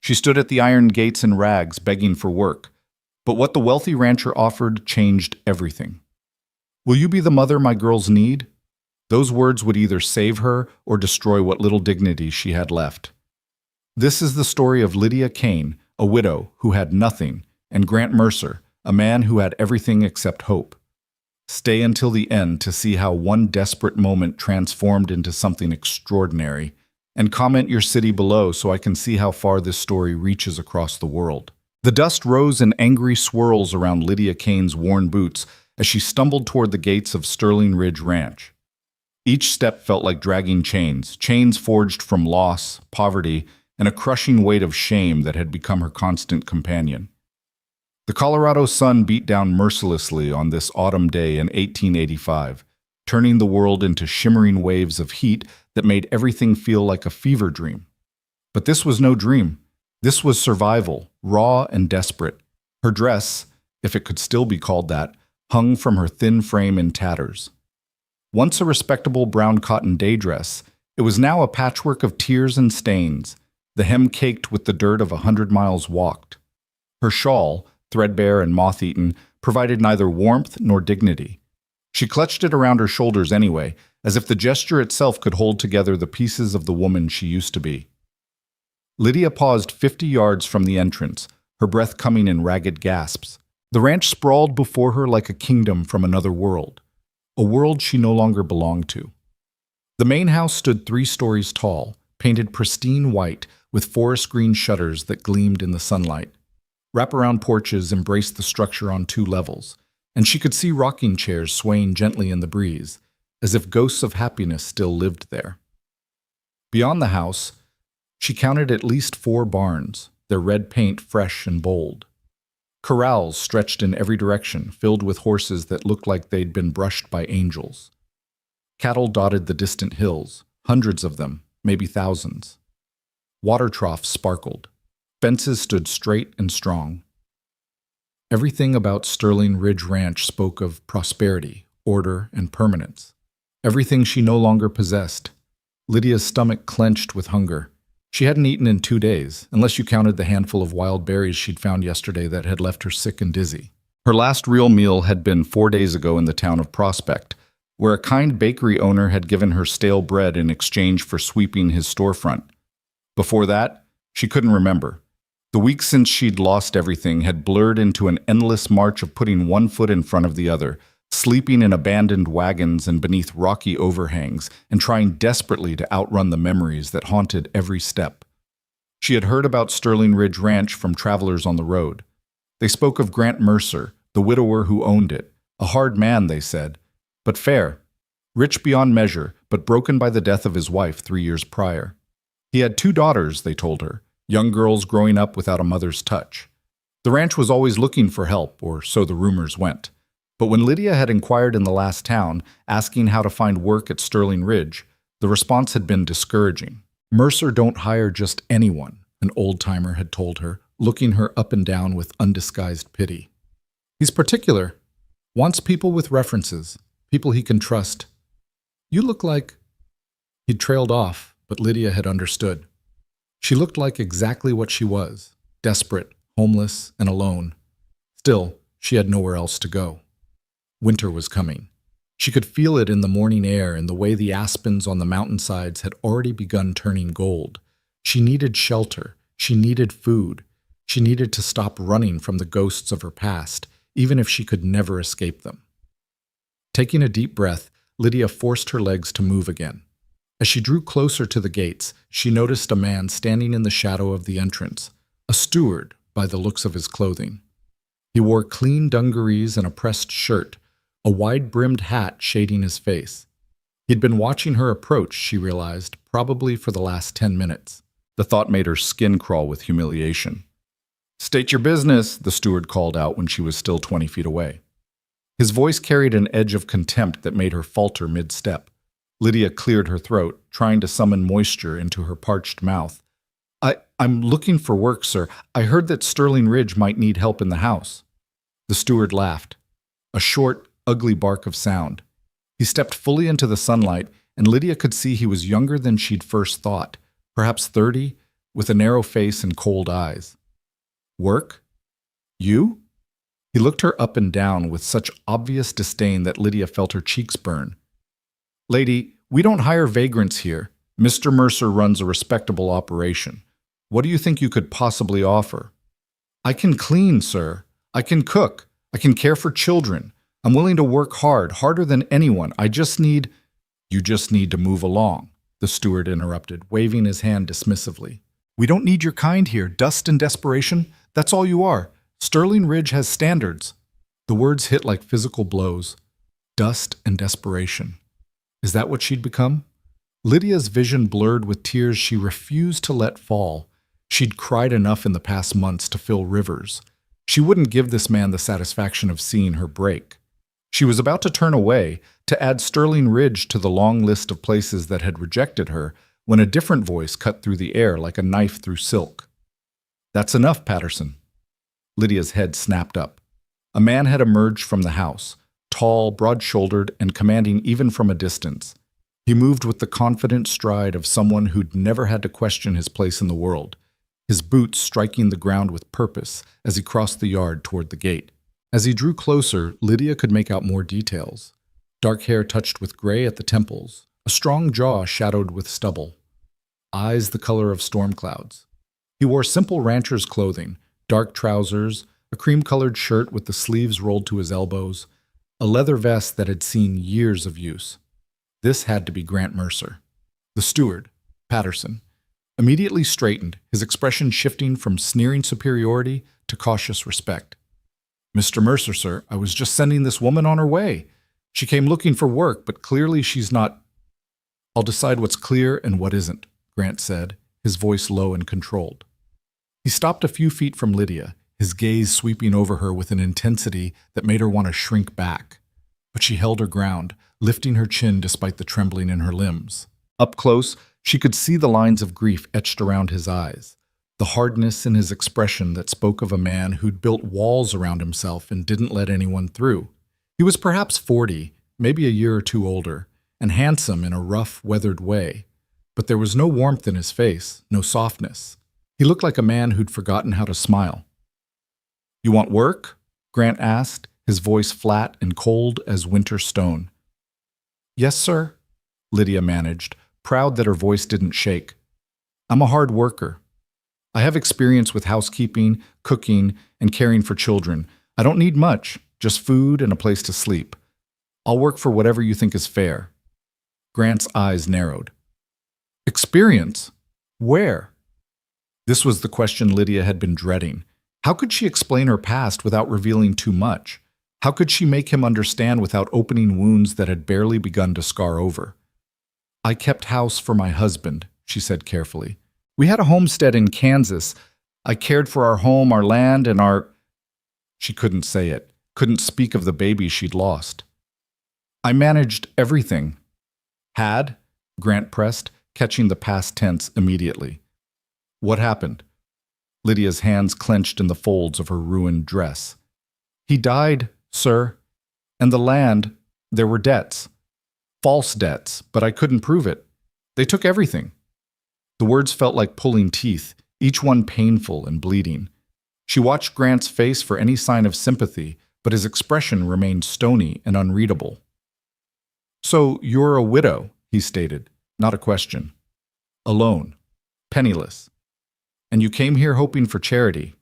She stood at the iron gates in rags, begging for work. But what the wealthy rancher offered changed everything. "Will you be the mother my girls need?" Those words would either save her or destroy what little dignity she had left. This is the story of Lydia Kane, a widow who had nothing, and Grant Mercer, a man who had everything except hope. Stay until the end to see how one desperate moment transformed into something extraordinary, and comment your city below so I can see how far this story reaches across the world. The dust rose in angry swirls around Lydia Kane's worn boots as she stumbled toward the gates of Sterling Ridge Ranch. Each step felt like dragging chains, chains forged from loss, poverty, and a crushing weight of shame that had become her constant companion. The Colorado sun beat down mercilessly on this autumn day in 1885, turning the world into shimmering waves of heat that made everything feel like a fever dream. But this was no dream. This was survival, raw and desperate. Her dress, if it could still be called that, hung from her thin frame in tatters. Once a respectable brown cotton day dress, it was now a patchwork of tears and stains, the hem caked with the dirt of 100 miles walked. Her shawl, threadbare and moth-eaten, provided neither warmth nor dignity. She clutched it around her shoulders anyway, as if the gesture itself could hold together the pieces of the woman she used to be. Lydia paused 50 yards from the entrance, her breath coming in ragged gasps. The ranch sprawled before her like a kingdom from another world, a world she no longer belonged to. The main house stood 3 stories tall, painted pristine white with forest green shutters that gleamed in the sunlight. Wraparound porches embraced the structure on 2 levels, and she could see rocking chairs swaying gently in the breeze, as if ghosts of happiness still lived there. Beyond the house, she counted at least 4 barns, their red paint fresh and bold. Corrals stretched in every direction, filled with horses that looked like they'd been brushed by angels. Cattle dotted the distant hills, hundreds of them, maybe thousands. Water troughs sparkled. Fences stood straight and strong. Everything about Sterling Ridge Ranch spoke of prosperity, order, and permanence. Everything she no longer possessed. Lydia's stomach clenched with hunger. She hadn't eaten in 2 days, unless you counted the handful of wild berries she'd found yesterday that had left her sick and dizzy. Her last real meal had been 4 days ago in the town of Prospect, where a kind bakery owner had given her stale bread in exchange for sweeping his storefront. Before that, she couldn't remember. The weeks since she'd lost everything had blurred into an endless march of putting one foot in front of the other, sleeping in abandoned wagons and beneath rocky overhangs, and trying desperately to outrun the memories that haunted every step. She had heard about Sterling Ridge Ranch from travelers on the road. They spoke of Grant Mercer, the widower who owned it, a hard man, they said, but fair, rich beyond measure, but broken by the death of his wife 3 years prior. He had 2 daughters, they told her, young girls growing up without a mother's touch. The ranch was always looking for help, or so the rumors went. But when Lydia had inquired in the last town, asking how to find work at Sterling Ridge, the response had been discouraging. "Mercer don't hire just anyone," an old-timer had told her, looking her up and down with undisguised pity. "He's particular. Wants people with references, people he can trust. You look like—" He'd trailed off, but Lydia had understood. She looked like exactly what she was, desperate, homeless, and alone. Still, she had nowhere else to go. Winter was coming. She could feel it in the morning air and the way the aspens on the mountainsides had already begun turning gold. She needed shelter. She needed food. She needed to stop running from the ghosts of her past, even if she could never escape them. Taking a deep breath, Lydia forced her legs to move again. As she drew closer to the gates, she noticed a man standing in the shadow of the entrance, a steward by the looks of his clothing. He wore clean dungarees and a pressed shirt, a wide-brimmed hat shading his face. He'd been watching her approach, she realized, probably for the last 10 minutes. The thought made her skin crawl with humiliation. "State your business," the steward called out when she was still 20 feet away. His voice carried an edge of contempt that made her falter mid-step. Lydia cleared her throat, trying to summon moisture into her parched mouth. I'm looking for work, sir. I heard that Sterling Ridge might need help in the house." The steward laughed, a short, ugly bark of sound. He stepped fully into the sunlight, and Lydia could see he was younger than she'd first thought, perhaps 30, with a narrow face and cold eyes. Work? You? He looked her up and down with such obvious disdain that Lydia felt her cheeks burn. Lady, we don't hire vagrants here. Mr. Mercer runs a respectable operation. What do you think you could possibly offer? I can clean, sir. I can cook. I can care for children. I'm willing to work hard, harder than anyone. You just need to move along, the steward interrupted, waving his hand dismissively. We don't need your kind here. Dust and desperation, that's all you are. Sterling Ridge has standards. The words hit like physical blows. Dust and desperation. Is that what she'd become? Lydia's vision blurred with tears she refused to let fall. She'd cried enough in the past months to fill rivers. She wouldn't give this man the satisfaction of seeing her break. She was about to turn away, to add Sterling Ridge to the long list of places that had rejected her, when a different voice cut through the air like a knife through silk. That's enough, Patterson. Lydia's head snapped up. A man had emerged from the house, tall, broad-shouldered, and commanding even from a distance. He moved with the confident stride of someone who'd never had to question his place in the world, his boots striking the ground with purpose as he crossed the yard toward the gate. As he drew closer, Lydia could make out more details. Dark hair touched with gray at the temples, a strong jaw shadowed with stubble, eyes the color of storm clouds. He wore simple rancher's clothing, dark trousers, a cream-colored shirt with the sleeves rolled to his elbows, a leather vest that had seen years of use. This had to be Grant Mercer. The steward, Patterson, immediately straightened, his expression shifting from sneering superiority to cautious respect. Mr. Mercer, sir, I was just sending this woman on her way. She came looking for work, but clearly she's not. I'll decide what's clear and what isn't, Grant said, his voice low and controlled. He stopped a few feet from Lydia, his gaze sweeping over her with an intensity that made her want to shrink back. But she held her ground, lifting her chin despite the trembling in her limbs. Up close, she could see the lines of grief etched around his eyes, the hardness in his expression that spoke of a man who'd built walls around himself and didn't let anyone through. He was perhaps 40, maybe a year or two older, and handsome in a rough, weathered way. But there was no warmth in his face, no softness. He looked like a man who'd forgotten how to smile. You want work? Grant asked, his voice flat and cold as winter stone. Yes, sir, Lydia managed, proud that her voice didn't shake. I'm a hard worker. I have experience with housekeeping, cooking, and caring for children. I don't need much, just food and a place to sleep. I'll work for whatever you think is fair. Grant's eyes narrowed. Experience? Where? This was the question Lydia had been dreading. How could she explain her past without revealing too much? How could she make him understand without opening wounds that had barely begun to scar over? I kept house for my husband, she said carefully. We had a homestead in Kansas. I cared for our home, our land, and our... She couldn't say it, couldn't speak of the baby she'd lost. I managed everything. Had? Grant pressed, catching the past tense immediately. What happened? Lydia's hands clenched in the folds of her ruined dress. He died, sir. And the land, there were debts. False debts, but I couldn't prove it. They took everything. The words felt like pulling teeth, each one painful and bleeding. She watched Grant's face for any sign of sympathy, but his expression remained stony and unreadable. So you're a widow, he stated, not a question. Alone. Penniless. And you came here hoping for charity.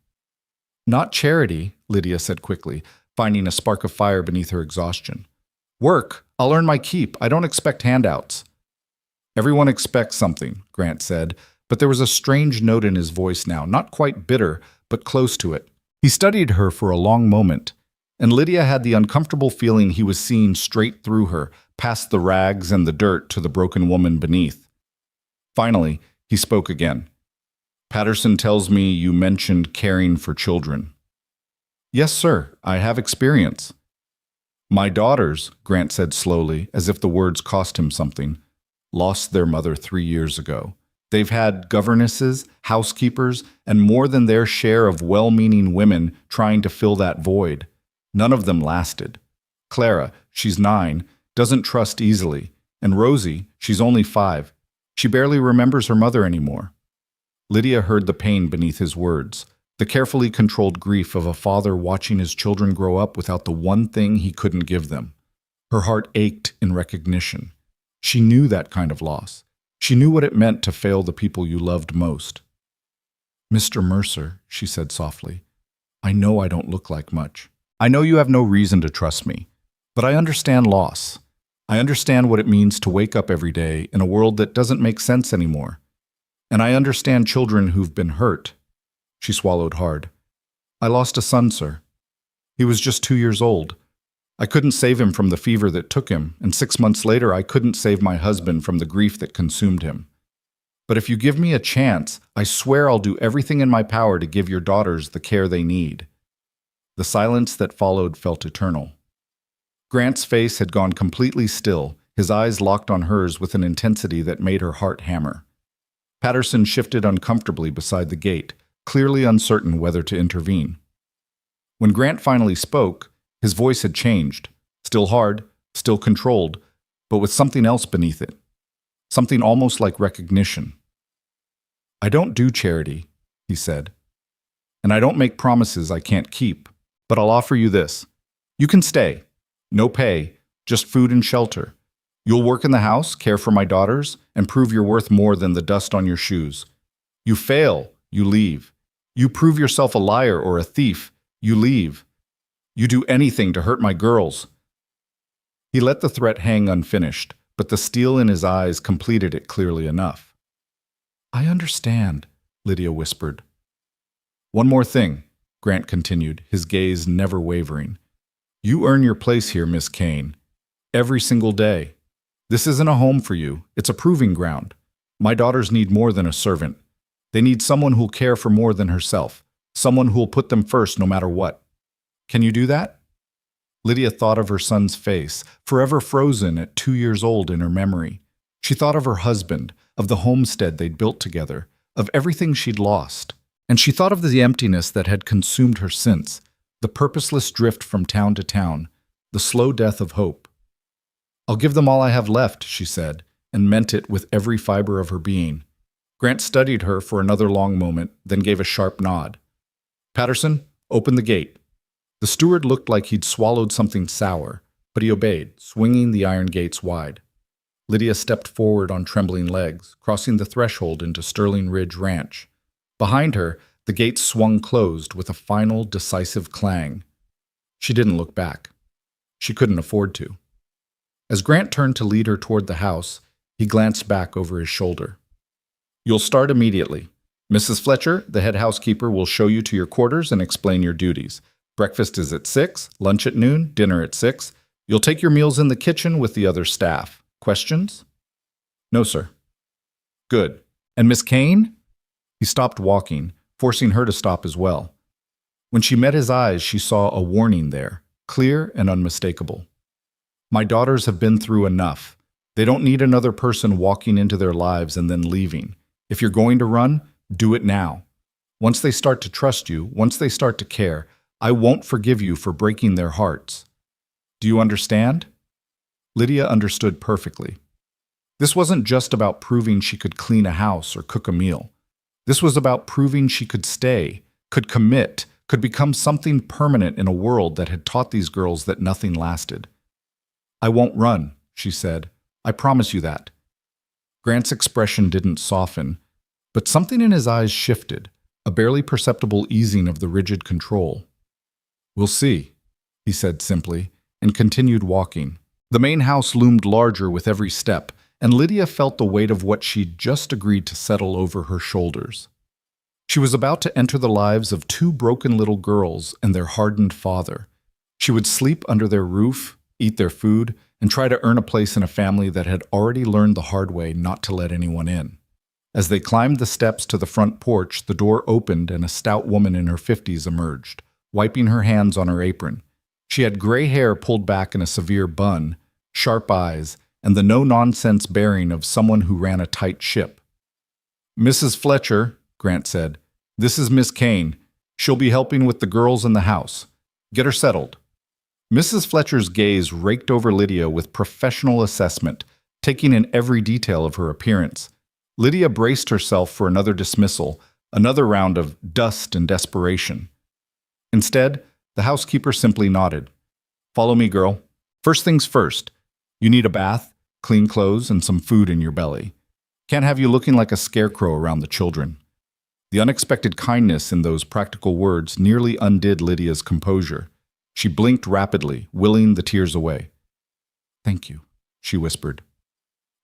Not charity, Lydia said quickly, finding a spark of fire beneath her exhaustion. Work. I'll earn my keep. I don't expect handouts. Everyone expects something, Grant said, but there was a strange note in his voice now, not quite bitter, but close to it. He studied her for a long moment, and Lydia had the uncomfortable feeling he was seeing straight through her, past the rags and the dirt to the broken woman beneath. Finally, he spoke again. Patterson tells me you mentioned caring for children. Yes, sir, I have experience. My daughters, Grant said slowly, as if the words cost him something, lost their mother 3 years ago. They've had governesses, housekeepers, and more than their share of well-meaning women trying to fill that void. None of them lasted. Clara, she's 9, doesn't trust easily, and Rosie, she's only 5. She barely remembers her mother anymore. Lydia heard the pain beneath his words, the carefully controlled grief of a father watching his children grow up without the one thing he couldn't give them. Her heart ached in recognition. She knew that kind of loss. She knew what it meant to fail the people you loved most. "Mr. Mercer," she said softly, "I know I don't look like much. I know you have no reason to trust me, but I understand loss. I understand what it means to wake up every day in a world that doesn't make sense anymore. And I understand children who've been hurt." She swallowed hard. "I lost a son, sir. He was just 2 years old. I couldn't save him from the fever that took him, and 6 months later I couldn't save my husband from the grief that consumed him. But if you give me a chance, I swear I'll do everything in my power to give your daughters the care they need." The silence that followed felt eternal. Grant's face had gone completely still, his eyes locked on hers with an intensity that made her heart hammer. Patterson shifted uncomfortably beside the gate, clearly uncertain whether to intervene. When Grant finally spoke, his voice had changed, still hard, still controlled, but with something else beneath it. Something almost like recognition. "I don't do charity," he said. "And I don't make promises I can't keep, but I'll offer you this. You can stay. No pay, just food and shelter. You'll work in the house, care for my daughters, and prove you're worth more than the dust on your shoes. You fail, you leave. You prove yourself a liar or a thief, you leave. You do anything to hurt my girls." He let the threat hang unfinished, but the steel in his eyes completed it clearly enough. "I understand," Lydia whispered. "One more thing," Grant continued, his gaze never wavering. "You earn your place here, Miss Kane. Every single day. This isn't a home for you. It's a proving ground. My daughters need more than a servant. They need someone who'll care for more than herself, someone who'll put them first no matter what. Can you do that?" Lydia thought of her son's face, forever frozen at 2 years old in her memory. She thought of her husband, of the homestead they'd built together, of everything she'd lost. And she thought of the emptiness that had consumed her since, the purposeless drift from town to town, the slow death of hope. "I'll give them all I have left," she said, and meant it with every fiber of her being. Grant studied her for another long moment, then gave a sharp nod. "Patterson, open the gate." The steward looked like he'd swallowed something sour, but he obeyed, swinging the iron gates wide. Lydia stepped forward on trembling legs, crossing the threshold into Sterling Ridge Ranch. Behind her, the gates swung closed with a final, decisive clang. She didn't look back. She couldn't afford to. As Grant turned to lead her toward the house, he glanced back over his shoulder. "You'll start immediately. Mrs. Fletcher, the head housekeeper, will show you to your quarters and explain your duties. Breakfast is at 6, lunch at noon, dinner at 6. You'll take your meals in the kitchen with the other staff. Questions?" "No, sir." "Good. And Miss Kane?" He stopped walking, forcing her to stop as well. When she met his eyes, she saw a warning there, clear and unmistakable. "My daughters have been through enough. They don't need another person walking into their lives and then leaving. If you're going to run, do it now. Once they start to trust you, once they start to care, I won't forgive you for breaking their hearts. Do you understand?" Lydia understood perfectly. This wasn't just about proving she could clean a house or cook a meal. This was about proving she could stay, could commit, could become something permanent in a world that had taught these girls that nothing lasted. "I won't run," she said. "I promise you that." Grant's expression didn't soften, but something in his eyes shifted, a barely perceptible easing of the rigid control. "We'll see," he said simply, and continued walking. The main house loomed larger with every step, and Lydia felt the weight of what she'd just agreed to settle over her shoulders. She was about to enter the lives of 2 broken little girls and their hardened father. She would sleep under their roof, eat their food, and try to earn a place in a family that had already learned the hard way not to let anyone in. As they climbed the steps to the front porch, the door opened and a stout woman in her 50s emerged, wiping her hands on her apron. She had gray hair pulled back in a severe bun, sharp eyes, and the no-nonsense bearing of someone who ran a tight ship. "Mrs. Fletcher," Grant said, "this is Miss Kane. She'll be helping with the girls in the house. Get her settled." Mrs. Fletcher's gaze raked over Lydia with professional assessment, taking in every detail of her appearance. Lydia braced herself for another dismissal, another round of dust and desperation. Instead, the housekeeper simply nodded. "Follow me, girl. First things first. You need a bath, clean clothes, and some food in your belly. Can't have you looking like a scarecrow around the children." The unexpected kindness in those practical words nearly undid Lydia's composure. She blinked rapidly, willing the tears away. "Thank you," she whispered.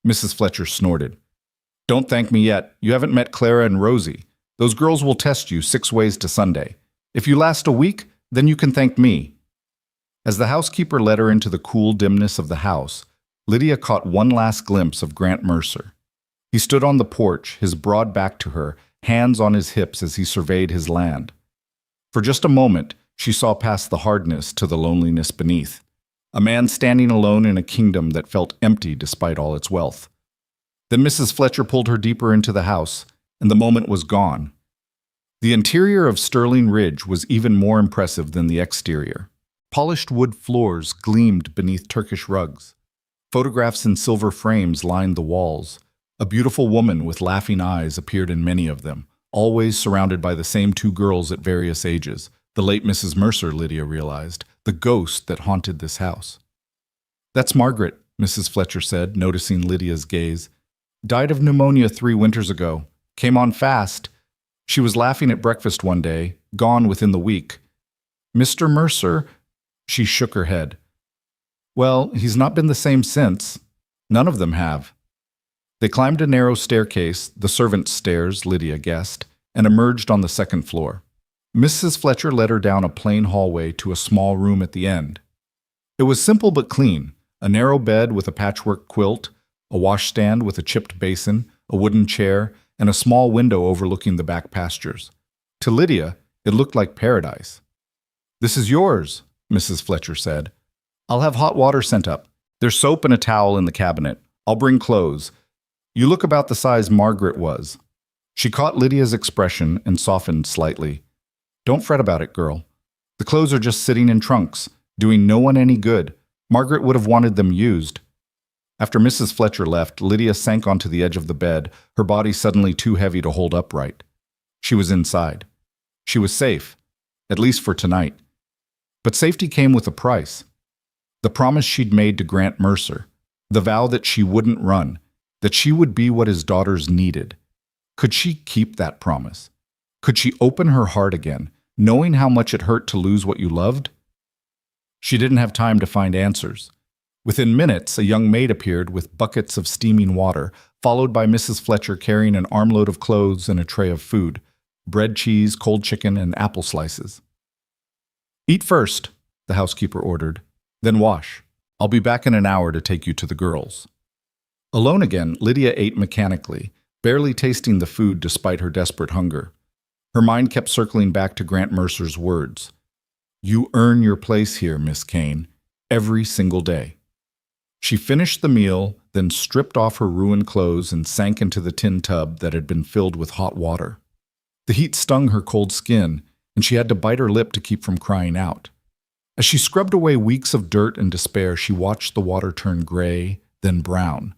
Mrs. Fletcher snorted. "Don't thank me yet. You haven't met Clara and Rosie. Those girls will test you 6 ways to Sunday. If you last a week, then you can thank me." As the housekeeper led her into the cool dimness of the house, Lydia caught one last glimpse of Grant Mercer. He stood on the porch, his broad back to her, hands on his hips as he surveyed his land. For just a moment, she saw past the hardness to the loneliness beneath. A man standing alone in a kingdom that felt empty despite all its wealth. Then Mrs. Fletcher pulled her deeper into the house, and the moment was gone. The interior of Sterling Ridge was even more impressive than the exterior. Polished wood floors gleamed beneath Turkish rugs. Photographs in silver frames lined the walls. A beautiful woman with laughing eyes appeared in many of them, always surrounded by the same 2 girls at various ages. The late Mrs. Mercer, Lydia realized, the ghost that haunted this house. "That's Margaret," Mrs. Fletcher said, noticing Lydia's gaze. "Died of pneumonia 3 winters ago. Came on fast. She was laughing at breakfast one day, gone within the week. Mr. Mercer?" She shook her head. "Well, he's not been the same since. None of them have." They climbed a narrow staircase, the servants' stairs, Lydia guessed, and emerged on the 2nd floor. Mrs. Fletcher led her down a plain hallway to a small room at the end. It was simple but clean, a narrow bed with a patchwork quilt, a washstand with a chipped basin, a wooden chair, and a small window overlooking the back pastures. To Lydia, it looked like paradise. "This is yours," Mrs. Fletcher said. "I'll have hot water sent up. There's soap and a towel in the cabinet. I'll bring clothes. You look about the size Margaret was." She caught Lydia's expression and softened slightly. "Don't fret about it, girl. The clothes are just sitting in trunks, doing no one any good. Margaret would have wanted them used." After Mrs. Fletcher left, Lydia sank onto the edge of the bed, her body suddenly too heavy to hold upright. She was inside. She was safe, at least for tonight. But safety came with a price. The promise she'd made to Grant Mercer, the vow that she wouldn't run, that she would be what his daughters needed. Could she keep that promise? Could she open her heart again, knowing how much it hurt to lose what you loved? She didn't have time to find answers. Within minutes, a young maid appeared with buckets of steaming water, followed by Mrs. Fletcher carrying an armload of clothes and a tray of food, bread, cheese, cold chicken, and apple slices. "Eat first," the housekeeper ordered, "then wash. I'll be back in an hour to take you to the girls." Alone again, Lydia ate mechanically, barely tasting the food despite her desperate hunger. Her mind kept circling back to Grant Mercer's words. "You earn your place here, Miss Kane, every single day." She finished the meal, then stripped off her ruined clothes and sank into the tin tub that had been filled with hot water. The heat stung her cold skin, and she had to bite her lip to keep from crying out. As she scrubbed away weeks of dirt and despair, she watched the water turn gray, then brown.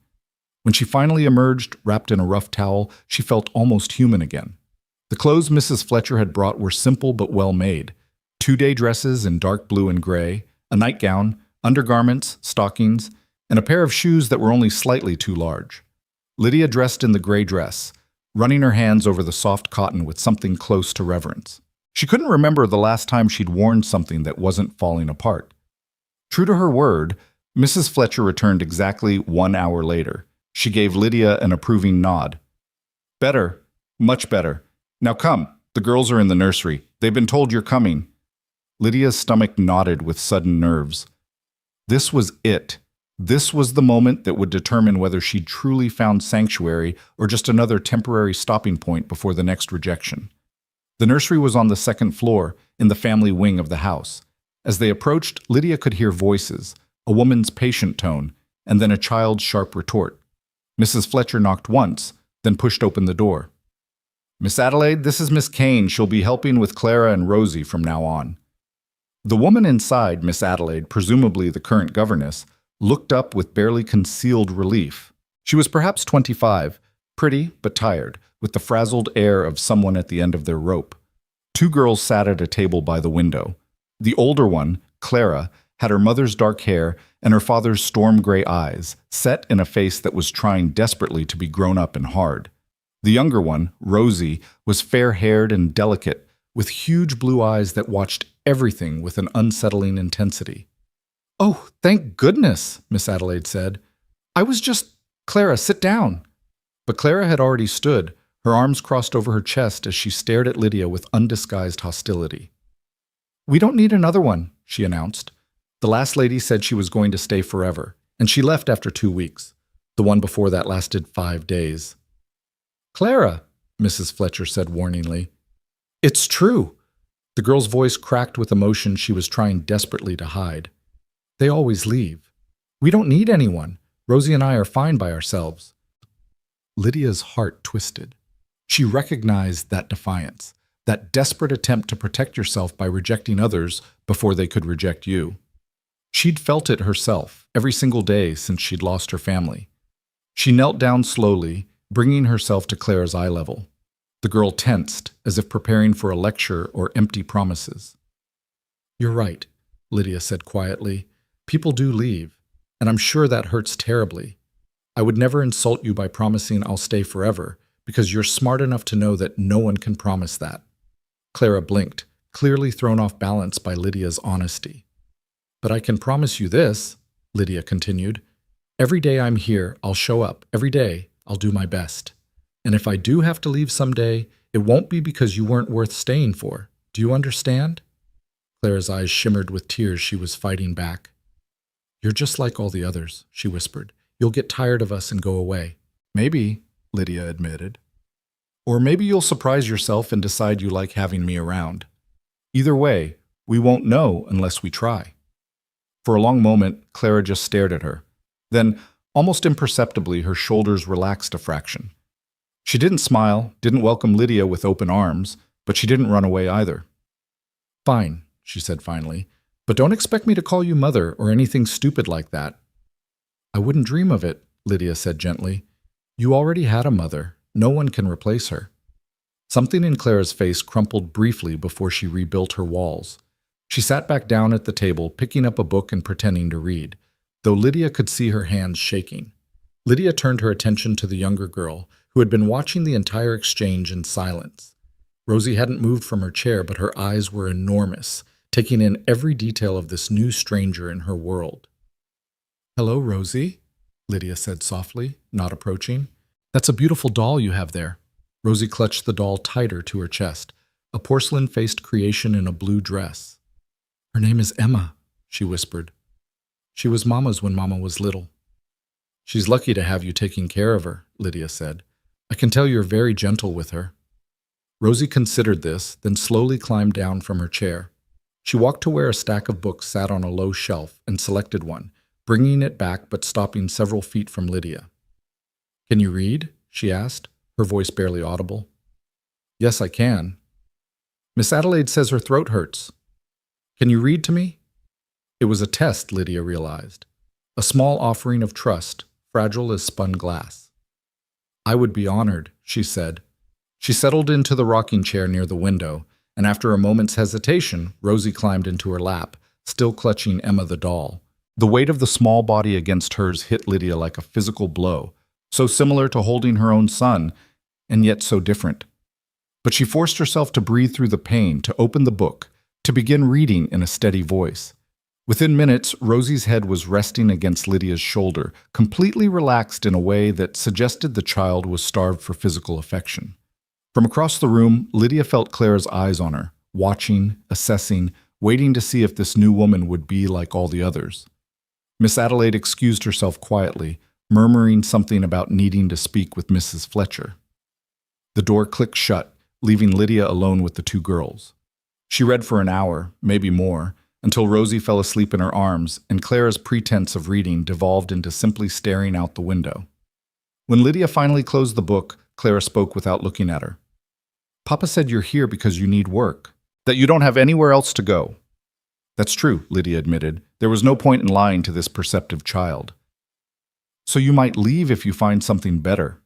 When she finally emerged, wrapped in a rough towel, she felt almost human again. The clothes Mrs. Fletcher had brought were simple but well made. 2-day dresses in dark blue and gray, a nightgown, undergarments, stockings, and a pair of shoes that were only slightly too large. Lydia dressed in the gray dress, running her hands over the soft cotton with something close to reverence. She couldn't remember the last time she'd worn something that wasn't falling apart. True to her word, Mrs. Fletcher returned exactly 1 hour later. She gave Lydia an approving nod. "Better, much better. Now come, the girls are in the nursery. They've been told you're coming." Lydia's stomach knotted with sudden nerves. This was it. This was the moment that would determine whether she'd truly found sanctuary or just another temporary stopping point before the next rejection. The nursery was on the 2nd floor, in the family wing of the house. As they approached, Lydia could hear voices, a woman's patient tone, and then a child's sharp retort. Mrs. Fletcher knocked once, then pushed open the door. "Miss Adelaide, this is Miss Kane. She'll be helping with Clara and Rosie from now on." The woman inside, Miss Adelaide, presumably the current governess, looked up with barely concealed relief. She was perhaps 25, pretty but tired, with the frazzled air of someone at the end of their rope. Two girls sat at a table by the window. The older one, Clara, had her mother's dark hair and her father's storm-gray eyes, set in a face that was trying desperately to be grown up and hard. The younger one, Rosie, was fair-haired and delicate, with huge blue eyes that watched everything with an unsettling intensity. "Oh, thank goodness," Miss Adelaide said. "I was just— Clara, sit down." But Clara had already stood, her arms crossed over her chest as she stared at Lydia with undisguised hostility. "We don't need another one," she announced. "The last lady said she was going to stay forever, and she left after 2 weeks. The one before that lasted 5 days. "Clara," Mrs. Fletcher said warningly. "It's true." The girl's voice cracked with emotion she was trying desperately to hide. "They always leave. We don't need anyone. Rosie and I are fine by ourselves." Lydia's heart twisted. She recognized that defiance, that desperate attempt to protect yourself by rejecting others before they could reject you. She'd felt it herself every single day since she'd lost her family. She knelt down slowly, bringing herself to Clara's eye level. The girl tensed, as if preparing for a lecture or empty promises. "You're right," Lydia said quietly. "People do leave, and I'm sure that hurts terribly. I would never insult you by promising I'll stay forever, because you're smart enough to know that no one can promise that." Clara blinked, clearly thrown off balance by Lydia's honesty. "But I can promise you this," Lydia continued. "Every day I'm here, I'll show up. Every day, I'll do my best. And if I do have to leave someday, it won't be because you weren't worth staying for. Do you understand?" Clara's eyes shimmered with tears she was fighting back. "You're just like all the others," she whispered. "You'll get tired of us and go away." "Maybe," Lydia admitted. "Or maybe you'll surprise yourself and decide you like having me around. Either way, we won't know unless we try." For a long moment, Clara just stared at her. Then, almost imperceptibly, her shoulders relaxed a fraction. She didn't smile, didn't welcome Lydia with open arms, but she didn't run away either. "Fine," she said finally, "but don't expect me to call you mother or anything stupid like that." "I wouldn't dream of it," Lydia said gently. "You already had a mother. No one can replace her." Something in Clara's face crumpled briefly before she rebuilt her walls. She sat back down at the table, picking up a book and pretending to read, though Lydia could see her hands shaking. Lydia turned her attention to the younger girl, who had been watching the entire exchange in silence. Rosie hadn't moved from her chair, but her eyes were enormous, taking in every detail of this new stranger in her world. "Hello, Rosie," Lydia said softly, not approaching. "That's a beautiful doll you have there." Rosie clutched the doll tighter to her chest, a porcelain-faced creation in a blue dress. "Her name is Emma," she whispered. "She was Mama's when Mama was little." "She's lucky to have you taking care of her," Lydia said. "I can tell you're very gentle with her." Rosie considered this, then slowly climbed down from her chair. She walked to where a stack of books sat on a low shelf and selected one, bringing it back but stopping several feet from Lydia. "Can you read?" she asked, her voice barely audible. "Yes, I can." "Miss Adelaide says her throat hurts. Can you read to me?" It was a test, Lydia realized. A small offering of trust, fragile as spun glass. "I would be honored," she said. She settled into the rocking chair near the window, and after a moment's hesitation, Rosie climbed into her lap, still clutching Emma the doll. The weight of the small body against hers hit Lydia like a physical blow, so similar to holding her own son, and yet so different. But she forced herself to breathe through the pain, to open the book, to begin reading in a steady voice. Within minutes, Rosie's head was resting against Lydia's shoulder, completely relaxed in a way that suggested the child was starved for physical affection. From across the room, Lydia felt Clara's eyes on her, watching, assessing, waiting to see if this new woman would be like all the others. Miss Adelaide excused herself quietly, murmuring something about needing to speak with Mrs. Fletcher. The door clicked shut, leaving Lydia alone with the two girls. She read for an hour, maybe more, until Rosie fell asleep in her arms and Clara's pretense of reading devolved into simply staring out the window. When Lydia finally closed the book, Clara spoke without looking at her. "Papa said you're here because you need work, that you don't have anywhere else to go." "That's true," Lydia admitted. There was no point in lying to this perceptive child. "So you might leave if you find something better."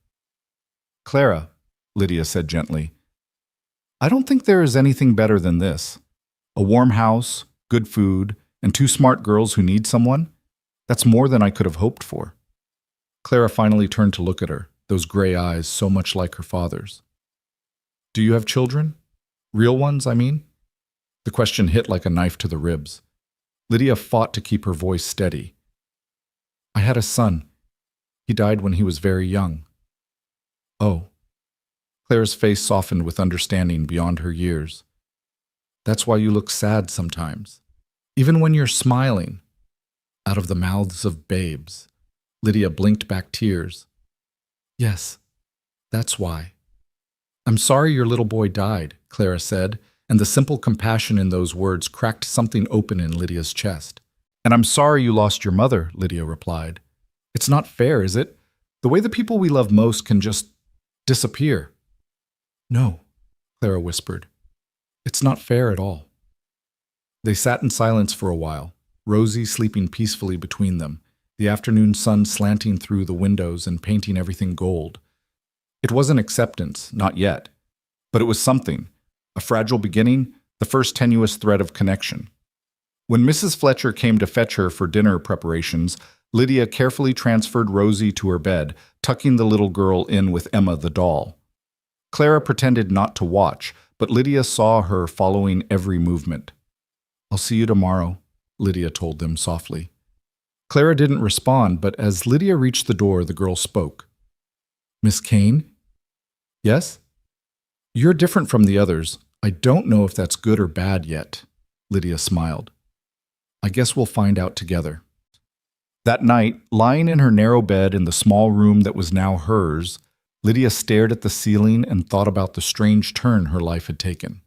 Clara, Lydia said gently, I don't think there is anything better than this. A warm house, good food, and two smart girls who need someone? That's more than I could have hoped for. Clara finally turned to look at her, those gray eyes so much like her father's. Do you have children? Real ones, I mean? The question hit like a knife to the ribs. Lydia fought to keep her voice steady. I had a son. He died when he was very young. Oh. Clara's face softened with understanding beyond her years. That's why you look sad sometimes. Even when you're smiling. Out of the mouths of babes. Lydia blinked back tears. Yes, that's why. I'm sorry your little boy died, Clara said, and the simple compassion in those words cracked something open in Lydia's chest. And I'm sorry you lost your mother, Lydia replied. It's not fair, is it? The way the people we love most can just disappear. No, Clara whispered. It's not fair at all. They sat in silence for a while, Rosie sleeping peacefully between them, the afternoon sun slanting through the windows and painting everything gold. It wasn't acceptance, not yet, but it was something, a fragile beginning, the first tenuous thread of connection. When Mrs. Fletcher came to fetch her for dinner preparations, Lydia carefully transferred Rosie to her bed, tucking the little girl in with Emma the doll. Clara pretended not to watch, but Lydia saw her following every movement. I'll see you tomorrow, Lydia told them softly. Clara didn't respond, but as Lydia reached the door, the girl spoke. Miss Kane? Yes? You're different from the others. I don't know if that's good or bad yet, Lydia smiled. I guess we'll find out together. That night, lying in her narrow bed in the small room that was now hers, Lydia stared at the ceiling and thought about the strange turn her life had taken.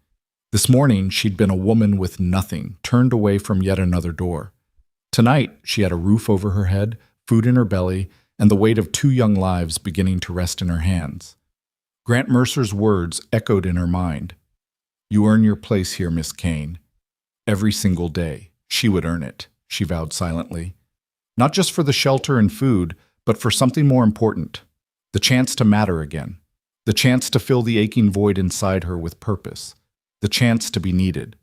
This morning, she'd been a woman with nothing, turned away from yet another door. Tonight, she had a roof over her head, food in her belly, and the weight of two young lives beginning to rest in her hands. Grant Mercer's words echoed in her mind. You earn your place here, Miss Kane. Every single day, she would earn it, she vowed silently. Not just for the shelter and food, but for something more important. The chance to matter again. The chance to fill the aching void inside her with purpose. The chance to be needed.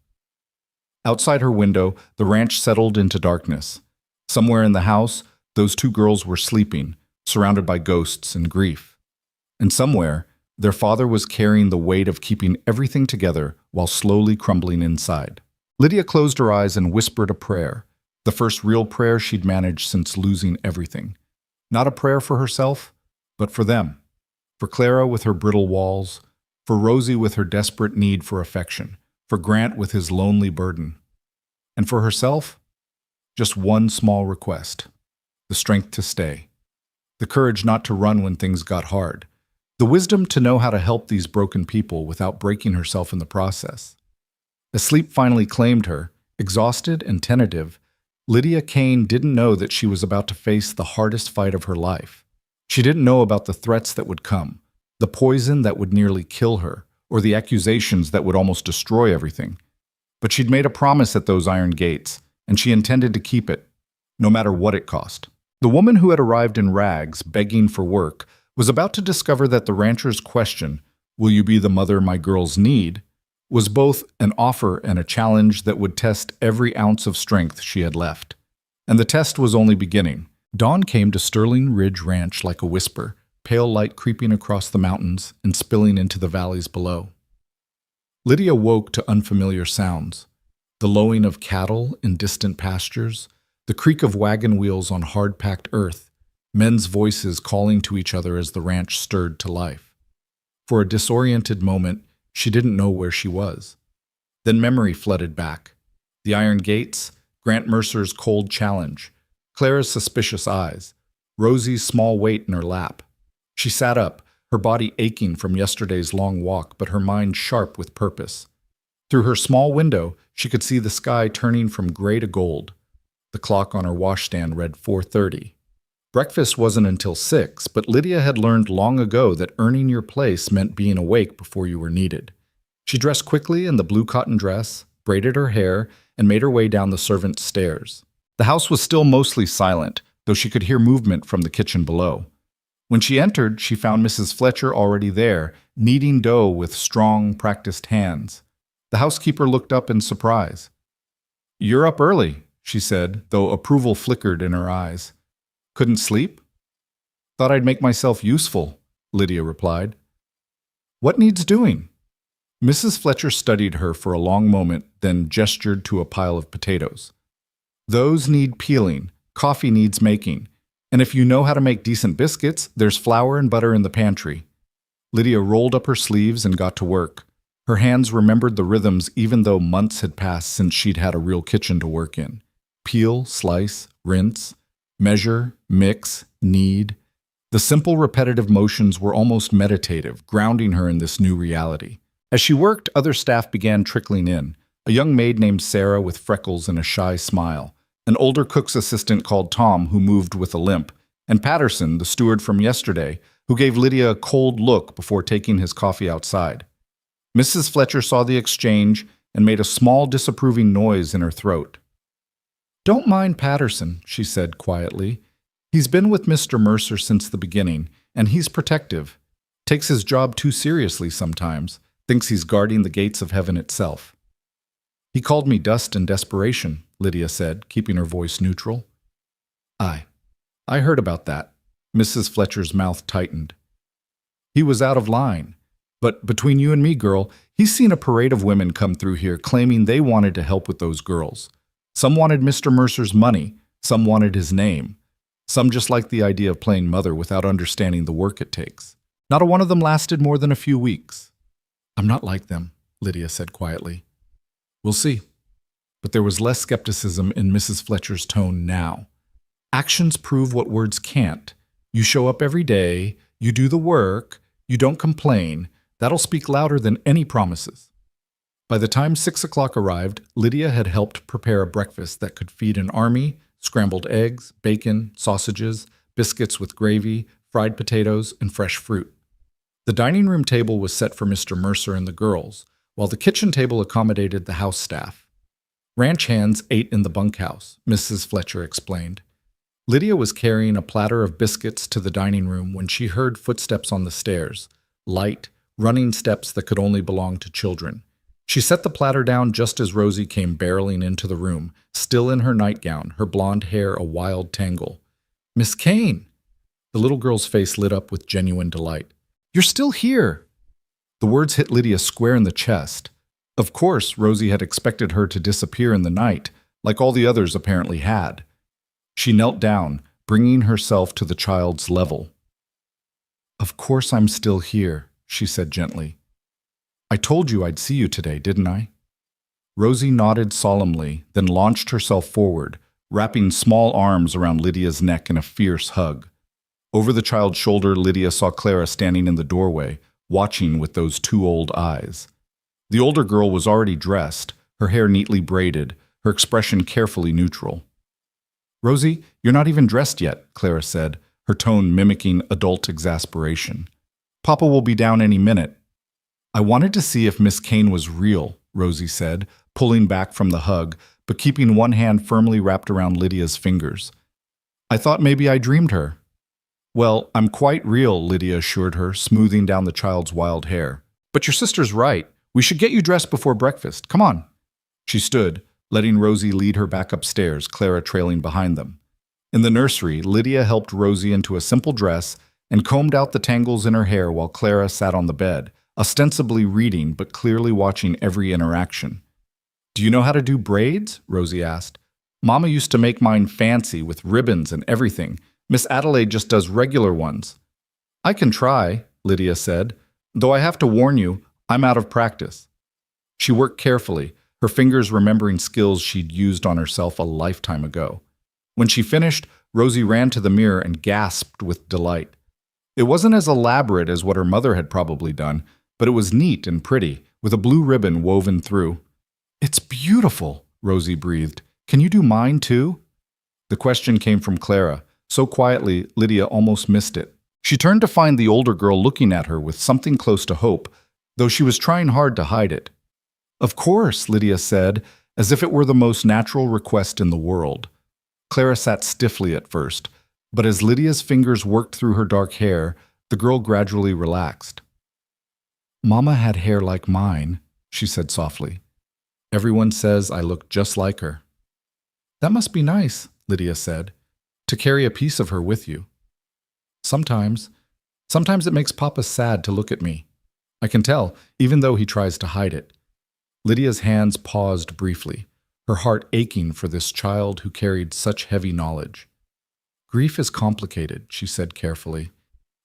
Outside her window, the ranch settled into darkness. Somewhere in the house, those two girls were sleeping, surrounded by ghosts and grief. And somewhere, their father was carrying the weight of keeping everything together while slowly crumbling inside. Lydia closed her eyes and whispered a prayer, the first real prayer she'd managed since losing everything. Not a prayer for herself, but for them. For Clara with her brittle walls, for Rosie with her desperate need for affection, for Grant with his lonely burden. And for herself, just one small request, the strength to stay, the courage not to run when things got hard, the wisdom to know how to help these broken people without breaking herself in the process. As sleep finally claimed her, exhausted and tentative, Lydia Kane didn't know that she was about to face the hardest fight of her life. She didn't know about the threats that would come, the poison that would nearly kill her, or the accusations that would almost destroy everything. But she'd made a promise at those iron gates, and she intended to keep it, no matter what it cost. The woman who had arrived in rags, begging for work, was about to discover that the rancher's question, "Will you be the mother my girls need?" was both an offer and a challenge that would test every ounce of strength she had left. And the test was only beginning. Dawn came to Sterling Ridge Ranch like a whisper, pale light creeping across the mountains and spilling into the valleys below. Lydia woke to unfamiliar sounds, the lowing of cattle in distant pastures, the creak of wagon wheels on hard-packed earth, men's voices calling to each other as the ranch stirred to life. For a disoriented moment, she didn't know where she was. Then memory flooded back. The iron gates, Grant Mercer's cold challenge, Clara's suspicious eyes, Rosie's small weight in her lap. She sat up, her body aching from yesterday's long walk, but her mind sharp with purpose. Through her small window, she could see the sky turning from gray to gold. The clock on her washstand read 4:30. Breakfast wasn't until 6, but Lydia had learned long ago that earning your place meant being awake before you were needed. She dressed quickly in the blue cotton dress, braided her hair, and made her way down the servants' stairs. The house was still mostly silent, though she could hear movement from the kitchen below. When she entered, she found Mrs. Fletcher already there, kneading dough with strong, practiced hands. The housekeeper looked up in surprise. "You're up early," she said, though approval flickered in her eyes. "Couldn't sleep?" "Thought I'd make myself useful," Lydia replied. "What needs doing?" Mrs. Fletcher studied her for a long moment, then gestured to a pile of potatoes. "Those need peeling, coffee needs making, and if you know how to make decent biscuits, there's flour and butter in the pantry." Lydia rolled up her sleeves and got to work. Her hands remembered the rhythms even though months had passed since she'd had a real kitchen to work in. Peel, slice, rinse, measure, mix, knead. The simple repetitive motions were almost meditative, grounding her in this new reality. As she worked, other staff began trickling in. A young maid named Sarah with freckles and a shy smile, an older cook's assistant called Tom who moved with a limp, and Patterson, the steward from yesterday, who gave Lydia a cold look before taking his coffee outside. Mrs. Fletcher saw the exchange and made a small disapproving noise in her throat. "Don't mind Patterson," she said quietly. "He's been with Mr. Mercer since the beginning, and he's protective. Takes his job too seriously sometimes, thinks he's guarding the gates of heaven itself." "He called me dust and desperation," Lydia said, keeping her voice neutral. I heard about that." Mrs. Fletcher's mouth tightened. "He was out of line. But between you and me, girl, he's seen a parade of women come through here claiming they wanted to help with those girls. Some wanted Mr. Mercer's money, some wanted his name. Some just liked the idea of playing mother without understanding the work it takes. Not a one of them lasted more than a few weeks." "I'm not like them," Lydia said quietly. "We'll see." But there was less skepticism in Mrs. Fletcher's tone now. "Actions prove what words can't. You show up every day, you do the work, you don't complain. That'll speak louder than any promises." By the time 6 o'clock arrived, Lydia had helped prepare a breakfast that could feed an army: scrambled eggs, bacon, sausages, biscuits with gravy, fried potatoes, and fresh fruit. The dining room table was set for Mr. Mercer and the girls, while the kitchen table accommodated the house staff. "Ranch hands ate in the bunkhouse," Mrs. Fletcher explained. Lydia was carrying a platter of biscuits to the dining room when she heard footsteps on the stairs, light, running steps that could only belong to children. She set the platter down just as Rosie came barreling into the room, still in her nightgown, her blonde hair a wild tangle. "Miss Kane!" The little girl's face lit up with genuine delight. "You're still here!" The words hit Lydia square in the chest. Of course, Rosie had expected her to disappear in the night, like all the others apparently had. She knelt down, bringing herself to the child's level. "Of course I'm still here," she said gently. "I told you I'd see you today, didn't I?" Rosie nodded solemnly, then launched herself forward, wrapping small arms around Lydia's neck in a fierce hug. Over the child's shoulder, Lydia saw Clara standing in the doorway, watching with those two old eyes. The older girl was already dressed, her hair neatly braided, her expression carefully neutral. "Rosie, you're not even dressed yet," Clara said, her tone mimicking adult exasperation. "Papa will be down any minute." "I wanted to see if Miss Kane was real," Rosie said, pulling back from the hug, but keeping one hand firmly wrapped around Lydia's fingers. "I thought maybe I dreamed her." "Well, I'm quite real," Lydia assured her, smoothing down the child's wild hair. "But your sister's right. We should get you dressed before breakfast. Come on." She stood, letting Rosie lead her back upstairs, Clara trailing behind them. In the nursery, Lydia helped Rosie into a simple dress and combed out the tangles in her hair while Clara sat on the bed, ostensibly reading but clearly watching every interaction. "Do you know how to do braids?" Rosie asked. "Mama used to make mine fancy with ribbons and everything. Miss Adelaide just does regular ones." "I can try," Lydia said, "though I have to warn you, I'm out of practice." She worked carefully, her fingers remembering skills she'd used on herself a lifetime ago. When she finished, Rosie ran to the mirror and gasped with delight. It wasn't as elaborate as what her mother had probably done, but it was neat and pretty, with a blue ribbon woven through. "It's beautiful," Rosie breathed. "Can you do mine too?" The question came from Clara, so quietly Lydia almost missed it. She turned to find the older girl looking at her with something close to hope, though she was trying hard to hide it. "Of course," Lydia said, as if it were the most natural request in the world. Clara sat stiffly at first, But as Lydia's fingers worked through her dark hair, the girl gradually relaxed. "Mama had hair like mine," she said softly. "Everyone says I look just like her." "That must be nice," Lydia said, "to carry a piece of her with you." Sometimes it makes Papa sad to look at me. I can tell, even though he tries to hide it." Lydia's hands paused briefly, her heart aching for this child who carried such heavy knowledge. "Grief is complicated," she said carefully.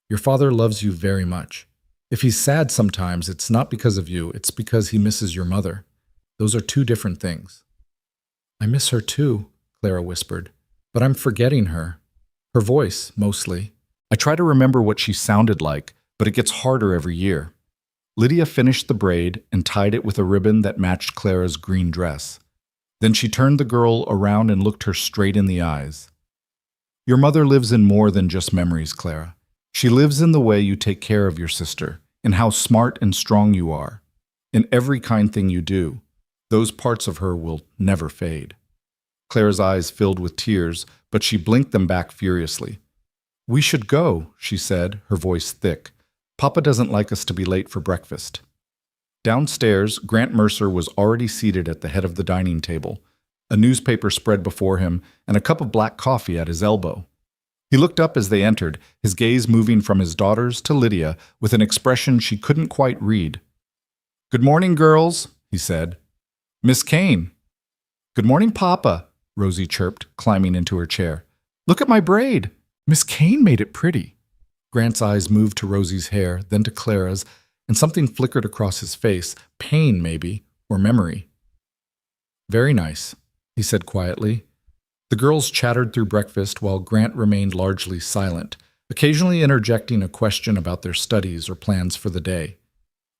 "Your father loves you very much. If he's sad sometimes, it's not because of you, it's because he misses your mother. Those are two different things." "I miss her too," Clara whispered, "but I'm forgetting her. Her voice, mostly. I try to remember what she sounded like, but it gets harder every year." Lydia finished the braid and tied it with a ribbon that matched Clara's green dress. Then she turned the girl around and looked her straight in the eyes. "Your mother lives in more than just memories, Clara. She lives in the way you take care of your sister, in how smart and strong you are, in every kind thing you do. Those parts of her will never fade." Clara's eyes filled with tears, but she blinked them back furiously. "We should go," she said, her voice thick. "Papa doesn't like us to be late for breakfast." Downstairs, Grant Mercer was already seated at the head of the dining table, a newspaper spread before him and a cup of black coffee at his elbow. He looked up as they entered, his gaze moving from his daughters to Lydia with an expression she couldn't quite read. "Good morning, girls," he said. "Miss Kane." "Good morning, Papa," Rosie chirped, climbing into her chair. "Look at my braid. Miss Kane made it pretty." Grant's eyes moved to Rosie's hair, then to Clara's, and something flickered across his face, pain maybe, or memory. "Very nice," he said quietly. The girls chattered through breakfast while Grant remained largely silent, occasionally interjecting a question about their studies or plans for the day.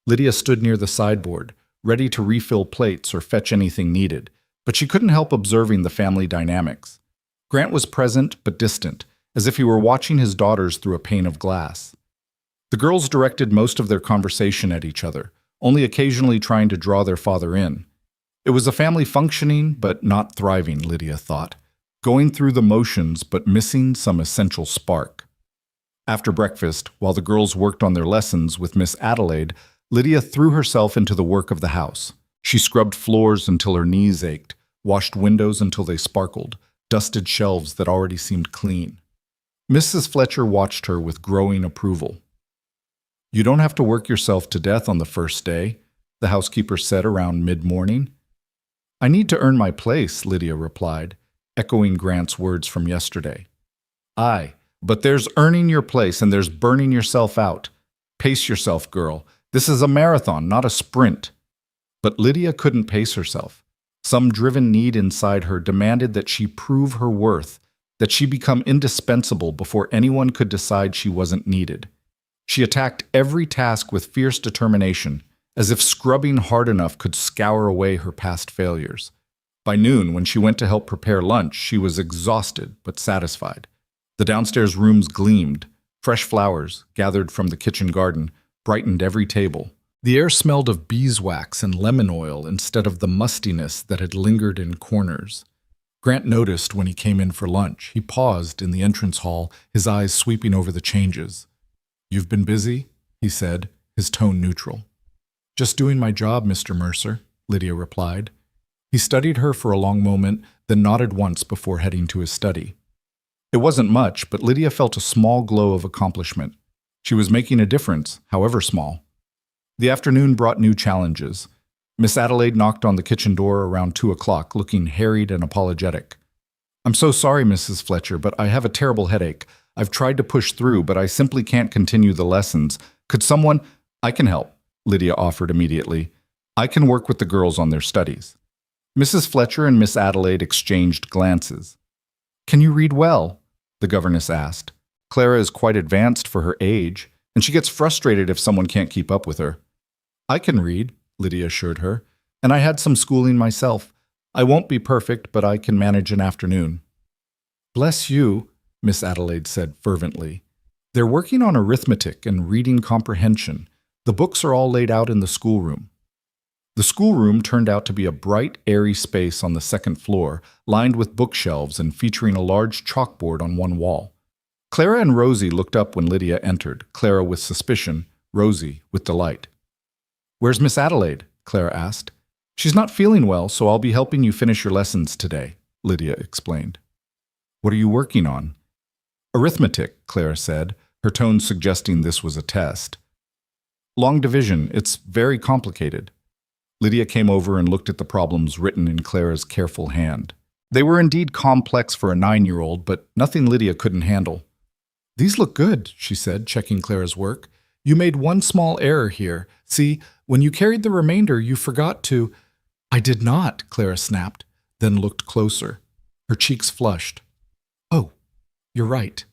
Lydia stood near the sideboard, ready to refill plates or fetch anything needed, but she couldn't help observing the family dynamics. Grant was present but distant, as if he were watching his daughters through a pane of glass. The girls directed most of their conversation at each other, only occasionally trying to draw their father in. It was a family functioning but not thriving, Lydia thought, going through the motions but missing some essential spark. After breakfast, while the girls worked on their lessons with Miss Adelaide, Lydia threw herself into the work of the house. She scrubbed floors until her knees ached, washed windows until they sparkled, dusted shelves that already seemed clean. Mrs. Fletcher watched her with growing approval. "You don't have to work yourself to death on the first day," the housekeeper said around mid-morning. "I need to earn my place," Lydia replied, echoing Grant's words from yesterday. "Aye, but there's earning your place and there's burning yourself out. Pace yourself, girl. This is a marathon, not a sprint." But Lydia couldn't pace herself. Some driven need inside her demanded that she prove her worth, that she become indispensable before anyone could decide she wasn't needed. She attacked every task with fierce determination, as if scrubbing hard enough could scour away her past failures. By noon, when she went to help prepare lunch, she was exhausted but satisfied. The downstairs rooms gleamed. Fresh flowers, gathered from the kitchen garden, brightened every table. The air smelled of beeswax and lemon oil instead of the mustiness that had lingered in corners. Grant noticed when he came in for lunch. He paused in the entrance hall, his eyes sweeping over the changes. "You've been busy?" he said, his tone neutral. "Just doing my job, Mr. Mercer," Lydia replied. He studied her for a long moment, then nodded once before heading to his study. It wasn't much, but Lydia felt a small glow of accomplishment. She was making a difference, however small. The afternoon brought new challenges. Miss Adelaide knocked on the kitchen door around 2 o'clock, looking harried and apologetic. "I'm so sorry, Mrs. Fletcher, but I have a terrible headache. I've tried to push through, but I simply can't continue the lessons. Could someone—" "I can help," Lydia offered immediately. "I can work with the girls on their studies." Mrs. Fletcher and Miss Adelaide exchanged glances. "Can you read well?" the governess asked. "Clara is quite advanced for her age, and she gets frustrated if someone can't keep up with her." "I can read," Lydia assured her, "and I had some schooling myself. I won't be perfect, but I can manage an afternoon." "Bless you," Miss Adelaide said fervently. "They're working on arithmetic and reading comprehension. The books are all laid out in the schoolroom." The schoolroom turned out to be a bright, airy space on the second floor, lined with bookshelves and featuring a large chalkboard on one wall. Clara and Rosie looked up when Lydia entered, Clara with suspicion, Rosie with delight. "Where's Miss Adelaide?" Clara asked. "She's not feeling well, so I'll be helping you finish your lessons today," Lydia explained. "What are you working on?" "Arithmetic," Clara said, her tone suggesting this was a test. "Long division, it's very complicated." Lydia came over and looked at the problems written in Clara's careful hand. They were indeed complex for a 9-year-old, but nothing Lydia couldn't handle. "These look good," she said, checking Clara's work. "You made one small error here. See, when you carried the remainder, you forgot to—" "I did not," Clara snapped, then looked closer. Her cheeks flushed. "Oh, you're right."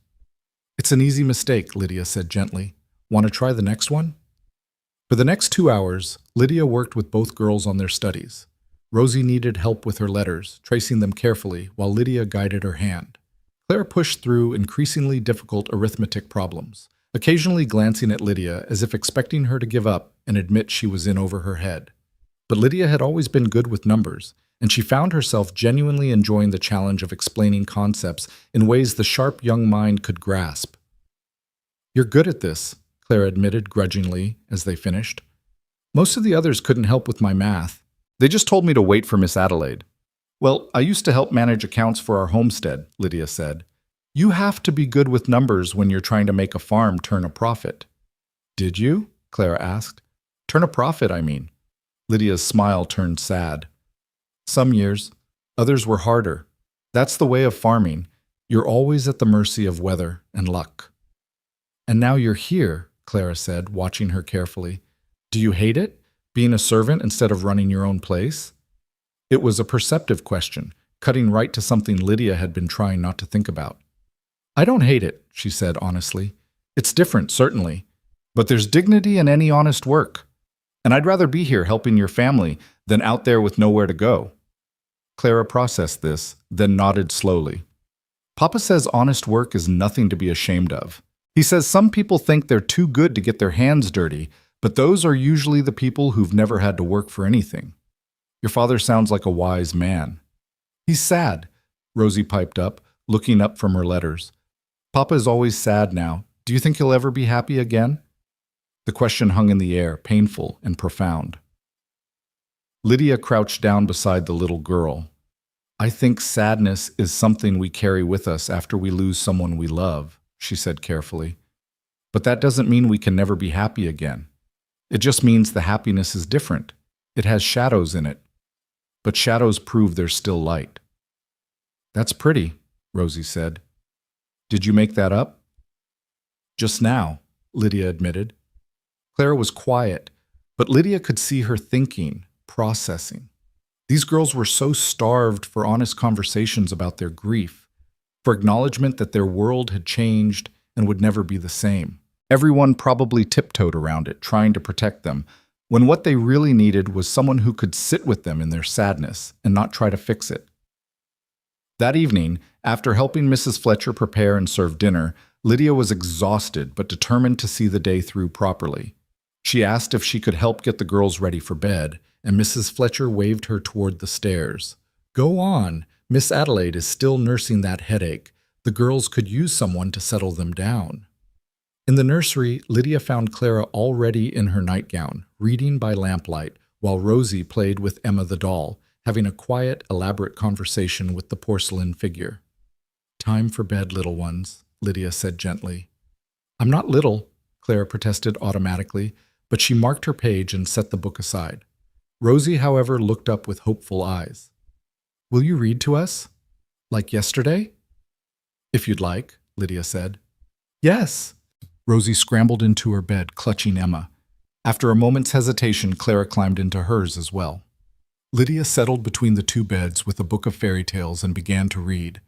"It's an easy mistake," Lydia said gently. "Want to try the next one?" For the next 2 hours, Lydia worked with both girls on their studies. Rosie needed help with her letters, tracing them carefully, while Lydia guided her hand. Clara pushed through increasingly difficult arithmetic problems, occasionally glancing at Lydia as if expecting her to give up and admit she was in over her head. But Lydia had always been good with numbers, and she found herself genuinely enjoying the challenge of explaining concepts in ways the sharp young mind could grasp. "You're good at this," Clara admitted grudgingly as they finished. "Most of the others couldn't help with my math. They just told me to wait for Miss Adelaide." "Well, I used to help manage accounts for our homestead," Lydia said. "You have to be good with numbers when you're trying to make a farm turn a profit." "Did you?" Clara asked. "Turn a profit, I mean." Lydia's smile turned sad. "Some years. Others were harder. That's the way of farming. You're always at the mercy of weather and luck." "And now you're here," Clara said, watching her carefully. "Do you hate it, being a servant instead of running your own place?" It was a perceptive question, cutting right to something Lydia had been trying not to think about. "I don't hate it," she said honestly. "It's different, certainly. But there's dignity in any honest work. And I'd rather be here helping your family than out there with nowhere to go." Clara processed this, then nodded slowly. "Papa says honest work is nothing to be ashamed of. He says some people think they're too good to get their hands dirty, but those are usually the people who've never had to work for anything. Your father sounds like a wise man." "He's sad," Rosie piped up, looking up from her letters. "Papa is always sad now. Do you think he'll ever be happy again?" The question hung in the air, painful and profound. Lydia crouched down beside the little girl. "I think sadness is something we carry with us after we lose someone we love," she said carefully. "But that doesn't mean we can never be happy again. It just means the happiness is different. It has shadows in it. But shadows prove there's still light." "That's pretty," Rosie said. "Did you make that up?" "Just now," Lydia admitted. Clara was quiet, but Lydia could see her thinking, processing. These girls were so starved for honest conversations about their grief, for acknowledgement that their world had changed and would never be the same. Everyone probably tiptoed around it, trying to protect them, when what they really needed was someone who could sit with them in their sadness and not try to fix it. That evening, after helping Mrs. Fletcher prepare and serve dinner, Lydia was exhausted but determined to see the day through properly. She asked if she could help get the girls ready for bed, and Mrs. Fletcher waved her toward the stairs. "Go on. Miss Adelaide is still nursing that headache. The girls could use someone to settle them down." In the nursery, Lydia found Clara already in her nightgown, reading by lamplight, while Rosie played with Emma the doll, having a quiet, elaborate conversation with the porcelain figure. "Time for bed, little ones," Lydia said gently. "I'm not little," Clara protested automatically, but she marked her page and set the book aside. Rosie, however, looked up with hopeful eyes. "Will you read to us? Like yesterday?" "If you'd like," Lydia said. "Yes." Rosie scrambled into her bed, clutching Emma. After a moment's hesitation, Clara climbed into hers as well. Lydia settled between the two beds with a book of fairy tales and began to read.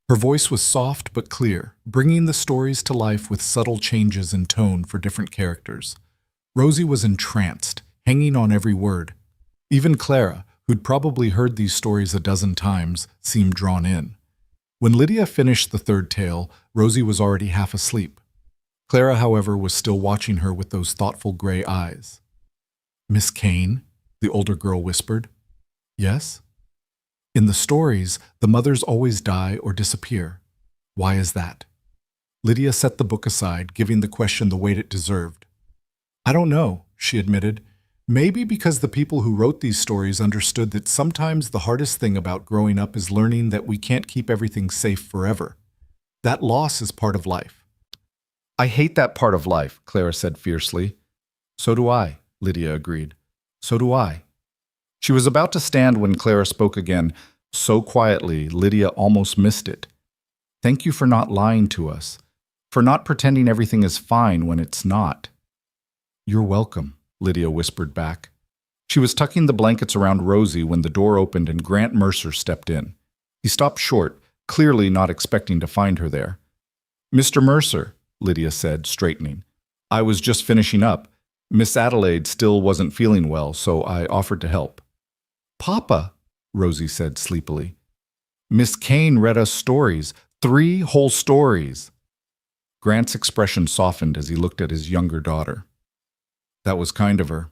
Her voice was soft but clear, bringing the stories to life with subtle changes in tone for different characters. Rosie was entranced, hanging on every word. Even Clara, who'd probably heard these stories a dozen times, seemed drawn in. When Lydia finished the third tale, Rosie was already half asleep. Clara, however, was still watching her with those thoughtful gray eyes. "Miss Kane?" the older girl whispered. "Yes?" "In the stories, the mothers always die or disappear. Why is that?" Lydia set the book aside, giving the question the weight it deserved. I don't know, she admitted. Maybe because the people who wrote these stories understood that sometimes the hardest thing about growing up is learning that we can't keep everything safe forever. That loss is part of life. I hate that part of life, Clara said fiercely. So do I, Lydia agreed. So do I. She was about to stand when Clara spoke again, so quietly Lydia almost missed it. Thank you for not lying to us, for not pretending everything is fine when it's not. You're welcome, Lydia whispered back. She was tucking the blankets around Rosie when the door opened and Grant Mercer stepped in. He stopped short, clearly not expecting to find her there. Mr. Mercer, Lydia said, straightening. I was just finishing up. Miss Adelaide still wasn't feeling well, so I offered to help. Papa, Rosie said sleepily. Miss Kane read us stories, 3 whole stories. Grant's expression softened as he looked at his younger daughter. That was kind of her.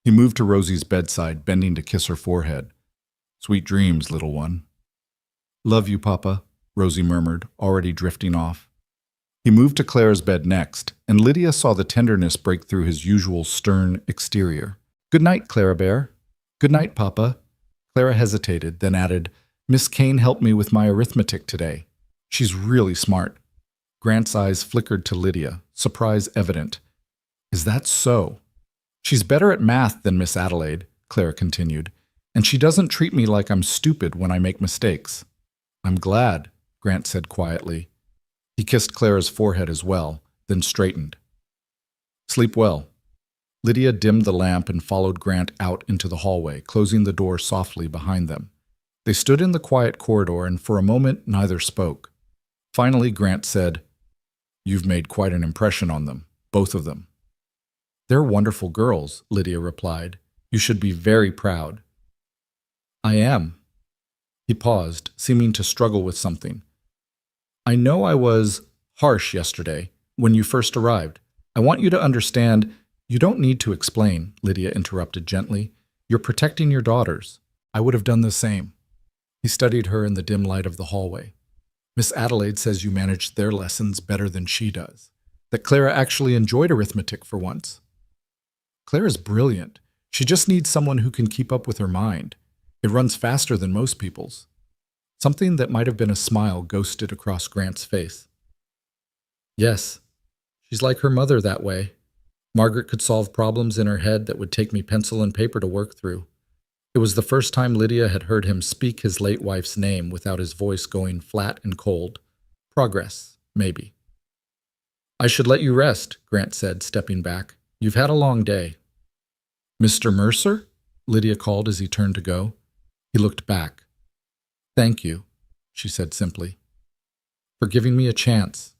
He moved to Rosie's bedside, bending to kiss her forehead. Sweet dreams, little one. Love you, Papa, Rosie murmured, already drifting off. He moved to Clara's bed next, and Lydia saw the tenderness break through his usual stern exterior. Good night, Clara Bear. Good night, Papa. Clara hesitated, then added, Miss Kane helped me with my arithmetic today. She's really smart. Grant's eyes flickered to Lydia, surprise evident. Is that so? She's better at math than Miss Adelaide, Clara continued, and she doesn't treat me like I'm stupid when I make mistakes. I'm glad, Grant said quietly. He kissed Clara's forehead as well, then straightened. Sleep well. Lydia dimmed the lamp and followed Grant out into the hallway, closing the door softly behind them. They stood in the quiet corridor, and for a moment neither spoke. Finally, Grant said, You've made quite an impression on them, both of them. They're wonderful girls, Lydia replied. You should be very proud. I am. He paused, seeming to struggle with something. I know I was harsh yesterday, when you first arrived. I want you to understand. You don't need to explain, Lydia interrupted gently. You're protecting your daughters. I would have done the same. He studied her in the dim light of the hallway. Miss Adelaide says you managed their lessons better than she does. That Clara actually enjoyed arithmetic for once. Clara's brilliant. She just needs someone who can keep up with her mind. It runs faster than most people's. Something that might have been a smile ghosted across Grant's face. Yes, she's like her mother that way. Margaret could solve problems in her head that would take me pencil and paper to work through. It was the first time Lydia had heard him speak his late wife's name without his voice going flat and cold. Progress, maybe. I should let you rest, Grant said, stepping back. You've had a long day. Mr. Mercer? Lydia called as he turned to go. He looked back. Thank you, she said simply, for giving me a chance.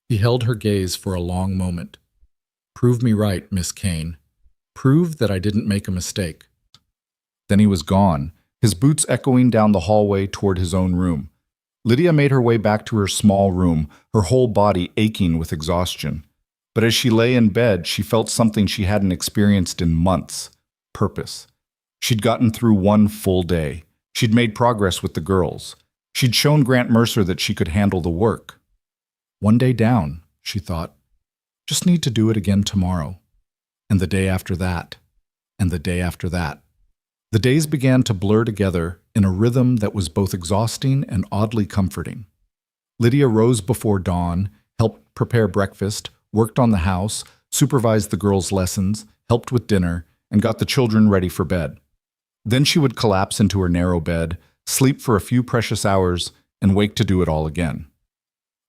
He held her gaze for a long moment. Prove me right, Miss Kane. Prove that I didn't make a mistake. Then he was gone, his boots echoing down the hallway toward his own room. Lydia made her way back to her small room, her whole body aching with exhaustion. But as she lay in bed, she felt something she hadn't experienced in months. Purpose. She'd gotten through one full day. She'd made progress with the girls. She'd shown Grant Mercer that she could handle the work. One day down, she thought. Just need to do it again tomorrow. And the day after that. And the day after that. The days began to blur together in a rhythm that was both exhausting and oddly comforting. Lydia rose before dawn, helped prepare breakfast, worked on the house, supervised the girls' lessons, helped with dinner, and got the children ready for bed. Then she would collapse into her narrow bed, sleep for a few precious hours, and wake to do it all again.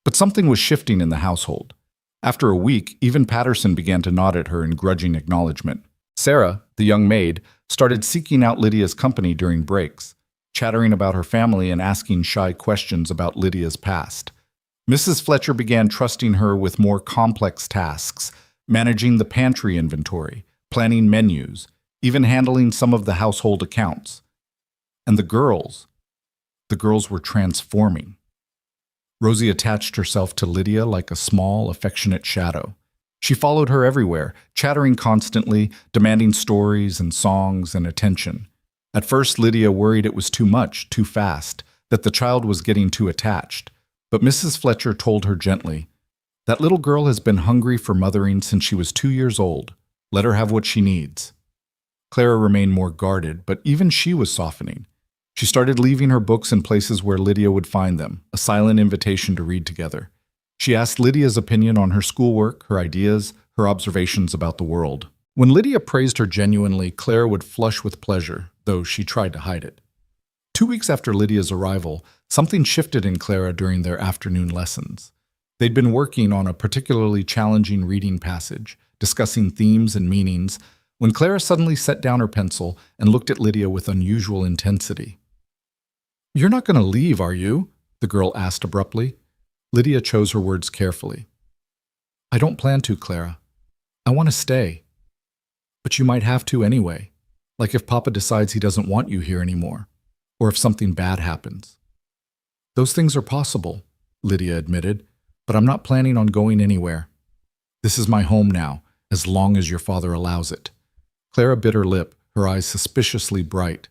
But something was shifting in the household. After a week, even Patterson began to nod at her in grudging acknowledgement. Sarah, the young maid, started seeking out Lydia's company during breaks, chattering about her family and asking shy questions about Lydia's past. Mrs. Fletcher began trusting her with more complex tasks, managing the pantry inventory, planning menus, even handling some of the household accounts. And the girls were transforming. Rosie attached herself to Lydia like a small, affectionate shadow. She followed her everywhere, chattering constantly, demanding stories and songs and attention. At first, Lydia worried it was too much, too fast, that the child was getting too attached. But Mrs. Fletcher told her gently, "That little girl has been hungry for mothering since she was 2 years old. Let her have what she needs." Clara remained more guarded, but even she was softening. She started leaving her books in places where Lydia would find them, a silent invitation to read together. She asked Lydia's opinion on her schoolwork, her ideas, her observations about the world. When Lydia praised her genuinely, Clara would flush with pleasure, though she tried to hide it. 2 weeks after Lydia's arrival, something shifted in Clara during their afternoon lessons. They'd been working on a particularly challenging reading passage, discussing themes and meanings, when Clara suddenly set down her pencil and looked at Lydia with unusual intensity. "You're not going to leave, are you?" the girl asked abruptly. Lydia chose her words carefully. "I don't plan to, Clara. I want to stay. But you might have to anyway, like if Papa decides he doesn't want you here anymore, or if something bad happens." "Those things are possible," Lydia admitted, "but I'm not planning on going anywhere. This is my home now, as long as your father allows it." Clara bit her lip, her eyes suspiciously bright.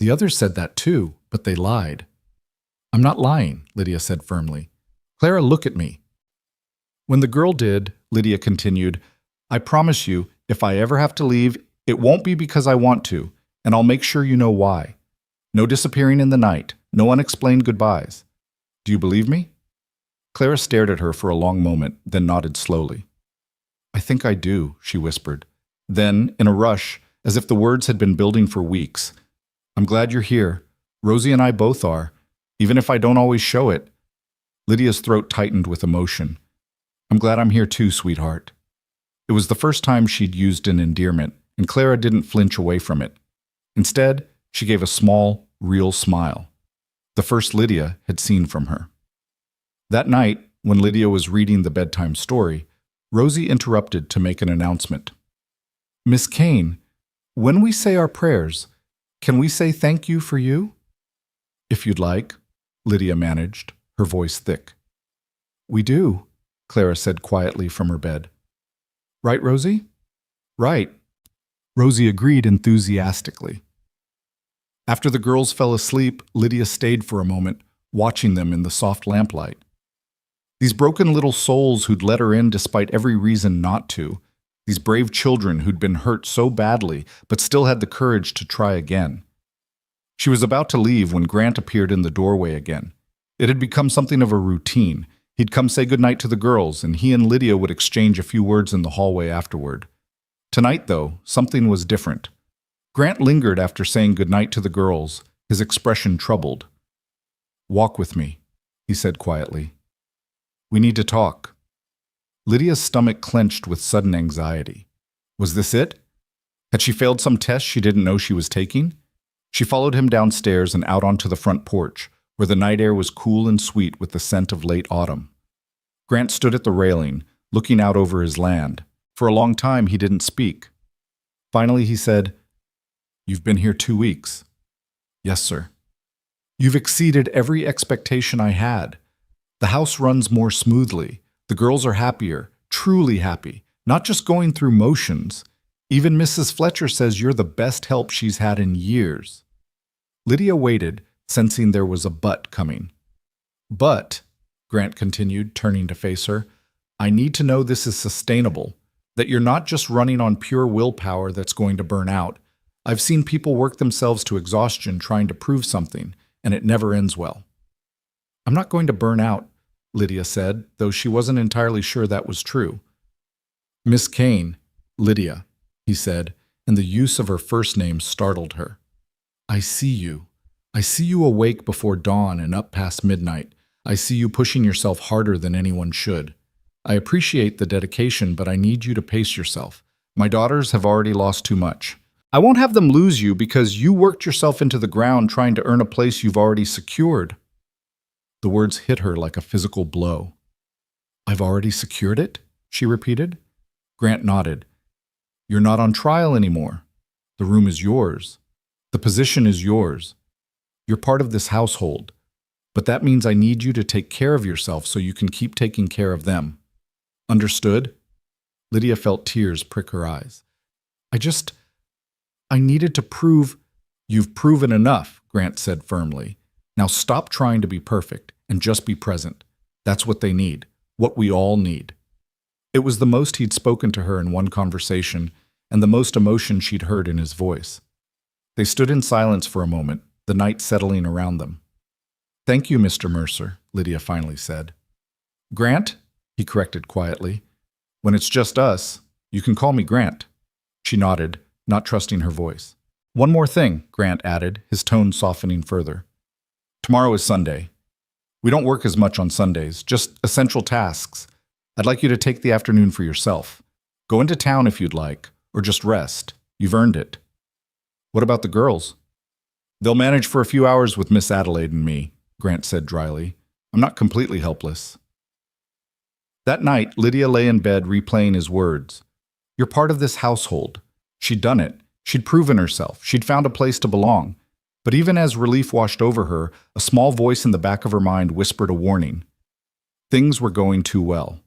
"The others said that too, but they lied." "I'm not lying," Lydia said firmly. "Clara, look at me." When the girl did, Lydia continued, "I promise you, if I ever have to leave, it won't be because I want to, and I'll make sure you know why. No disappearing in the night, no unexplained goodbyes. Do you believe me?" Clara stared at her for a long moment, then nodded slowly. "I think I do," she whispered. Then, in a rush, as if the words had been building for weeks, "I'm glad you're here. Rosie and I both are, even if I don't always show it." Lydia's throat tightened with emotion. "I'm glad I'm here too, sweetheart." It was the first time she'd used an endearment, and Clara didn't flinch away from it. Instead, she gave a small, real smile, the first Lydia had seen from her. That night, when Lydia was reading the bedtime story, Rosie interrupted to make an announcement. "Miss Kane, when we say our prayers, can we say thank you for you?" "If you'd like," Lydia managed, her voice thick. "We do," Clara said quietly from her bed. "Right, Rosie?" "Right," Rosie agreed enthusiastically. After the girls fell asleep, Lydia stayed for a moment, watching them in the soft lamplight. These broken little souls who'd let her in despite every reason not to, these brave children who'd been hurt so badly but still had the courage to try again. She was about to leave when Grant appeared in the doorway again. It had become something of a routine. He'd come say goodnight to the girls, and he and Lydia would exchange a few words in the hallway afterward. Tonight, though, something was different. Grant lingered after saying goodnight to the girls, his expression troubled. "Walk with me," he said quietly. "We need to talk." Lydia's stomach clenched with sudden anxiety. Was this it? Had she failed some test she didn't know she was taking? She followed him downstairs and out onto the front porch, where the night air was cool and sweet with the scent of late autumn. Grant stood at the railing, looking out over his land. For a long time he didn't speak. Finally he said, "You've been here 2 weeks." "Yes, sir." "You've exceeded every expectation I had. The house runs more smoothly. The girls are happier, truly happy, not just going through motions. Even Mrs. Fletcher says you're the best help she's had in years." Lydia waited, sensing there was a but coming. "But," Grant continued, turning to face her, "I need to know this is sustainable, that you're not just running on pure willpower that's going to burn out. I've seen people work themselves to exhaustion trying to prove something, and it never ends well." "I'm not going to burn out," Lydia said, though she wasn't entirely sure that was true. "Miss Kane, Lydia," he said, and the use of her first name startled her. "I see you. I see you awake before dawn and up past midnight. I see you pushing yourself harder than anyone should. I appreciate the dedication, but I need you to pace yourself. My daughters have already lost too much. I won't have them lose you because you worked yourself into the ground trying to earn a place you've already secured." The words hit her like a physical blow. "I've already secured it?" she repeated. Grant nodded. "You're not on trial anymore. The room is yours. The position is yours. You're part of this household. But that means I need you to take care of yourself so you can keep taking care of them. Understood?" Lydia felt tears prick her eyes. I needed to prove—" "You've proven enough," Grant said firmly. "Now stop trying to be perfect and just be present. That's what they need, what we all need. It was the most he'd spoken to her in one conversation, and the most emotion she'd heard in his voice. They stood in silence for a moment, the night settling around them. "Thank you, Mr. Mercer," Lydia finally said. "Grant?" he corrected quietly. "When it's just us, you can call me Grant." She nodded, not trusting her voice. "One more thing," Grant added, his tone softening further. "Tomorrow is Sunday. We don't work as much on Sundays, just essential tasks. I'd like you to take the afternoon for yourself. Go into town if you'd like, or just rest. You've earned it." "What about the girls?" "They'll manage for a few hours with Miss Adelaide and me," Grant said dryly. "I'm not completely helpless." That night, Lydia lay in bed replaying his words. "You're part of this household." She'd done it. She'd proven herself. She'd found a place to belong. But even as relief washed over her, a small voice in the back of her mind whispered a warning. Things were going too well.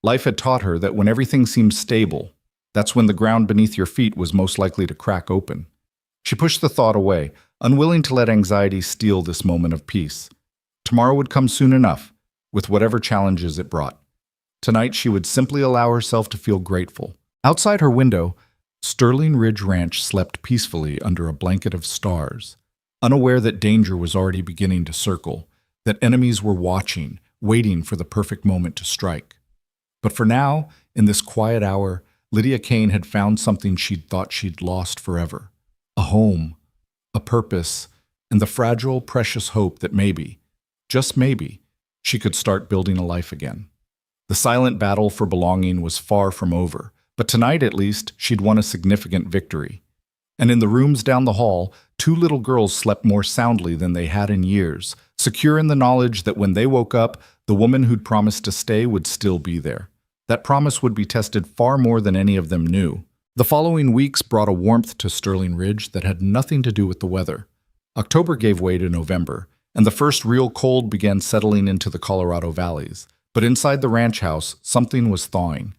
Life had taught her that when everything seemed stable, that's when the ground beneath your feet was most likely to crack open. She pushed the thought away, unwilling to let anxiety steal this moment of peace. Tomorrow would come soon enough, with whatever challenges it brought. Tonight she would simply allow herself to feel grateful. Outside her window, Sterling Ridge Ranch slept peacefully under a blanket of stars, unaware that danger was already beginning to circle, that enemies were watching, waiting for the perfect moment to strike. But for now, in this quiet hour, Lydia Kane had found something she'd thought she'd lost forever. A home, a purpose, and the fragile, precious hope that maybe, just maybe, she could start building a life again. The silent battle for belonging was far from over, but tonight at least she'd won a significant victory. And in the rooms down the hall, two little girls slept more soundly than they had in years, secure in the knowledge that when they woke up, the woman who'd promised to stay would still be there. That promise would be tested far more than any of them knew. The following weeks brought a warmth to Sterling Ridge that had nothing to do with the weather. October gave way to November, and the first real cold began settling into the Colorado valleys. But inside the ranch house, something was thawing.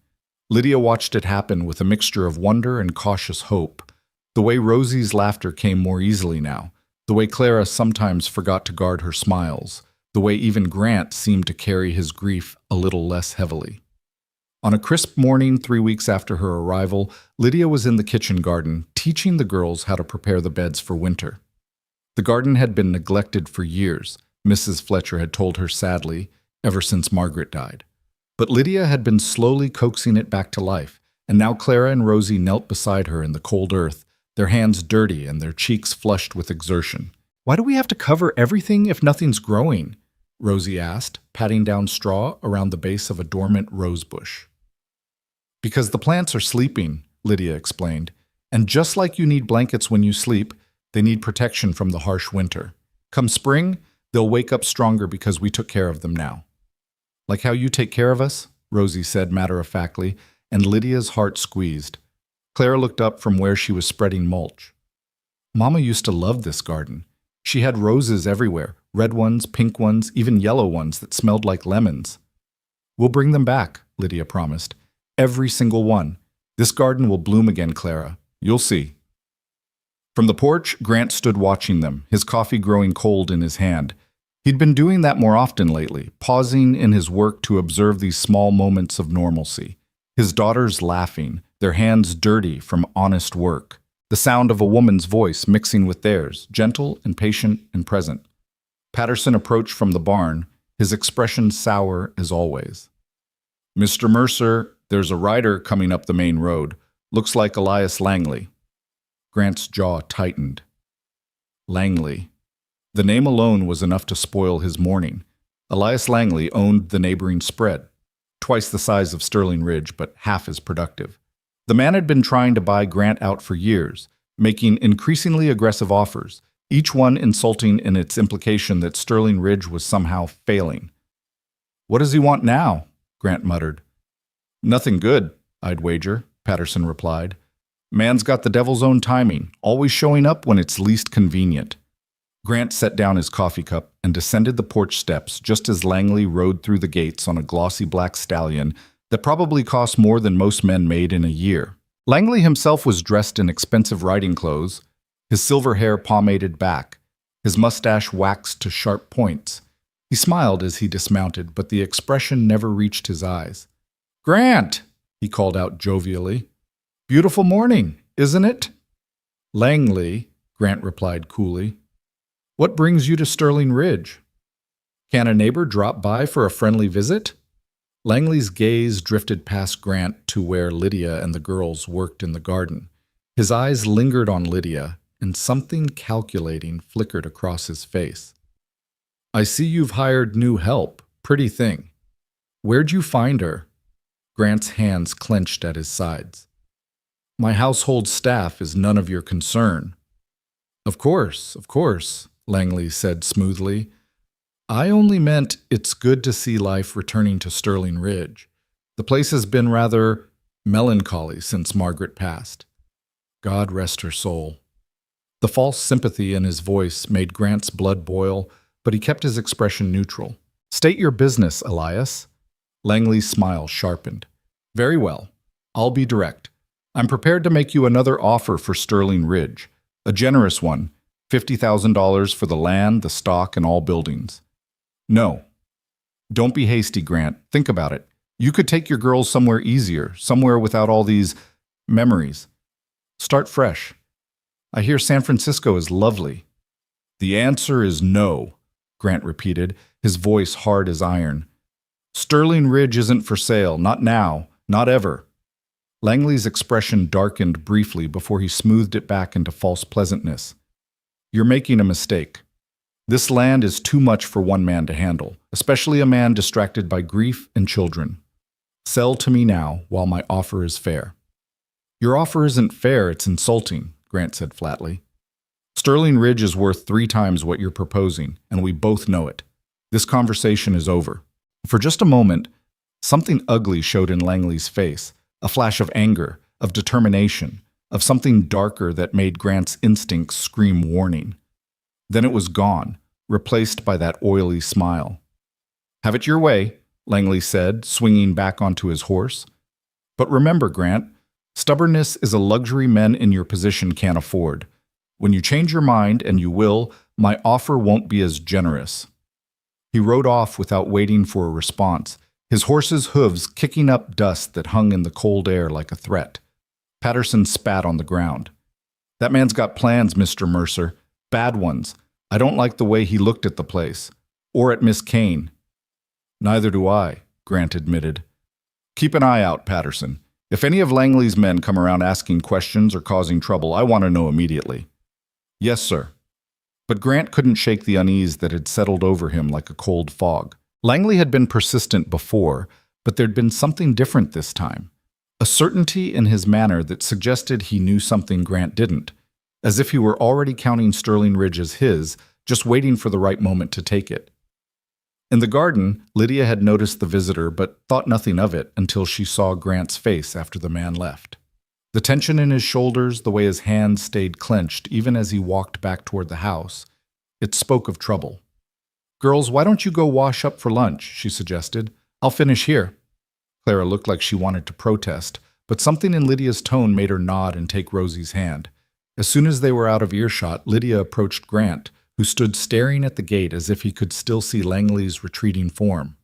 Lydia watched it happen with a mixture of wonder and cautious hope. The way Rosie's laughter came more easily now, the way Clara sometimes forgot to guard her smiles, the way even Grant seemed to carry his grief a little less heavily. On a crisp morning 3 weeks after her arrival, Lydia was in the kitchen garden, teaching the girls how to prepare the beds for winter. The garden had been neglected for years, Mrs. Fletcher had told her sadly, ever since Margaret died. But Lydia had been slowly coaxing it back to life, and now Clara and Rosie knelt beside her in the cold earth, their hands dirty and their cheeks flushed with exertion. "Why do we have to cover everything if nothing's growing?" Rosie asked, patting down straw around the base of a dormant rose bush. "Because the plants are sleeping," Lydia explained, "and just like you need blankets when you sleep, they need protection from the harsh winter. Come spring, they'll wake up stronger because we took care of them now." "Like how you take care of us?" Rosie said matter-of-factly, and Lydia's heart squeezed. Clara looked up from where she was spreading mulch. "Mama used to love this garden. She had roses everywhere, red ones, pink ones, even yellow ones that smelled like lemons." "We'll bring them back," Lydia promised. "Every single one. This garden will bloom again, Clara. You'll see." From the porch, Grant stood watching them, his coffee growing cold in his hand. He'd been doing that more often lately, pausing in his work to observe these small moments of normalcy. His daughters laughing, their hands dirty from honest work. The sound of a woman's voice mixing with theirs, gentle and patient and present. Patterson approached from the barn, his expression sour as always. "Mr. Mercer, there's a rider coming up the main road. Looks like Elias Langley." Grant's jaw tightened. Langley. The name alone was enough to spoil his morning. Elias Langley owned the neighboring spread, twice the size of Sterling Ridge, but half as productive. The man had been trying to buy Grant out for years, making increasingly aggressive offers, each one insulting in its implication that Sterling Ridge was somehow failing. "What does he want now?" Grant muttered. "Nothing good, I'd wager," Patterson replied. "Man's got the devil's own timing, always showing up when it's least convenient." Grant set down his coffee cup and descended the porch steps just as Langley rode through the gates on a glossy black stallion that probably cost more than most men made in a year. Langley himself was dressed in expensive riding clothes, his silver hair pomaded back, his mustache waxed to sharp points. He smiled as he dismounted, but the expression never reached his eyes. "Grant!" he called out jovially. "Beautiful morning, isn't it?" "Langley," Grant replied coolly. "What brings you to Sterling Ridge? Can a neighbor drop by for a friendly visit?" Langley's gaze drifted past Grant to where Lydia and the girls worked in the garden. His eyes lingered on Lydia, and something calculating flickered across his face. "I see you've hired new help. Pretty thing. Where'd you find her?" Grant's hands clenched at his sides. "My household staff is none of your concern." Of course, Langley said smoothly. "I only meant it's good to see life returning to Sterling Ridge. The place has been rather melancholy since Margaret passed. God rest her soul." The false sympathy in his voice made Grant's blood boil, but he kept his expression neutral. "State your business, Elias." Langley's smile sharpened. "Very well. I'll be direct. I'm prepared to make you another offer for Sterling Ridge. A generous one, $50,000 for the land, the stock, and all buildings." "No." "Don't be hasty, Grant. Think about it. You could take your girls somewhere easier, somewhere without all these memories. Start fresh. I hear San Francisco is lovely." "The answer is no," Grant repeated, his voice hard as iron. "Sterling Ridge isn't for sale, not now, not ever." Langley's expression darkened briefly before he smoothed it back into false pleasantness. "You're making a mistake. This land is too much for one man to handle, especially a man distracted by grief and children. Sell to me now while my offer is fair." "Your offer isn't fair, it's insulting," Grant said flatly. "Sterling Ridge is worth 3 times what you're proposing, and we both know it. This conversation is over." For just a moment, something ugly showed in Langley's face, a flash of anger, of determination, of something darker that made Grant's instincts scream warning. Then it was gone, replaced by that oily smile. "Have it your way," Langley said, swinging back onto his horse. "But remember, Grant, stubbornness is a luxury men in your position can't afford. When you change your mind, and you will, my offer won't be as generous." He rode off without waiting for a response, his horse's hooves kicking up dust that hung in the cold air like a threat. Patterson spat on the ground. "That man's got plans, Mr. Mercer. Bad ones. I don't like the way he looked at the place. Or at Miss Kane." "Neither do I," Grant admitted. "Keep an eye out, Patterson. If any of Langley's men come around asking questions or causing trouble, I want to know immediately." "Yes, sir." But Grant couldn't shake the unease that had settled over him like a cold fog. Langley had been persistent before, but there'd been something different this time. A certainty in his manner that suggested he knew something Grant didn't, as if he were already counting Sterling Ridge as his, just waiting for the right moment to take it. In the garden, Lydia had noticed the visitor but thought nothing of it until she saw Grant's face after the man left. The tension in his shoulders, the way his hands stayed clenched even as he walked back toward the house, it spoke of trouble. "Girls, why don't you go wash up for lunch?" she suggested. "I'll finish here." Clara looked like she wanted to protest, but something in Lydia's tone made her nod and take Rosie's hand. As soon as they were out of earshot, Lydia approached Grant, who stood staring at the gate as if he could still see Langley's retreating form.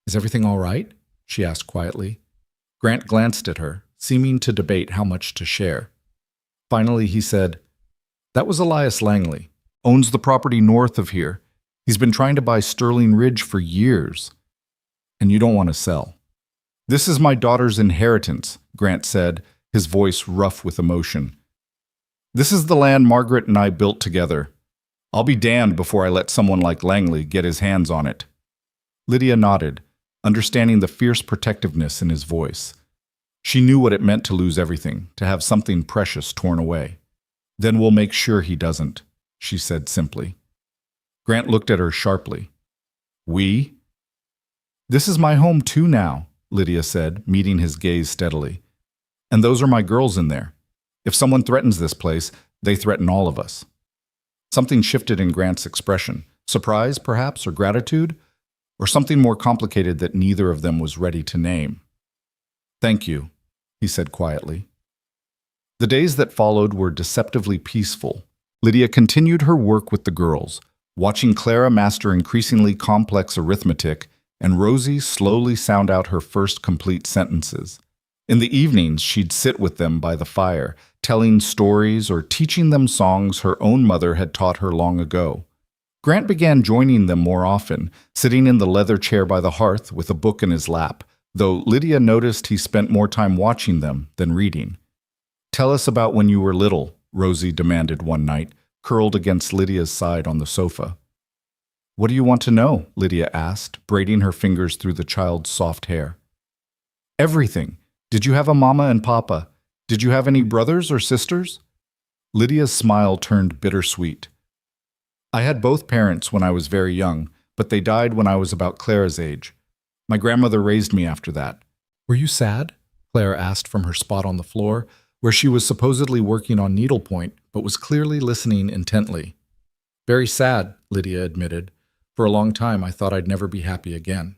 "Is everything all right?" she asked quietly. Grant glanced at her, seeming to debate how much to share. Finally, he said, "That was Elias Langley. Owns the property north of here. He's been trying to buy Sterling Ridge for years. And you don't want to sell." "This is my daughter's inheritance," Grant said, his voice rough with emotion. "This is the land Margaret and I built together. I'll be damned before I let someone like Langley get his hands on it." Lydia nodded, understanding the fierce protectiveness in his voice. She knew what it meant to lose everything, to have something precious torn away. "Then we'll make sure he doesn't," she said simply. Grant looked at her sharply. "We?" "This is my home too now," Lydia said, meeting his gaze steadily. "And those are my girls in there. If someone threatens this place, they threaten all of us." Something shifted in Grant's expression. Surprise, perhaps, or gratitude? Or something more complicated that neither of them was ready to name. "Thank you," he said quietly. The days that followed were deceptively peaceful. Lydia continued her work with the girls, watching Clara master increasingly complex arithmetic and Rosie slowly sound out her first complete sentences. In the evenings, she'd sit with them by the fire, telling stories or teaching them songs her own mother had taught her long ago. Grant began joining them more often, sitting in the leather chair by the hearth with a book in his lap, though Lydia noticed he spent more time watching them than reading. "Tell us about when you were little," Rosie demanded one night, curled against Lydia's side on the sofa. "What do you want to know?" Lydia asked, braiding her fingers through the child's soft hair. "Everything. Did you have a mama and papa? Did you have any brothers or sisters?" Lydia's smile turned bittersweet. "I had both parents when I was very young, but they died when I was about Clara's age. My grandmother raised me after that." "Were you sad?" Clara asked from her spot on the floor, where she was supposedly working on needlepoint, but was clearly listening intently. "Very sad," Lydia admitted. "For a long time I thought I'd never be happy again.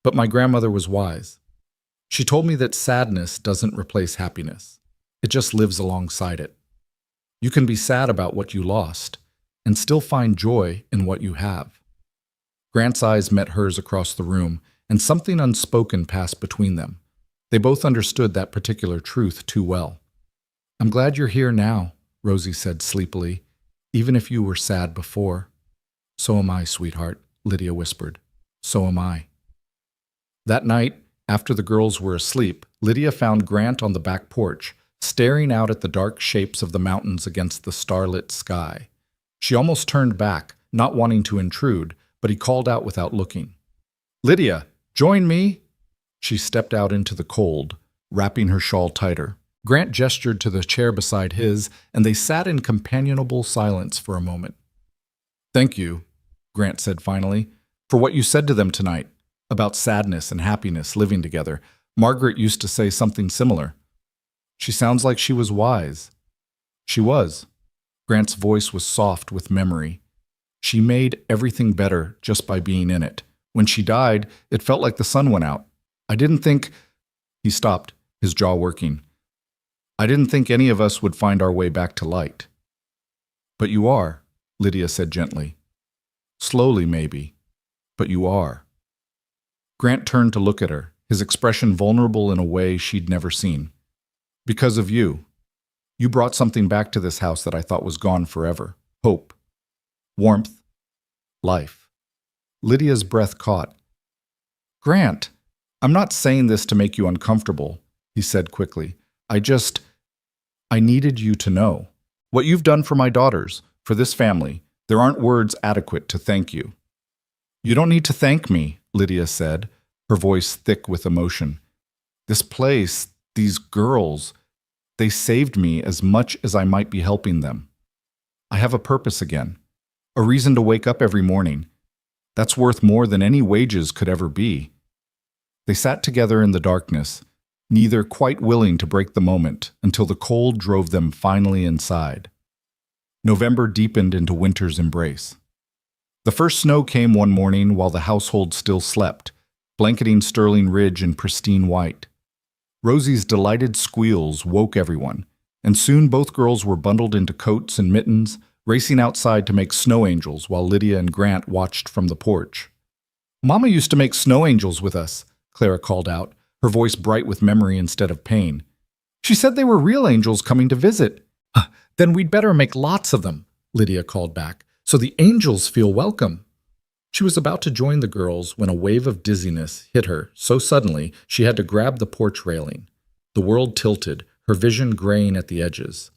But my grandmother was wise. She told me that sadness doesn't replace happiness. It just lives alongside it. You can be sad about what you lost, and still find joy in what you have." Grant's eyes met hers across the room, and something unspoken passed between them. They both understood that particular truth too well. "I'm glad you're here now," Rosie said sleepily, "even if you were sad before." "So am I, sweetheart," Lydia whispered. "So am I." That night, after the girls were asleep, Lydia found Grant on the back porch, staring out at the dark shapes of the mountains against the starlit sky. She almost turned back, not wanting to intrude, but he called out without looking. "Lydia, join me!" She stepped out into the cold, wrapping her shawl tighter. Grant gestured to the chair beside his, and they sat in companionable silence for a moment. "Thank you," Grant said finally, "for what you said to them tonight, about sadness and happiness living together. Margaret used to say something similar. She sounds like she was wise." "She was." Grant's voice was soft with memory. "She made everything better just by being in it. When she died, it felt like the sun went out. I didn't think—" He stopped, his jaw working. "I didn't think any of us would find our way back to light." "But you are," Lydia said gently. "Slowly, maybe, but you are." Grant turned to look at her, his expression vulnerable in a way she'd never seen. "Because of you. You brought something back to this house that I thought was gone forever. Hope. Warmth. Life." Lydia's breath caught. "Grant, I'm not saying this to make you uncomfortable," he said quickly. I needed you to know. What you've done for my daughters, for this family, there aren't words adequate to thank you." "You don't need to thank me," Lydia said, her voice thick with emotion. "This place, these girls, they saved me as much as I might be helping them. I have a purpose again, a reason to wake up every morning. That's worth more than any wages could ever be." They sat together in the darkness, neither quite willing to break the moment until the cold drove them finally inside. November deepened into winter's embrace. The first snow came one morning while the household still slept, blanketing Sterling Ridge in pristine white. Rosie's delighted squeals woke everyone, and soon both girls were bundled into coats and mittens, racing outside to make snow angels while Lydia and Grant watched from the porch. "Mama used to make snow angels with us," Clara called out, her voice bright with memory instead of pain. "She said they were real angels coming to visit." "Then we'd better make lots of them," Lydia called back, "so the angels feel welcome." She was about to join the girls when a wave of dizziness hit her so suddenly she had to grab the porch railing. The world tilted, her vision graying at the edges.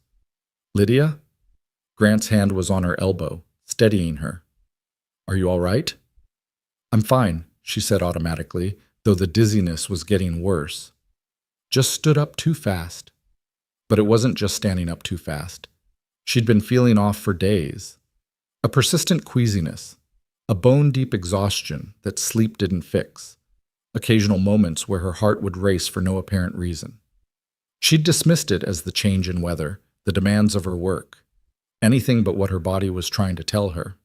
"Lydia?" Grant's hand was on her elbow, steadying her. "Are you all right?" "I'm fine," she said automatically, though the dizziness was getting worse. "Just stood up too fast." But it wasn't just standing up too fast. She'd been feeling off for days. A persistent queasiness, a bone-deep exhaustion that sleep didn't fix, occasional moments where her heart would race for no apparent reason. She'd dismissed it as the change in weather, the demands of her work, anything but what her body was trying to tell her.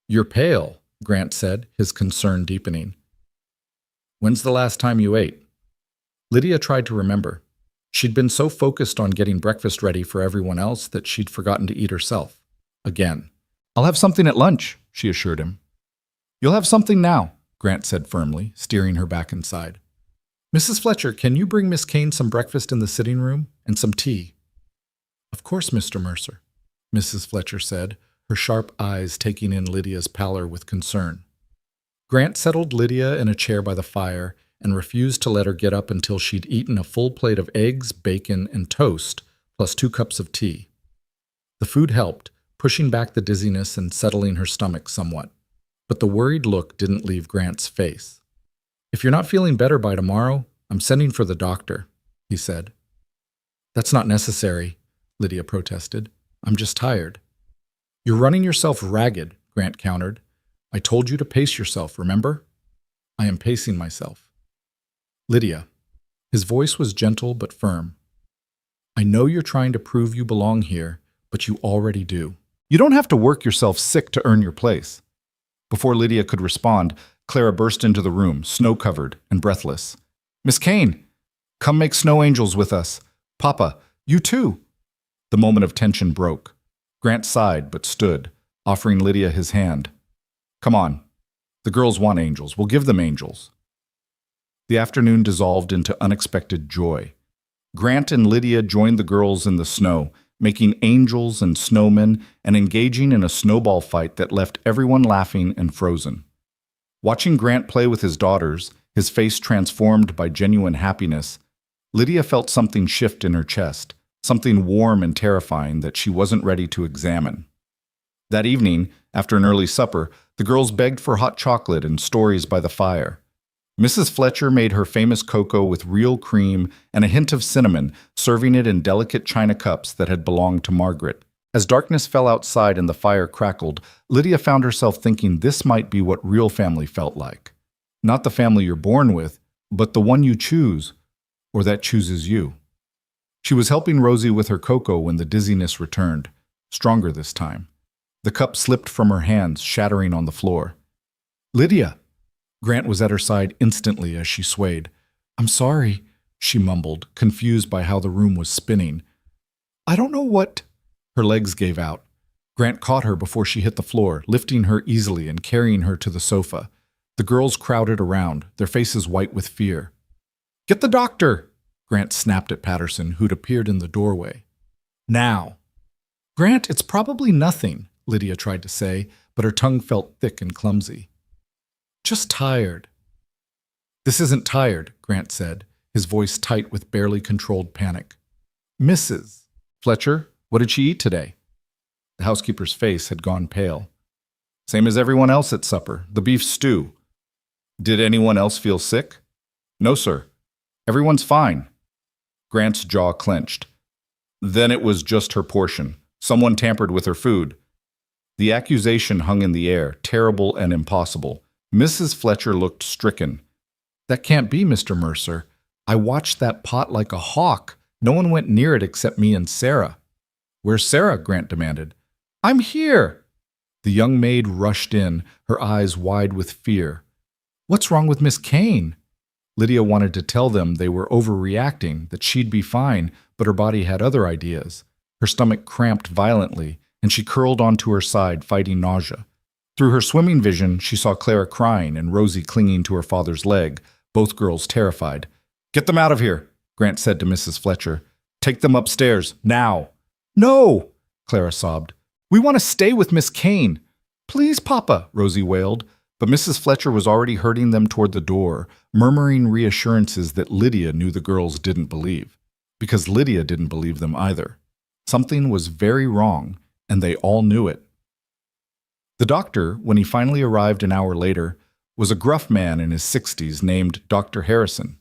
"You're pale," Grant said, his concern deepening. "When's the last time you ate?" Lydia tried to remember. She'd been so focused on getting breakfast ready for everyone else that she'd forgotten to eat herself. Again. "I'll have something at lunch," she assured him. You'll have something now, Grant said firmly, steering her back inside. Mrs. Fletcher, can you bring Miss Kane some breakfast in the sitting room and some tea? Of course, Mr. Mercer, Mrs. Fletcher said, her sharp eyes taking in Lydia's pallor with concern. Grant settled Lydia in a chair by the fire and refused to let her get up until she'd eaten a full plate of eggs, bacon, and toast, plus 2 cups of tea. The food helped, pushing back the dizziness and settling her stomach somewhat. But the worried look didn't leave Grant's face. If you're not feeling better by tomorrow, I'm sending for the doctor, he said. That's not necessary, Lydia protested. I'm just tired. You're running yourself ragged, Grant countered. I told you to pace yourself, remember? I am pacing myself. Lydia. His voice was gentle but firm. I know you're trying to prove you belong here, but you already do. You don't have to work yourself sick to earn your place. Before Lydia could respond, Clara burst into the room, snow-covered and breathless. Miss Kane, come make snow angels with us. Papa, you too. The moment of tension broke. Grant sighed but stood, offering Lydia his hand. Come on. The girls want angels. We'll give them angels. The afternoon dissolved into unexpected joy. Grant and Lydia joined the girls in the snow, making angels and snowmen and engaging in a snowball fight that left everyone laughing and frozen. Watching Grant play with his daughters, his face transformed by genuine happiness, Lydia felt something shift in her chest, something warm and terrifying that she wasn't ready to examine. That evening, after an early supper, the girls begged for hot chocolate and stories by the fire. Mrs. Fletcher made her famous cocoa with real cream and a hint of cinnamon, serving it in delicate china cups that had belonged to Margaret. As darkness fell outside and the fire crackled, Lydia found herself thinking this might be what real family felt like. Not the family you're born with, but the one you choose, or that chooses you. She was helping Rosie with her cocoa when the dizziness returned, stronger this time. The cup slipped from her hands, shattering on the floor. Lydia! Grant was at her side instantly as she swayed. I'm sorry, she mumbled, confused by how the room was spinning. I don't know what... Her legs gave out. Grant caught her before she hit the floor, lifting her easily and carrying her to the sofa. The girls crowded around, their faces white with fear. Get the doctor! Grant snapped at Patterson, who'd appeared in the doorway. Now! Grant, it's probably nothing, Lydia tried to say, but her tongue felt thick and clumsy. Just tired. This isn't tired, Grant said, his voice tight with barely controlled panic. Mrs. Fletcher, what did she eat today? The housekeeper's face had gone pale. Same as everyone else at supper, the beef stew. Did anyone else feel sick? No, sir. Everyone's fine. Grant's jaw clenched. Then it was just her portion. Someone tampered with her food. The accusation hung in the air, terrible and impossible. Mrs. Fletcher looked stricken. That can't be, Mr. Mercer. I watched that pot like a hawk. No one went near it except me and Sarah. Where's Sarah? Grant demanded. I'm here. The young maid rushed in, her eyes wide with fear. What's wrong with Miss Kane? Lydia wanted to tell them they were overreacting, that she'd be fine, but her body had other ideas. Her stomach cramped violently, and she curled onto her side, fighting nausea. Through her swimming vision, she saw Clara crying and Rosie clinging to her father's leg, both girls terrified. Get them out of here, Grant said to Mrs. Fletcher. Take them upstairs, now. No, Clara sobbed. We want to stay with Miss Kane. Please, Papa, Rosie wailed. But Mrs. Fletcher was already herding them toward the door, murmuring reassurances that Lydia knew the girls didn't believe. Because Lydia didn't believe them either. Something was very wrong, and they all knew it. The doctor, when he finally arrived an hour later, was a gruff man in his 60s named Dr. Harrison.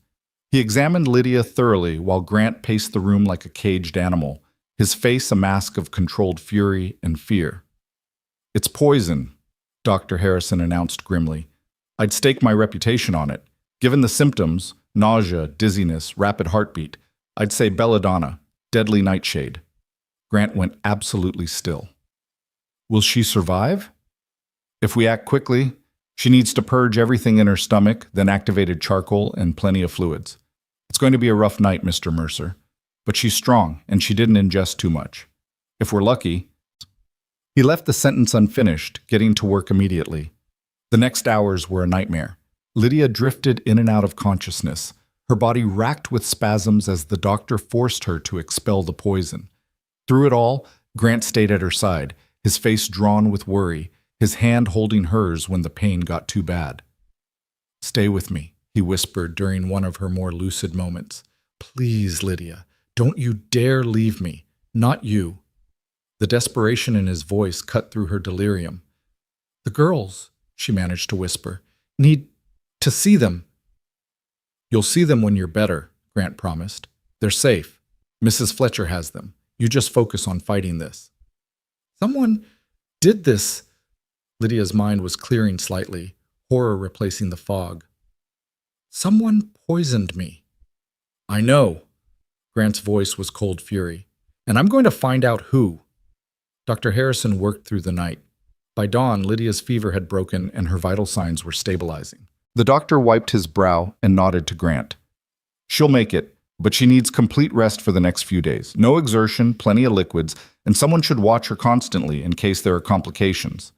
He examined Lydia thoroughly while Grant paced the room like a caged animal, his face a mask of controlled fury and fear. It's poison, Dr. Harrison announced grimly. I'd stake my reputation on it. Given the symptoms, nausea, dizziness, rapid heartbeat, I'd say belladonna, deadly nightshade. Grant went absolutely still. Will she survive? If we act quickly, she needs to purge everything in her stomach, then activated charcoal and plenty of fluids. It's going to be a rough night, Mr. Mercer. But she's strong, and she didn't ingest too much. If we're lucky, He left the sentence unfinished, getting to work immediately. The next hours were a nightmare. Lydia drifted in and out of consciousness, her body racked with spasms as the doctor forced her to expel the poison. Through it all, Grant stayed at her side, his face drawn with worry, his hand holding hers when the pain got too bad. "Stay with me," he whispered during one of her more lucid moments. "Please, Lydia, don't you dare leave me. Not you." The desperation in his voice cut through her delirium. "The girls," she managed to whisper, "need to see them." "You'll see them when you're better," Grant promised. "They're safe. Mrs. Fletcher has them. You just focus on fighting this." "Someone did this." Lydia's mind was clearing slightly, horror replacing the fog. "Someone poisoned me." "I know." Grant's voice was cold fury. "And I'm going to find out who." Dr. Harrison worked through the night. By dawn, Lydia's fever had broken and her vital signs were stabilizing. The doctor wiped his brow and nodded to Grant. "She'll make it, but she needs complete rest for the next few days. No exertion, plenty of liquids, and someone should watch her constantly in case there are complications."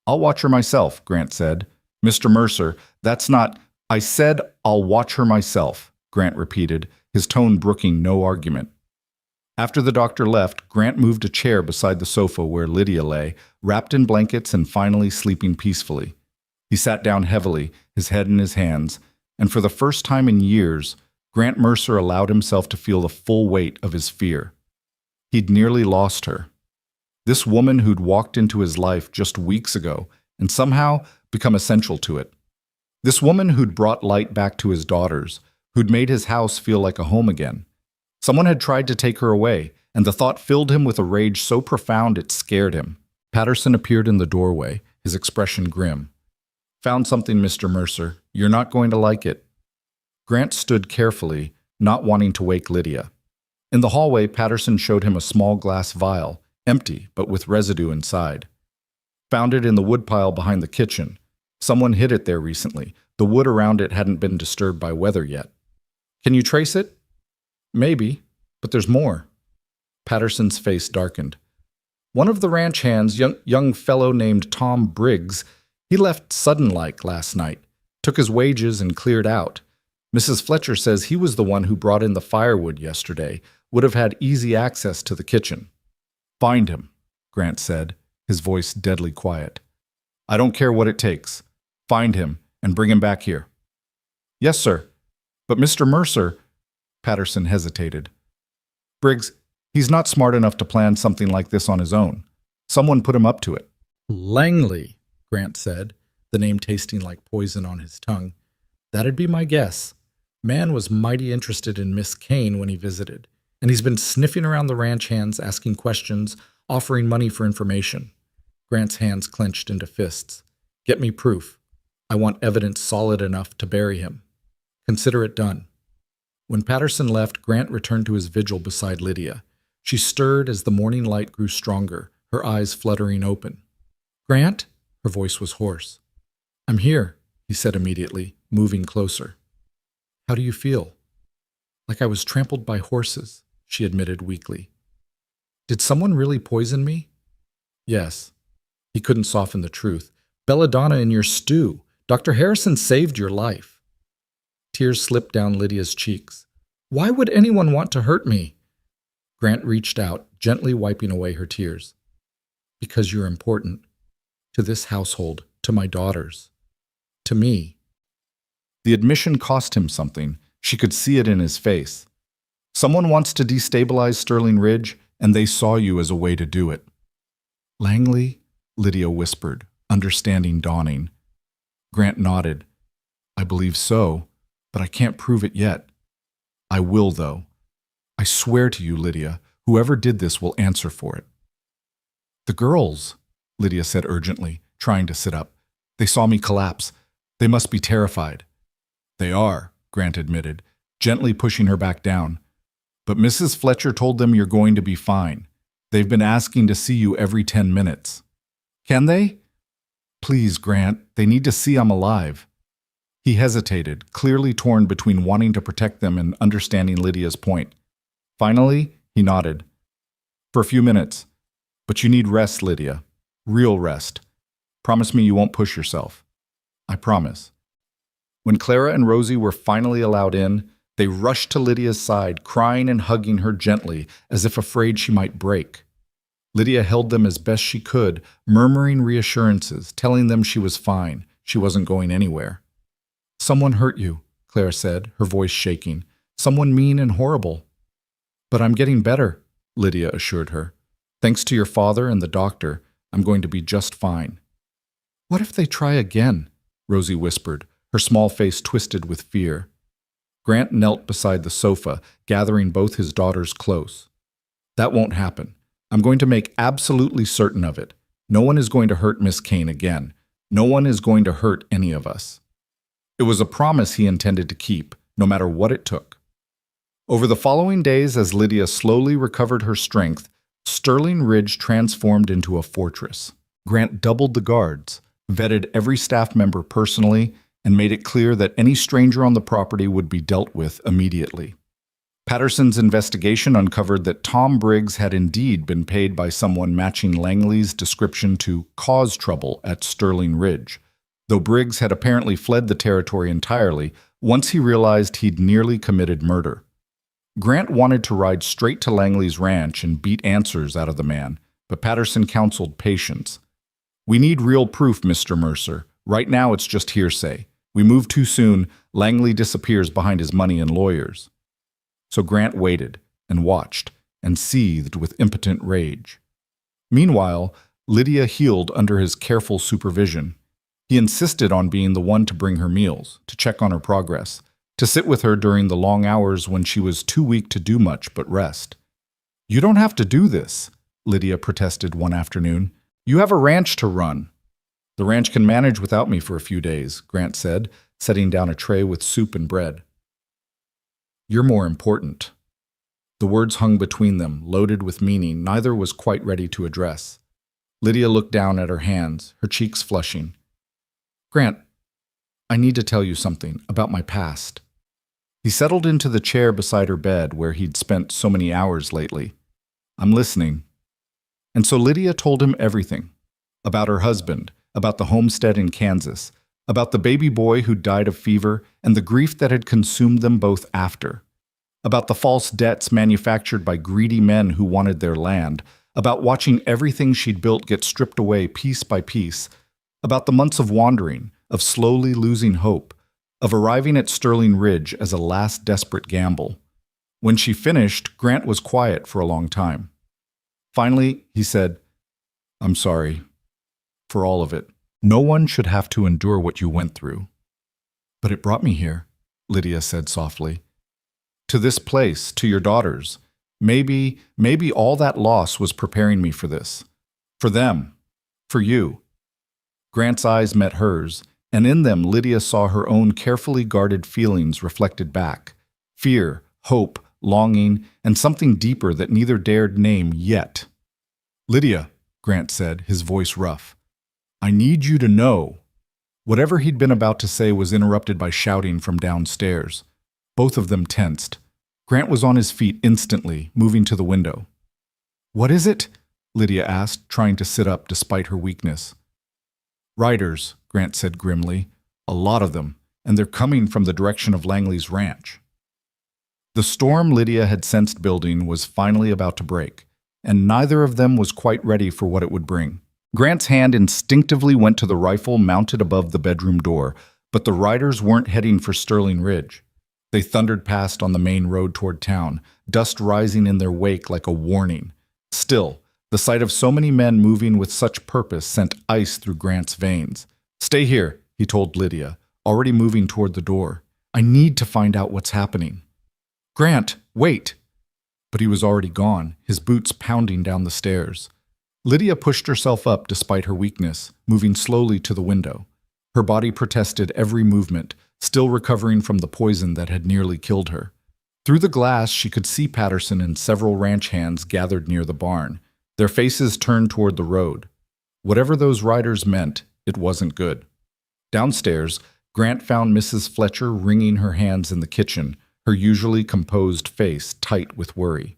"I'll watch her myself," Grant said. "Mr. Mercer, that's not—" "I said I'll watch her myself," Grant repeated, his tone brooking no argument. After the doctor left, Grant moved a chair beside the sofa where Lydia lay, wrapped in blankets and finally sleeping peacefully. He sat down heavily, his head in his hands, and for the first time in years, Grant Mercer allowed himself to feel the full weight of his fear. He'd nearly lost her. This woman who'd walked into his life just weeks ago and somehow become essential to it. This woman who'd brought light back to his daughters, who'd made his house feel like a home again. Someone had tried to take her away, and the thought filled him with a rage so profound it scared him. Patterson appeared in the doorway, his expression grim. "Found something, Mr. Mercer. You're not going to like it." Grant stood carefully, not wanting to wake Lydia. In the hallway, Patterson showed him a small glass vial, empty but with residue inside. "Found it in the woodpile behind the kitchen. Someone hid it there recently. The wood around it hadn't been disturbed by weather yet." "Can you trace it?" "Maybe, but there's more." Patterson's face darkened. "One of the ranch hands, young fellow named Tom Briggs, he left sudden-like last night, took his wages and cleared out. Mrs. Fletcher says he was the one who brought in the firewood yesterday, would have had easy access to the kitchen." "Find him," Grant said, his voice deadly quiet. "I don't care what it takes. Find him and bring him back here." "Yes, sir. But Mr. Mercer—" Patterson hesitated. "Briggs, he's not smart enough to plan something like this on his own. Someone put him up to it." "Langley," Grant said, the name tasting like poison on his tongue. "That'd be my guess. Man was mighty interested in Miss Kane when he visited, and he's been sniffing around the ranch hands, asking questions, offering money for information." Grant's hands clenched into fists. "Get me proof. I want evidence solid enough to bury him. Consider it done." When Patterson left, Grant returned to his vigil beside Lydia. She stirred as the morning light grew stronger, her eyes fluttering open. "Grant?" Her voice was hoarse. "I'm here," he said immediately, moving closer. "How do you feel?" "Like I was trampled by horses," she admitted weakly. "Did someone really poison me?" "Yes." He couldn't soften the truth. "Belladonna in your stew. Dr. Harrison saved your life." Tears slipped down Lydia's cheeks. "Why would anyone want to hurt me?" Grant reached out, gently wiping away her tears. "Because you're important. To this household, to my daughters, to me." The admission cost him something. She could see it in his face. "Someone wants to destabilize Sterling Ridge, and they saw you as a way to do it." "Langley?" Lydia whispered, understanding dawning. Grant nodded. "I believe so, but I can't prove it yet. I will, though. I swear to you, Lydia, whoever did this will answer for it." "The girls," Lydia said urgently, trying to sit up. "They saw me collapse. They must be terrified." "They are," Grant admitted, gently pushing her back down. "But Mrs. Fletcher told them you're going to be fine. They've been asking to see you every 10 minutes. "Can they?" "Please, Grant, they need to see I'm alive." He hesitated, clearly torn between wanting to protect them and understanding Lydia's point. Finally, he nodded. "For a few minutes. But you need rest, Lydia. Real rest. Promise me you won't push yourself. I promise. When Clara and Rosie were finally allowed in, they rushed to Lydia's side, crying and hugging her gently, as if afraid she might break. Lydia held them as best she could, murmuring reassurances, telling them she was fine, she wasn't going anywhere. Someone hurt you, Clara said, her voice shaking. Someone mean and horrible. But I'm getting better, Lydia assured her. Thanks to your father and the doctor, I'm going to be just fine. What if they try again? Rosie whispered, her small face twisted with fear. Grant knelt beside the sofa, gathering both his daughters close. That won't happen. I'm going to make absolutely certain of it. No one is going to hurt Miss Kane again. No one is going to hurt any of us. It was a promise he intended to keep, no matter what it took. Over the following days, as Lydia slowly recovered her strength, Sterling Ridge transformed into a fortress. Grant doubled the guards, vetted every staff member personally, and made it clear that any stranger on the property would be dealt with immediately. Patterson's investigation uncovered that Tom Briggs had indeed been paid by someone matching Langley's description to cause trouble at Sterling Ridge, though Briggs had apparently fled the territory entirely once he realized he'd nearly committed murder. Grant wanted to ride straight to Langley's ranch and beat answers out of the man, but Patterson counseled patience. We need real proof, Mr. Mercer. Right now it's just hearsay. We move too soon, Langley disappears behind his money and lawyers. So Grant waited and watched and seethed with impotent rage. Meanwhile, Lydia healed under his careful supervision. He insisted on being the one to bring her meals, to check on her progress, to sit with her during the long hours when she was too weak to do much but rest. You don't have to do this, Lydia protested one afternoon. You have a ranch to run. The ranch can manage without me for a few days, Grant said, setting down a tray with soup and bread. You're more important. The words hung between them, loaded with meaning neither was quite ready to address. Lydia looked down at her hands, her cheeks flushing. Grant, I need to tell you something about my past. He settled into the chair beside her bed where he'd spent so many hours lately. I'm listening. And so Lydia told him everything. About her husband, about the homestead in Kansas, about the baby boy who died of fever and the grief that had consumed them both after, about the false debts manufactured by greedy men who wanted their land, about watching everything she'd built get stripped away piece by piece, about the months of wandering, of slowly losing hope, of arriving at Sterling Ridge as a last desperate gamble. When she finished, Grant was quiet for a long time. Finally, he said, I'm sorry. For all of it. No one should have to endure what you went through. But it brought me here, Lydia said softly. To this place, to your daughters. Maybe all that loss was preparing me for this. For them. For you. Grant's eyes met hers, and in them Lydia saw her own carefully guarded feelings reflected back. Fear, hope, longing, and something deeper that neither dared name yet. Lydia, Grant said, his voice rough. I need you to know. Whatever he'd been about to say was interrupted by shouting from downstairs. Both of them tensed. Grant was on his feet instantly, moving to the window. What is it? Lydia asked, trying to sit up despite her weakness. Riders, Grant said grimly. A lot of them, and they're coming from the direction of Langley's ranch. The storm Lydia had sensed building was finally about to break, and neither of them was quite ready for what it would bring. Grant's hand instinctively went to the rifle mounted above the bedroom door, but the riders weren't heading for Sterling Ridge. They thundered past on the main road toward town, dust rising in their wake like a warning. Still, the sight of so many men moving with such purpose sent ice through Grant's veins. Stay here, he told Lydia, already moving toward the door. I need to find out what's happening. Grant, wait! But he was already gone, his boots pounding down the stairs. Lydia pushed herself up despite her weakness, moving slowly to the window. Her body protested every movement, still recovering from the poison that had nearly killed her. Through the glass, she could see Patterson and several ranch hands gathered near the barn, their faces turned toward the road. Whatever those riders meant, it wasn't good. Downstairs, Grant found Mrs. Fletcher wringing her hands in the kitchen, her usually composed face tight with worry.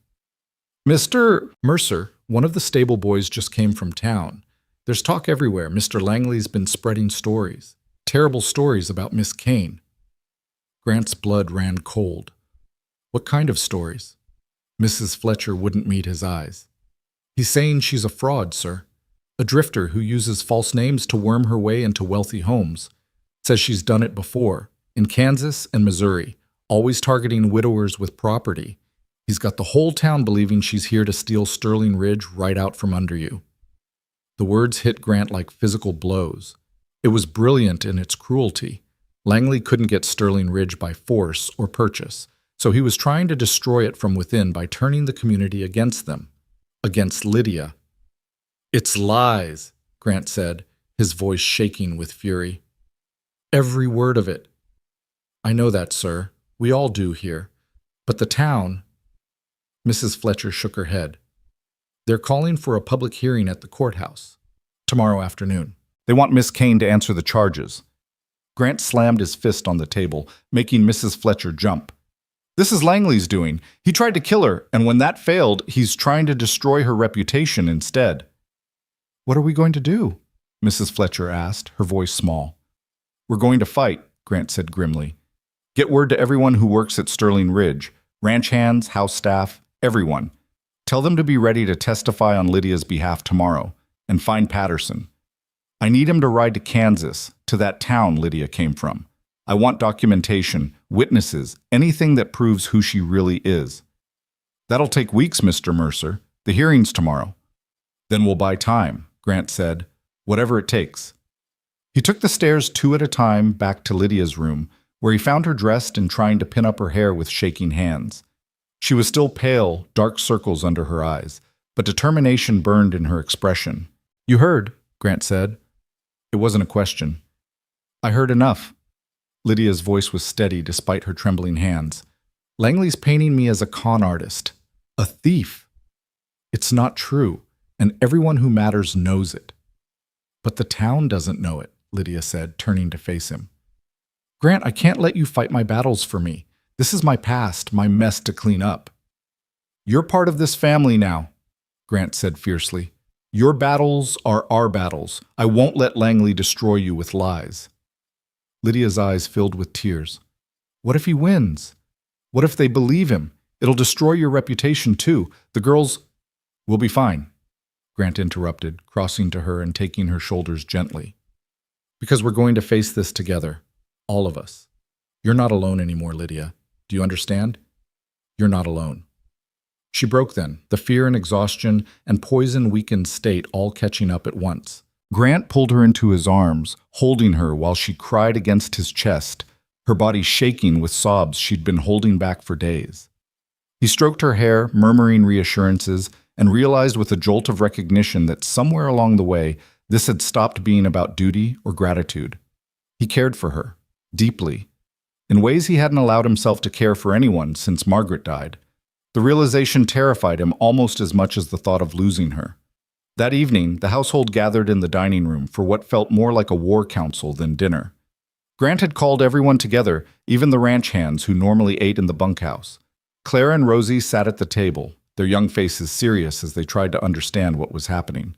Mr. Mercer, One of the stable boys just came from town. There's talk everywhere. Mr. Langley's been spreading stories. Terrible stories about Miss Kane. Grant's blood ran cold. What kind of stories? Mrs. Fletcher wouldn't meet his eyes. He's saying she's a fraud, sir. A drifter who uses false names to worm her way into wealthy homes. Says she's done it before, in Kansas and Missouri, always targeting widowers with property. He's got the whole town believing she's here to steal Sterling Ridge right out from under you. The words hit Grant like physical blows. It was brilliant in its cruelty. Langley couldn't get Sterling Ridge by force or purchase, so he was trying to destroy it from within by turning the community against them, against Lydia. "It's lies," Grant said, his voice shaking with fury. "Every word of it." "I know that, sir. We all do here. But the town—" Mrs. Fletcher shook her head. "They're calling for a public hearing at the courthouse tomorrow afternoon. They want Miss Kane to answer the charges." Grant slammed his fist on the table, making Mrs. Fletcher jump. "This is Langley's doing. He tried to kill her, and when that failed, he's trying to destroy her reputation instead." "What are we going to do?" Mrs. Fletcher asked, her voice small. "We're going to fight," Grant said grimly. "Get word to everyone who works at Sterling Ridge, ranch hands, house staff, everyone. Tell them to be ready to testify on Lydia's behalf tomorrow, and find Patterson. I need him to ride to Kansas, to that town Lydia came from. I want documentation, witnesses, anything that proves who she really is." "That'll take weeks, Mr. Mercer. The hearing's tomorrow." "Then we'll buy time," Grant said. "Whatever it takes." He took the stairs 2 at a time back to Lydia's room, where he found her dressed and trying to pin up her hair with shaking hands. She was still pale, dark circles under her eyes, but determination burned in her expression. "You heard," Grant said. It wasn't a question. "I heard enough." Lydia's voice was steady despite her trembling hands. "Langley's painting me as a con artist, a thief. It's not true, and everyone who matters knows it." "But the town doesn't know it," Lydia said, turning to face him. "Grant, I can't let you fight my battles for me. This is my past, my mess to clean up." "You're part of this family now," Grant said fiercely. "Your battles are our battles. I won't let Langley destroy you with lies." Lydia's eyes filled with tears. "What if he wins? What if they believe him? It'll destroy your reputation too. The girls—" "We'll be fine," Grant interrupted, crossing to her and taking her shoulders gently. "Because we're going to face this together, all of us. You're not alone anymore, Lydia. Do you understand? You're not alone." She broke then, the fear and exhaustion and poison-weakened state all catching up at once. Grant pulled her into his arms, holding her while she cried against his chest, her body shaking with sobs she'd been holding back for days. He stroked her hair, murmuring reassurances, and realized with a jolt of recognition that somewhere along the way, this had stopped being about duty or gratitude. He cared for her, deeply, in ways he hadn't allowed himself to care for anyone since Margaret died. The realization terrified him almost as much as the thought of losing her. That evening, the household gathered in the dining room for what felt more like a war council than dinner. Grant had called everyone together, even the ranch hands who normally ate in the bunkhouse. Clara and Rosie sat at the table, their young faces serious as they tried to understand what was happening.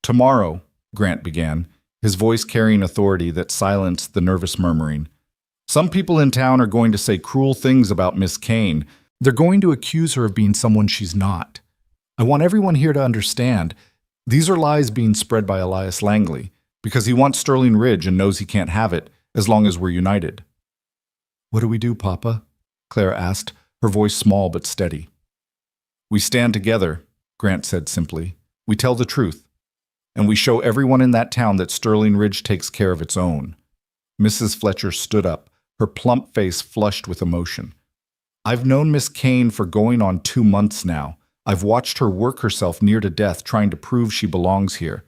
"Tomorrow," Grant began, his voice carrying authority that silenced the nervous murmuring. "Some people in town are going to say cruel things about Miss Kane. They're going to accuse her of being someone she's not. I want everyone here to understand, these are lies being spread by Elias Langley, because he wants Sterling Ridge and knows he can't have it as long as we're united." "What do we do, Papa?" Clara asked, her voice small but steady. "We stand together," Grant said simply. "We tell the truth. And we show everyone in that town that Sterling Ridge takes care of its own." Mrs. Fletcher stood up, her plump face flushed with emotion. "I've known Miss Kane for going on 2 months now. I've watched her work herself near to death trying to prove she belongs here.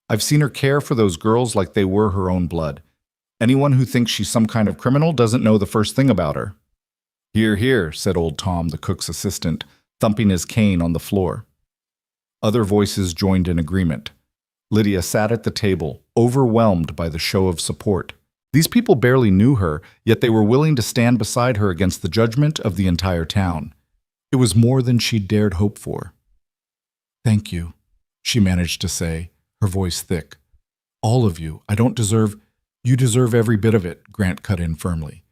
I've seen her care for those girls like they were her own blood. Anyone who thinks she's some kind of criminal doesn't know the first thing about her." "Hear, hear," said old Tom, the cook's assistant, thumping his cane on the floor. Other voices joined in agreement. Lydia sat at the table, overwhelmed by the show of support. These people barely knew her, yet they were willing to stand beside her against the judgment of the entire town. It was more than she'd dared hope for. Thank you, she managed to say, her voice thick. All of you. I don't deserve— You deserve every bit of it, Grant cut in firmly.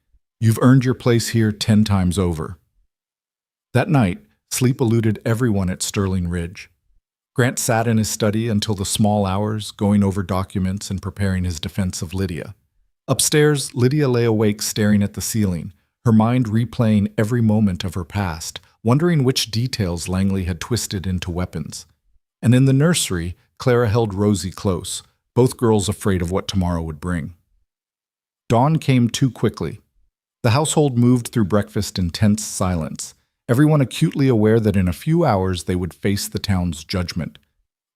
You've earned your place here 10 times over. That night, sleep eluded everyone at Sterling Ridge. Grant sat in his study until the small hours, going over documents and preparing his defense of Lydia. Upstairs, Lydia lay awake staring at the ceiling, her mind replaying every moment of her past, wondering which details Langley had twisted into weapons. And in the nursery, Clara held Rosie close, both girls afraid of what tomorrow would bring. Dawn came too quickly. The household moved through breakfast in tense silence, everyone acutely aware that in a few hours they would face the town's judgment.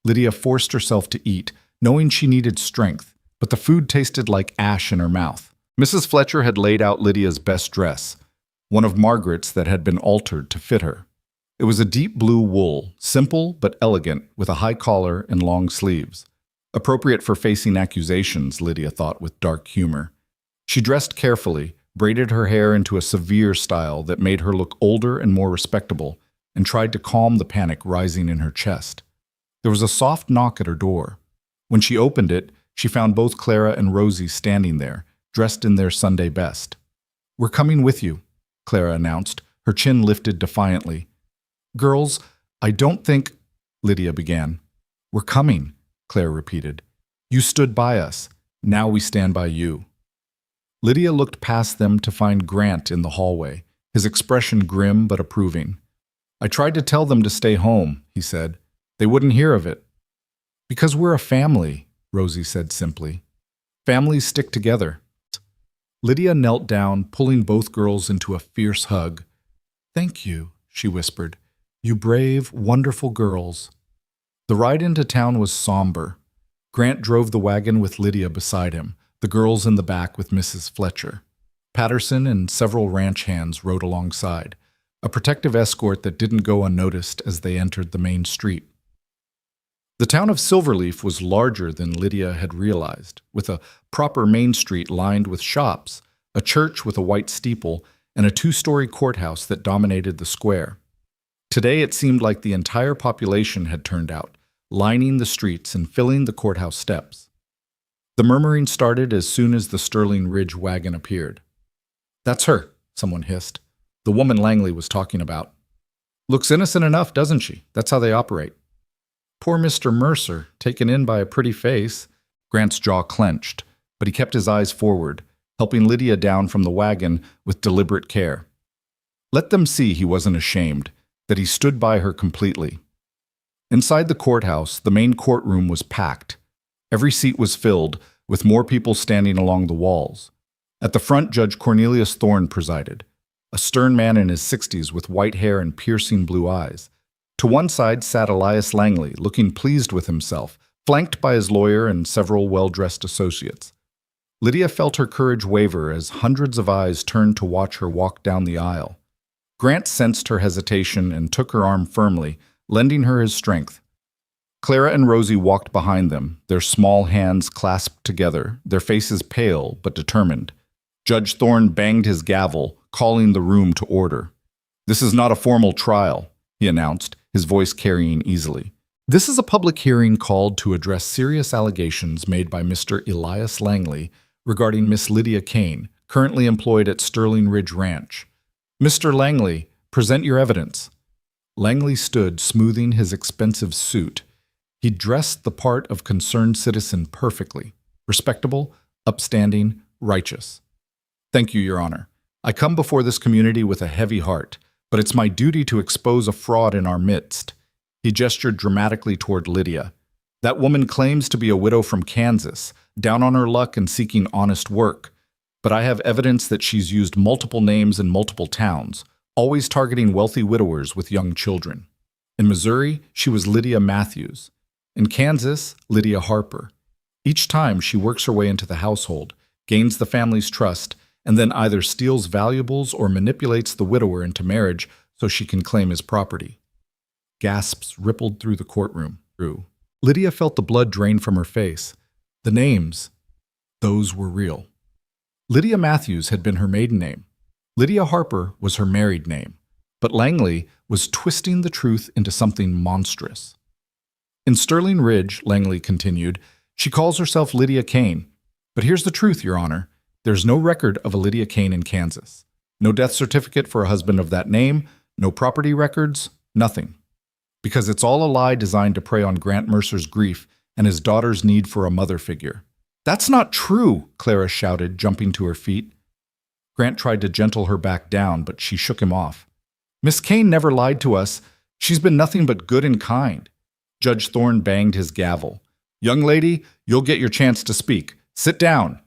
Lydia forced herself to eat, knowing she needed strength, but the food tasted like ash in her mouth. Mrs. Fletcher had laid out Lydia's best dress, one of Margaret's that had been altered to fit her. It was a deep blue wool, simple but elegant, with a high collar and long sleeves. Appropriate for facing accusations, Lydia thought with dark humor. She dressed carefully, braided her hair into a severe style that made her look older and more respectable, and tried to calm the panic rising in her chest. There was a soft knock at her door. When she opened it, she found both Clara and Rosie standing there, dressed in their Sunday best. "We're coming with you," Clara announced, her chin lifted defiantly. "Girls, I don't think—" Lydia began. "We're coming," Clara repeated. "You stood by us. Now we stand by you." Lydia looked past them to find Grant in the hallway, his expression grim but approving. "I tried to tell them to stay home," he said. "They wouldn't hear of it." "Because we're a family," Rosie said simply. "Families stick together." Lydia knelt down, pulling both girls into a fierce hug. "Thank you," she whispered. "You brave, wonderful girls." The ride into town was somber. Grant drove the wagon with Lydia beside him, the girls in the back with Mrs. Fletcher. Patterson and several ranch hands rode alongside, a protective escort that didn't go unnoticed as they entered the main street. The town of Silverleaf was larger than Lydia had realized, with a proper main street lined with shops, a church with a white steeple, and a two-story courthouse that dominated the square. Today it seemed like the entire population had turned out, lining the streets and filling the courthouse steps. The murmuring started as soon as the Sterling Ridge wagon appeared. "That's her," someone hissed. "The woman Langley was talking about. Looks innocent enough, doesn't she? That's how they operate." Poor Mr. Mercer, taken in by a pretty face. Grant's jaw clenched, but he kept his eyes forward, helping Lydia down from the wagon with deliberate care. Let them see he wasn't ashamed, that he stood by her completely. Inside the courthouse, the main courtroom was packed. Every seat was filled, with more people standing along the walls. At the front, Judge Cornelius Thorne presided, a stern man in his 60s with white hair and piercing blue eyes. To one side sat Elias Langley, looking pleased with himself, flanked by his lawyer and several well-dressed associates. Lydia felt her courage waver as hundreds of eyes turned to watch her walk down the aisle. Grant sensed her hesitation and took her arm firmly, lending her his strength. Clara and Rosie walked behind them, their small hands clasped together, their faces pale but determined. Judge Thorne banged his gavel, calling the room to order. "This is not a formal trial," he announced, his voice carrying easily. "This is a public hearing called to address serious allegations made by Mr. Elias Langley regarding Miss Lydia Kane, currently employed at Sterling Ridge Ranch. Mr. Langley, present your evidence." Langley stood, smoothing his expensive suit. He dressed the part of concerned citizen perfectly, respectable, upstanding, righteous. "Thank you, Your Honor. I come before this community with a heavy heart, but it's my duty to expose a fraud in our midst." He gestured dramatically toward Lydia. "That woman claims to be a widow from Kansas, down on her luck and seeking honest work. But I have evidence that she's used multiple names in multiple towns, always targeting wealthy widowers with young children. In Missouri, she was Lydia Matthews. In Kansas, Lydia Harper. Each time she works her way into the household, gains the family's trust, and then either steals valuables or manipulates the widower into marriage so she can claim his property." Gasps rippled through the courtroom. Lydia felt the blood drain from her face. The names, those were real. Lydia Matthews had been her maiden name. Lydia Harper was her married name. But Langley was twisting the truth into something monstrous. In Sterling Ridge, Langley continued, she calls herself Lydia Kane. But here's the truth, Your Honor. There's no record of a Lydia Kane in Kansas. No death certificate for a husband of that name, no property records, nothing. Because it's all a lie designed to prey on Grant Mercer's grief and his daughter's need for a mother figure. That's not true, Clara shouted, jumping to her feet. Grant tried to gentle her back down, but she shook him off. Miss Kane never lied to us. She's been nothing but good and kind. Judge Thorne banged his gavel. Young lady, you'll get your chance to speak. Sit down.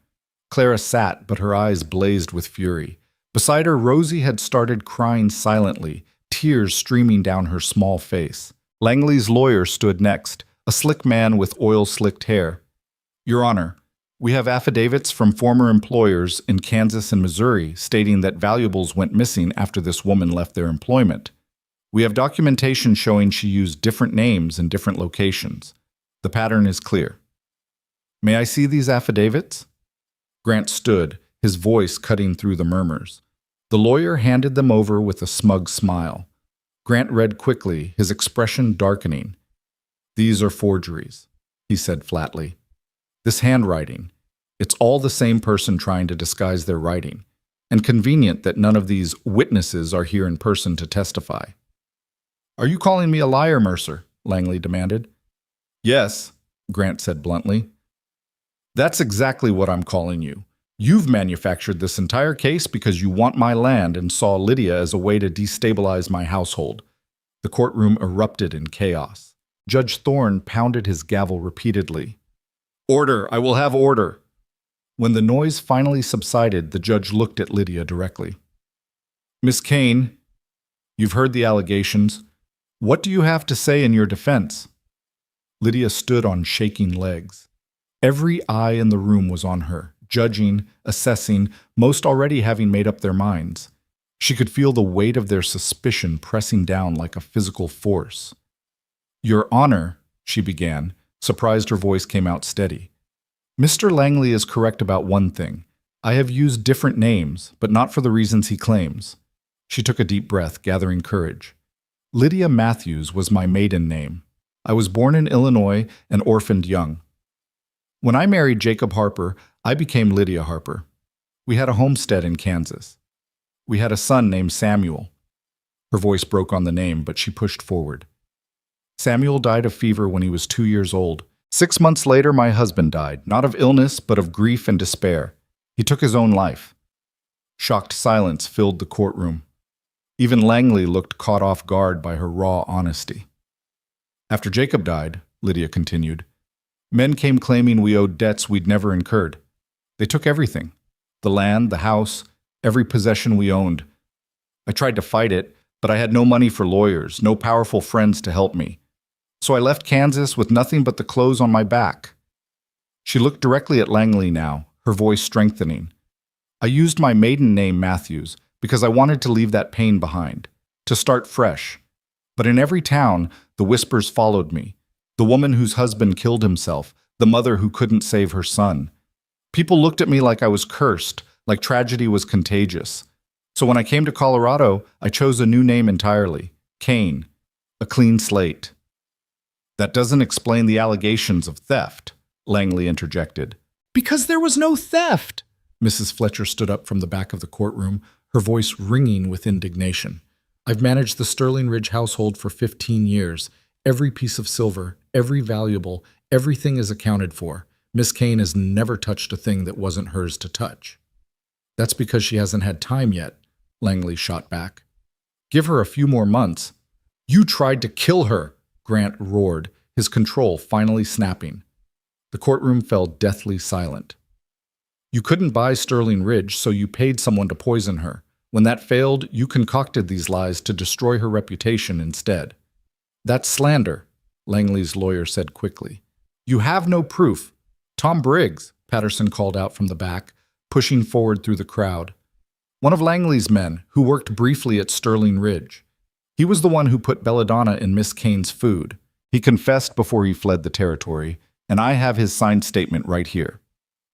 Clara sat, but her eyes blazed with fury. Beside her, Rosie had started crying silently, tears streaming down her small face. Langley's lawyer stood next, a slick man with oil-slicked hair. Your Honor, we have affidavits from former employers in Kansas and Missouri stating that valuables went missing after this woman left their employment. We have documentation showing she used different names in different locations. The pattern is clear. May I see these affidavits? Grant stood, his voice cutting through the murmurs. The lawyer handed them over with a smug smile. Grant read quickly, his expression darkening. These are forgeries, he said flatly. This handwriting, it's all the same person trying to disguise their writing, and convenient that none of these witnesses are here in person to testify. Are you calling me a liar, Mercer? Langley demanded. Yes, Grant said bluntly. That's exactly what I'm calling you. You've manufactured this entire case because you want my land and saw Lydia as a way to destabilize my household. The courtroom erupted in chaos. Judge Thorne pounded his gavel repeatedly. Order! I will have order! When the noise finally subsided, the judge looked at Lydia directly. Miss Kane, you've heard the allegations. What do you have to say in your defense? Lydia stood on shaking legs. Every eye in the room was on her, judging, assessing, most already having made up their minds. She could feel the weight of their suspicion pressing down like a physical force. Your Honor, she began, surprised her voice came out steady. Mr. Langley is correct about one thing. I have used different names, but not for the reasons he claims. She took a deep breath, gathering courage. Lydia Matthews was my maiden name. I was born in Illinois and orphaned young. When I married Jacob Harper, I became Lydia Harper. We had a homestead in Kansas. We had a son named Samuel. Her voice broke on the name, but she pushed forward. Samuel died of fever when he was 2 years old. 6 months later, my husband died, not of illness, but of grief and despair. He took his own life. Shocked silence filled the courtroom. Even Langley looked caught off guard by her raw honesty. After Jacob died, Lydia continued, men came claiming we owed debts we'd never incurred. They took everything, the land, the house, every possession we owned. I tried to fight it, but I had no money for lawyers, no powerful friends to help me. So I left Kansas with nothing but the clothes on my back. She looked directly at Langley now, her voice strengthening. I used my maiden name Matthews because I wanted to leave that pain behind, to start fresh. But in every town, the whispers followed me. The woman whose husband killed himself, the mother who couldn't save her son. People looked at me like I was cursed, like tragedy was contagious. So when I came to Colorado, I chose a new name entirely, Kane, a clean slate. That doesn't explain the allegations of theft, Langley interjected. Because there was no theft! Mrs. Fletcher stood up from the back of the courtroom, her voice ringing with indignation. I've managed the Sterling Ridge household for 15 years. Every piece of silver, every valuable, everything is accounted for. Miss Kane has never touched a thing that wasn't hers to touch. That's because she hasn't had time yet, Langley shot back. Give her a few more months. You tried to kill her, Grant roared, his control finally snapping. The courtroom fell deathly silent. You couldn't buy Sterling Ridge, so you paid someone to poison her. When that failed, you concocted these lies to destroy her reputation instead. That's slander, Langley's lawyer said quickly. You have no proof. Tom Briggs, Patterson called out from the back, pushing forward through the crowd. One of Langley's men, who worked briefly at Sterling Ridge. He was the one who put belladonna in Miss Kane's food. He confessed before he fled the territory, and I have his signed statement right here.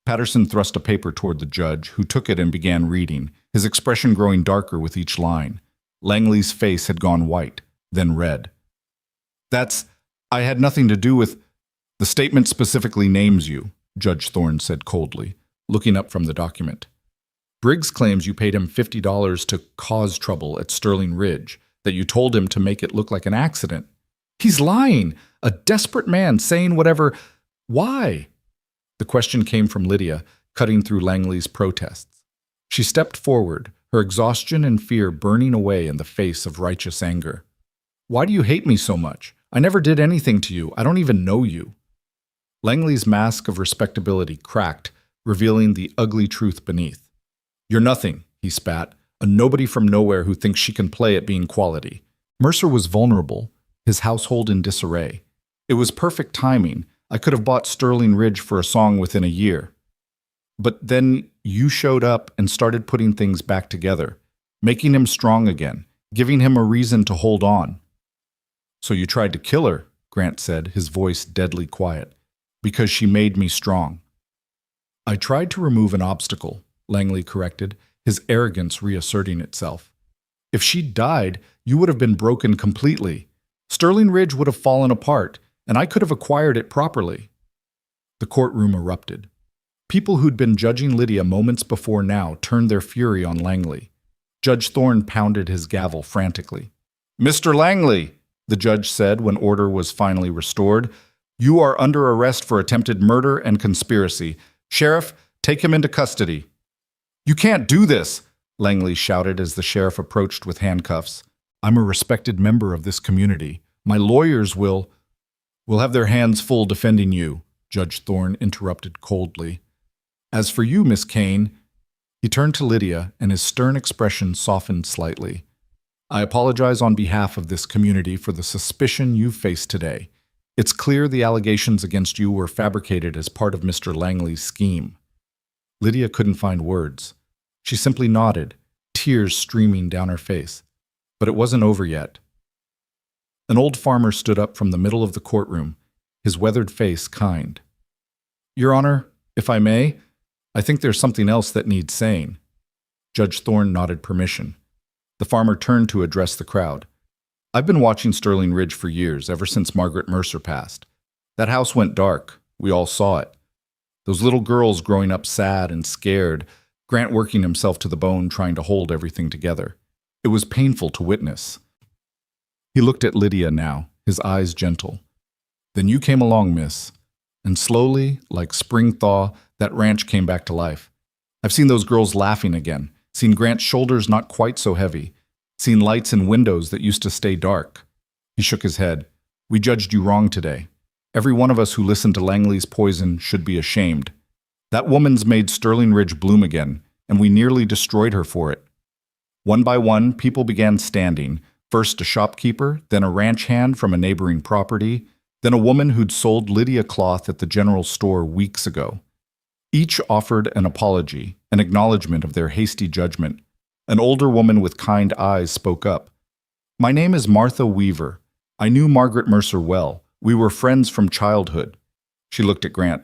Patterson thrust a paper toward the judge, who took it and began reading, his expression growing darker with each line. Langley's face had gone white, then red. That's I had nothing to do with... The statement specifically names you, Judge Thorne said coldly, looking up from the document. Briggs claims you paid him $50 to cause trouble at Sterling Ridge, that you told him to make it look like an accident. He's lying! A desperate man saying whatever... Why? The question came from Lydia, cutting through Langley's protests. She stepped forward, her exhaustion and fear burning away in the face of righteous anger. Why do you hate me so much? I never did anything to you. I don't even know you. Langley's mask of respectability cracked, revealing the ugly truth beneath. You're nothing, he spat, a nobody from nowhere who thinks she can play at being quality. Mercer was vulnerable, his household in disarray. It was perfect timing. I could have bought Sterling Ridge for a song within a year. But then you showed up and started putting things back together, making him strong again, giving him a reason to hold on. So you tried to kill her, Grant said, his voice deadly quiet, because she made me strong. I tried to remove an obstacle, Langley corrected, his arrogance reasserting itself. If she'd died, you would have been broken completely. Sterling Ridge would have fallen apart, and I could have acquired it properly. The courtroom erupted. People who'd been judging Lydia moments before now turned their fury on Langley. Judge Thorne pounded his gavel frantically. Mr. Langley, the judge said when order was finally restored, you are under arrest for attempted murder and conspiracy. Sheriff, take him into custody. You can't do this, Langley shouted as the sheriff approached with handcuffs. I'm a respected member of this community. My lawyers will have their hands full defending you, Judge Thorne interrupted coldly. As for you, Miss Kane, he turned to Lydia and his stern expression softened slightly. I apologize on behalf of this community for the suspicion you faced today. It's clear the allegations against you were fabricated as part of Mr. Langley's scheme. Lydia couldn't find words. She simply nodded, tears streaming down her face. But it wasn't over yet. An old farmer stood up from the middle of the courtroom, his weathered face kind. Your Honor, if I may, I think there's something else that needs saying. Judge Thorne nodded permission. The farmer turned to address the crowd. I've been watching Sterling Ridge for years, ever since Margaret Mercer passed. That house went dark. We all saw it. Those little girls growing up sad and scared, Grant working himself to the bone trying to hold everything together. It was painful to witness. He looked at Lydia now, his eyes gentle. Then you came along, miss. And slowly, like spring thaw, that ranch came back to life. I've seen those girls laughing again, seen Grant's shoulders not quite so heavy, seen lights in windows that used to stay dark. He shook his head. We judged you wrong today. Every one of us who listened to Langley's poison should be ashamed. That woman's made Sterling Ridge bloom again, and we nearly destroyed her for it. One by one, people began standing, first a shopkeeper, then a ranch hand from a neighboring property, then a woman who'd sold Lydia cloth at the general store weeks ago. Each offered an apology, an acknowledgement of their hasty judgment. An older woman with kind eyes spoke up. My name is Martha Weaver. I knew Margaret Mercer well. We were friends from childhood. She looked at Grant.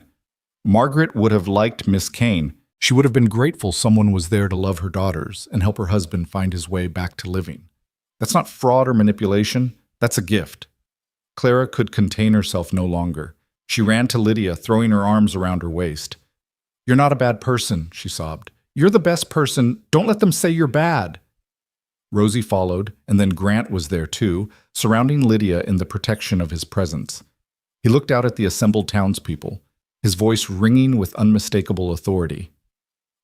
Margaret would have liked Miss Kane. She would have been grateful someone was there to love her daughters and help her husband find his way back to living. That's not fraud or manipulation. That's a gift. Clara could contain herself no longer. She ran to Lydia, throwing her arms around her waist. You're not a bad person, she sobbed. You're the best person. Don't let them say you're bad. Rosie followed, and then Grant was there too, surrounding Lydia in the protection of his presence. He looked out at the assembled townspeople, his voice ringing with unmistakable authority.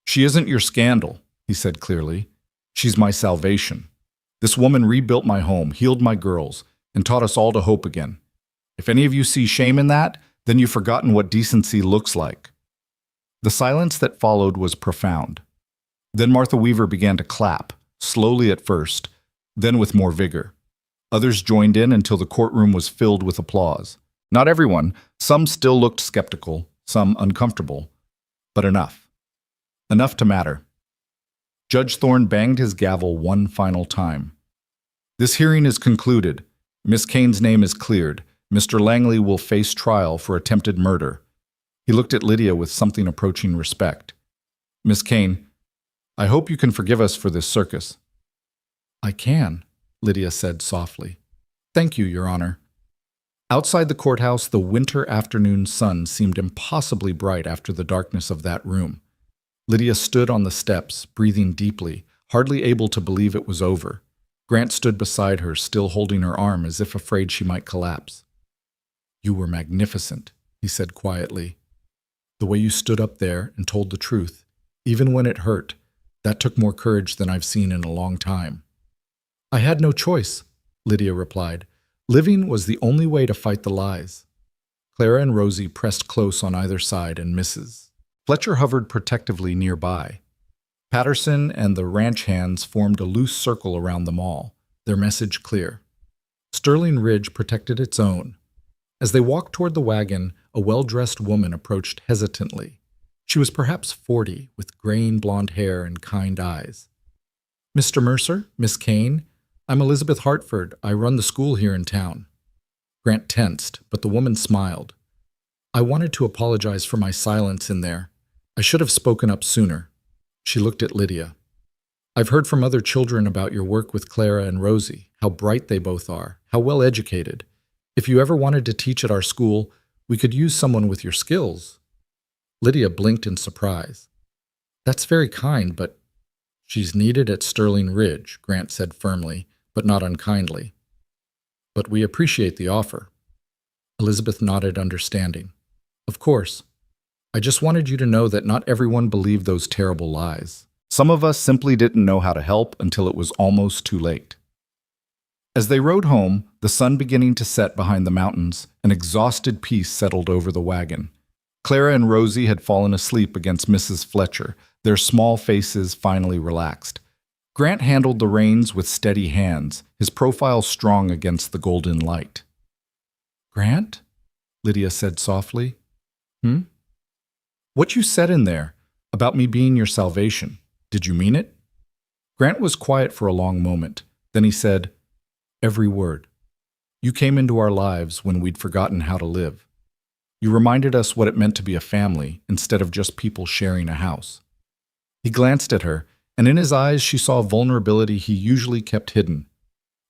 She isn't your scandal, he said clearly. She's my salvation. This woman rebuilt my home, healed my girls, and taught us all to hope again. If any of you see shame in that, then you've forgotten what decency looks like. The silence that followed was profound. Then Martha Weaver began to clap, slowly at first, then with more vigor. Others joined in until the courtroom was filled with applause. Not everyone. Some still looked skeptical, some uncomfortable. But enough. Enough to matter. Judge Thorne banged his gavel one final time. This hearing is concluded. Miss Kane's name is cleared. Mr. Langley will face trial for attempted murder. He looked at Lydia with something approaching respect. Miss Kane, I hope you can forgive us for this circus. I can, Lydia said softly. Thank you, Your Honor. Outside the courthouse, the winter afternoon sun seemed impossibly bright after the darkness of that room. Lydia stood on the steps, breathing deeply, hardly able to believe it was over. Grant stood beside her, still holding her arm as if afraid she might collapse. "You were magnificent," he said quietly. "The way you stood up there and told the truth, even when it hurt, that took more courage than I've seen in a long time." "I had no choice," Lydia replied. "Living was the only way to fight the lies." Clara and Rosie pressed close on either side, and Mrs. Fletcher hovered protectively nearby. Patterson and the ranch hands formed a loose circle around them all, their message clear. Sterling Ridge protected its own. As they walked toward the wagon, a well-dressed woman approached hesitantly. She was perhaps 40, with graying blonde hair and kind eyes. "Mr. Mercer, Miss Kane, I'm Elizabeth Hartford. I run the school here in town." Grant tensed, but the woman smiled. "I wanted to apologize for my silence in there. I should have spoken up sooner." She looked at Lydia. "I've heard from other children about your work with Clara and Rosie, how bright they both are, how well educated. If you ever wanted to teach at our school, we could use someone with your skills." Lydia blinked in surprise. "That's very kind, but—" "She's needed at Sterling Ridge," Grant said firmly, but not unkindly. "But we appreciate the offer." Elizabeth nodded understanding. "Of course. I just wanted you to know that not everyone believed those terrible lies. Some of us simply didn't know how to help until it was almost too late." As they rode home, the sun beginning to set behind the mountains, an exhausted peace settled over the wagon. Clara and Rosie had fallen asleep against Mrs. Fletcher, their small faces finally relaxed. Grant handled the reins with steady hands, his profile strong against the golden light. "Grant?" Lydia said softly. "Hmm? What you said in there, about me being your salvation, did you mean it?" Grant was quiet for a long moment. Then he said, "Every word. You came into our lives when we'd forgotten how to live. You reminded us what it meant to be a family instead of just people sharing a house." He glanced at her, and in his eyes she saw a vulnerability he usually kept hidden.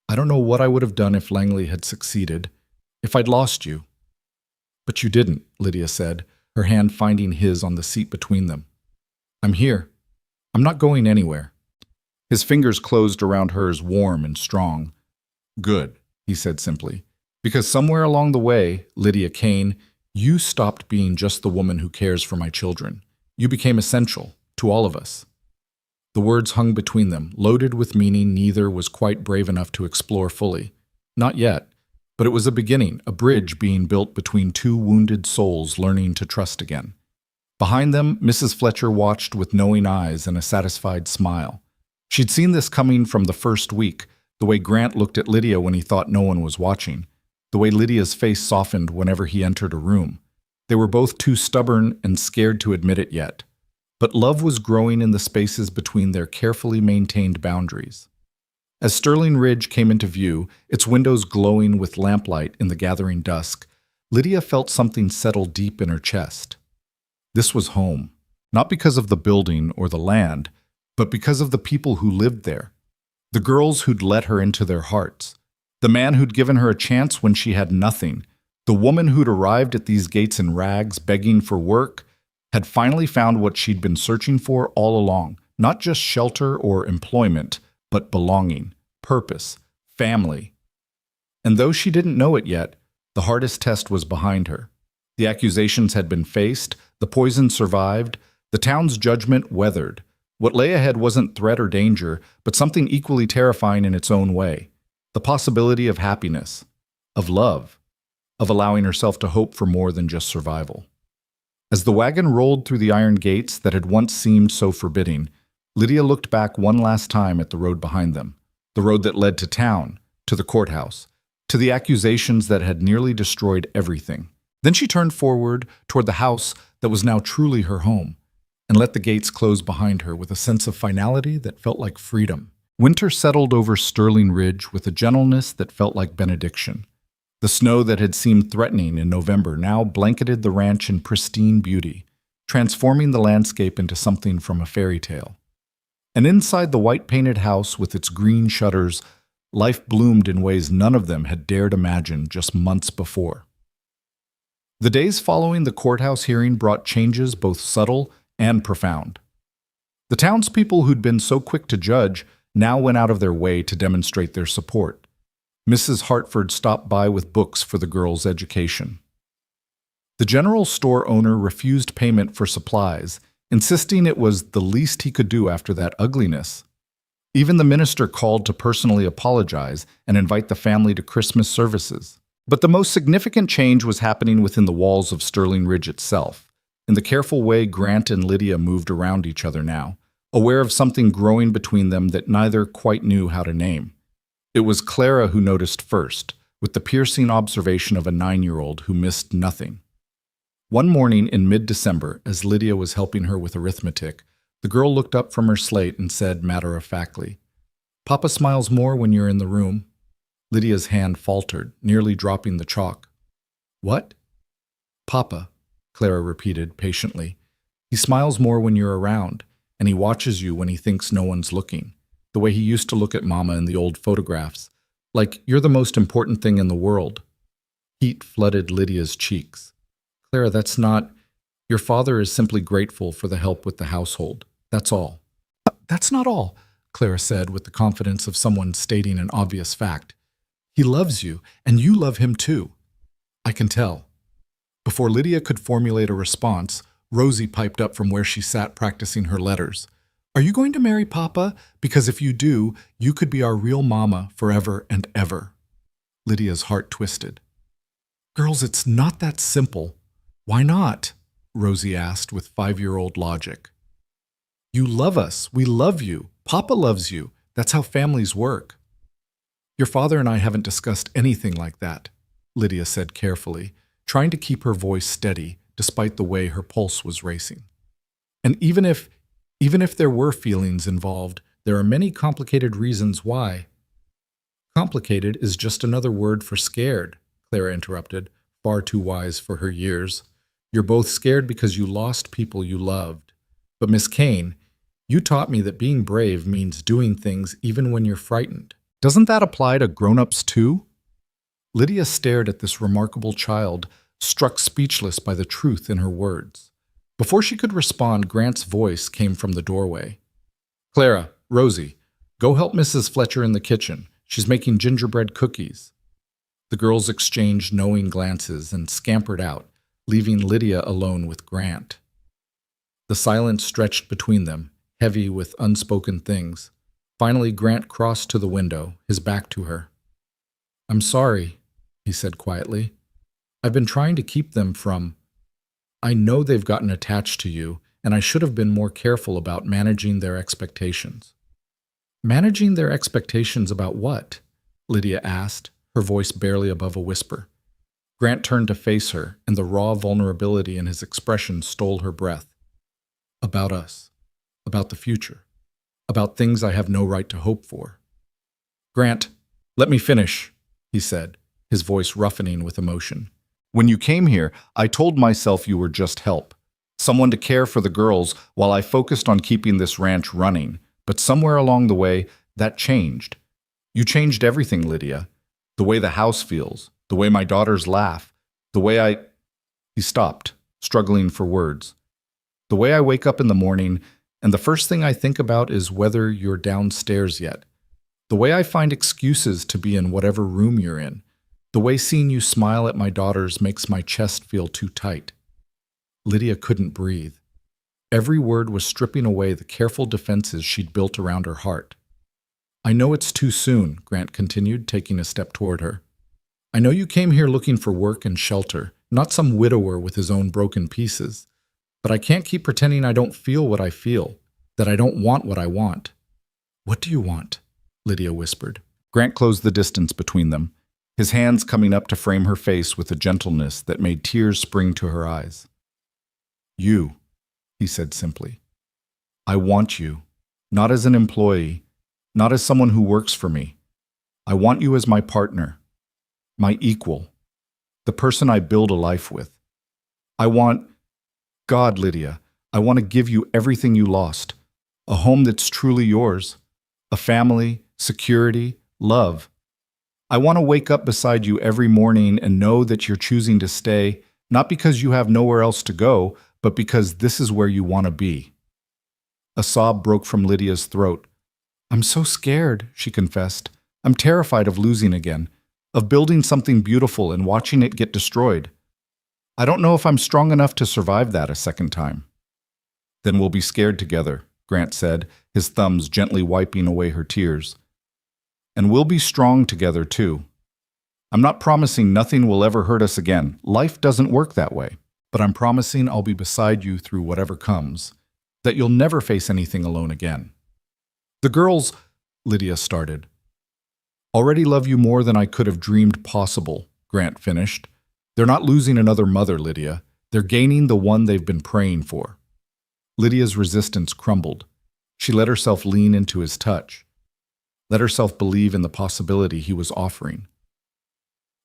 "I don't know what I would have done if Langley had succeeded, if I'd lost you." "But you didn't," Lydia said, her hand finding his on the seat between them. "I'm here. I'm not going anywhere." His fingers closed around hers, warm and strong. "Good," he said simply. "Because somewhere along the way, Lydia Kane, you stopped being just the woman who cares for my children. You became essential to all of us." The words hung between them, loaded with meaning neither was quite brave enough to explore fully. Not yet, but it was a beginning, a bridge being built between two wounded souls learning to trust again. Behind them, Mrs. Fletcher watched with knowing eyes and a satisfied smile. She'd seen this coming from the first week, the way Grant looked at Lydia when he thought no one was watching, the way Lydia's face softened whenever he entered a room. They were both too stubborn and scared to admit it yet. But love was growing in the spaces between their carefully maintained boundaries. As Sterling Ridge came into view, its windows glowing with lamplight in the gathering dusk, Lydia felt something settle deep in her chest. This was home, not because of the building or the land, but because of the people who lived there. The girls who'd let her into their hearts. The man who'd given her a chance when she had nothing. The woman who'd arrived at these gates in rags, begging for work, had finally found what she'd been searching for all along, not just shelter or employment, but belonging, purpose, family. And though she didn't know it yet, the hardest test was behind her. The accusations had been faced, the poison survived, the town's judgment weathered. What lay ahead wasn't threat or danger, but something equally terrifying in its own way. The possibility of happiness, of love, of allowing herself to hope for more than just survival. As the wagon rolled through the iron gates that had once seemed so forbidding, Lydia looked back one last time at the road behind them, the road that led to town, to the courthouse, to the accusations that had nearly destroyed everything. Then she turned forward toward the house that was now truly her home, and let the gates close behind her with a sense of finality that felt like freedom. Winter settled over Sterling Ridge with a gentleness that felt like benediction. The snow that had seemed threatening in November now blanketed the ranch in pristine beauty, transforming the landscape into something from a fairy tale. And inside the white-painted house with its green shutters, Life bloomed in ways none of them had dared imagine just months before. The days following the courthouse hearing brought changes both subtle and profound. The townspeople who'd been so quick to judge now went out of their way to demonstrate their support. Mrs. Hartford stopped by with books for the girls' education. The general store owner refused payment for supplies, insisting it was the least he could do after that ugliness. Even the minister called to personally apologize and invite the family to Christmas services. But the most significant change was happening within the walls of Sterling Ridge itself, in the careful way Grant and Lydia moved around each other now, aware of something growing between them that neither quite knew how to name. It was Clara who noticed first, with the piercing observation of a 9-year-old who missed nothing. One morning in mid-December, as Lydia was helping her with arithmetic, the girl looked up from her slate and said matter-of-factly, "Papa smiles more when you're in the room." Lydia's hand faltered, nearly dropping the chalk. "What?" "Papa," Clara repeated patiently. "He smiles more when you're around, and he watches you when he thinks no one's looking, the way he used to look at Mama in the old photographs, like you're the most important thing in the world." Heat flooded Lydia's cheeks. "Clara, that's not... Your father is simply grateful for the help with the household. That's all." "That's not all," Clara said with the confidence of someone stating an obvious fact. "He loves you, and you love him too. I can tell." Before Lydia could formulate a response, Rosie piped up from where she sat practicing her letters. "Are you going to marry Papa? Because if you do, you could be our real mama forever and ever." Lydia's heart twisted. "Girls, it's not that simple." "Why not?" Rosie asked with 5-year-old logic. "You love us. We love you. Papa loves you. That's how families work." "Your father and I haven't discussed anything like that," Lydia said carefully, trying to keep her voice steady despite the way her pulse was racing. "And even if there were feelings involved, there are many complicated reasons why." "Complicated is just another word for scared," Clara interrupted, far too wise for her years. "You're both scared because you lost people you loved. But Miss Kane, you taught me that being brave means doing things even when you're frightened. Doesn't that apply to grown-ups too?" Lydia stared at this remarkable child, struck speechless by the truth in her words. Before she could respond, Grant's voice came from the doorway. "Clara, Rosie, go help Mrs. Fletcher in the kitchen. She's making gingerbread cookies." The girls exchanged knowing glances and scampered out, leaving Lydia alone with Grant. The silence stretched between them, heavy with unspoken things. Finally, Grant crossed to the window, his back to her. "I'm sorry," he said quietly. "I've been trying to keep them from... I know they've gotten attached to you, and I should have been more careful about managing their expectations." "Managing their expectations about what?" Lydia asked, her voice barely above a whisper. Grant turned to face her, and the raw vulnerability in his expression stole her breath. "About us. About the future. About things I have no right to hope for." "Grant, let me finish," he said, his voice roughening with emotion. "When you came here, I told myself you were just help. Someone to care for the girls while I focused on keeping this ranch running. But somewhere along the way, that changed. You changed everything, Lydia. The way the house feels, the way my daughters laugh, the way I... He stopped, struggling for words. "The way I wake up in the morning, and the first thing I think about is whether you're downstairs yet. The way I find excuses to be in whatever room you're in. The way seeing you smile at my daughters makes my chest feel too tight." Lydia couldn't breathe. Every word was stripping away the careful defenses she'd built around her heart. "I know it's too soon," Grant continued, taking a step toward her. "I know you came here looking for work and shelter, not some widower with his own broken pieces. But I can't keep pretending I don't feel what I feel, that I don't want what I want." "What do you want?" Lydia whispered. Grant closed the distance between them, his hands coming up to frame her face with a gentleness that made tears spring to her eyes. "You," he said simply. "I want you, not as an employee, not as someone who works for me. I want you as my partner, my equal, the person I build a life with. I want... God, Lydia, I want to give you everything you lost. A home that's truly yours. A family, security, love. I want to wake up beside you every morning and know that you're choosing to stay, not because you have nowhere else to go, but because this is where you want to be." A sob broke from Lydia's throat. "I'm so scared," she confessed. "I'm terrified of losing again, of building something beautiful and watching it get destroyed. I don't know if I'm strong enough to survive that a second time." "Then we'll be scared together," Grant said, his thumbs gently wiping away her tears. "And we'll be strong together, too. I'm not promising nothing will ever hurt us again. Life doesn't work that way. But I'm promising I'll be beside you through whatever comes, that you'll never face anything alone again." "The girls," Lydia started. "Already love you more than I could have dreamed possible," Grant finished. "They're not losing another mother, Lydia. They're gaining the one they've been praying for." Lydia's resistance crumbled. She let herself lean into his touch, let herself believe in the possibility he was offering.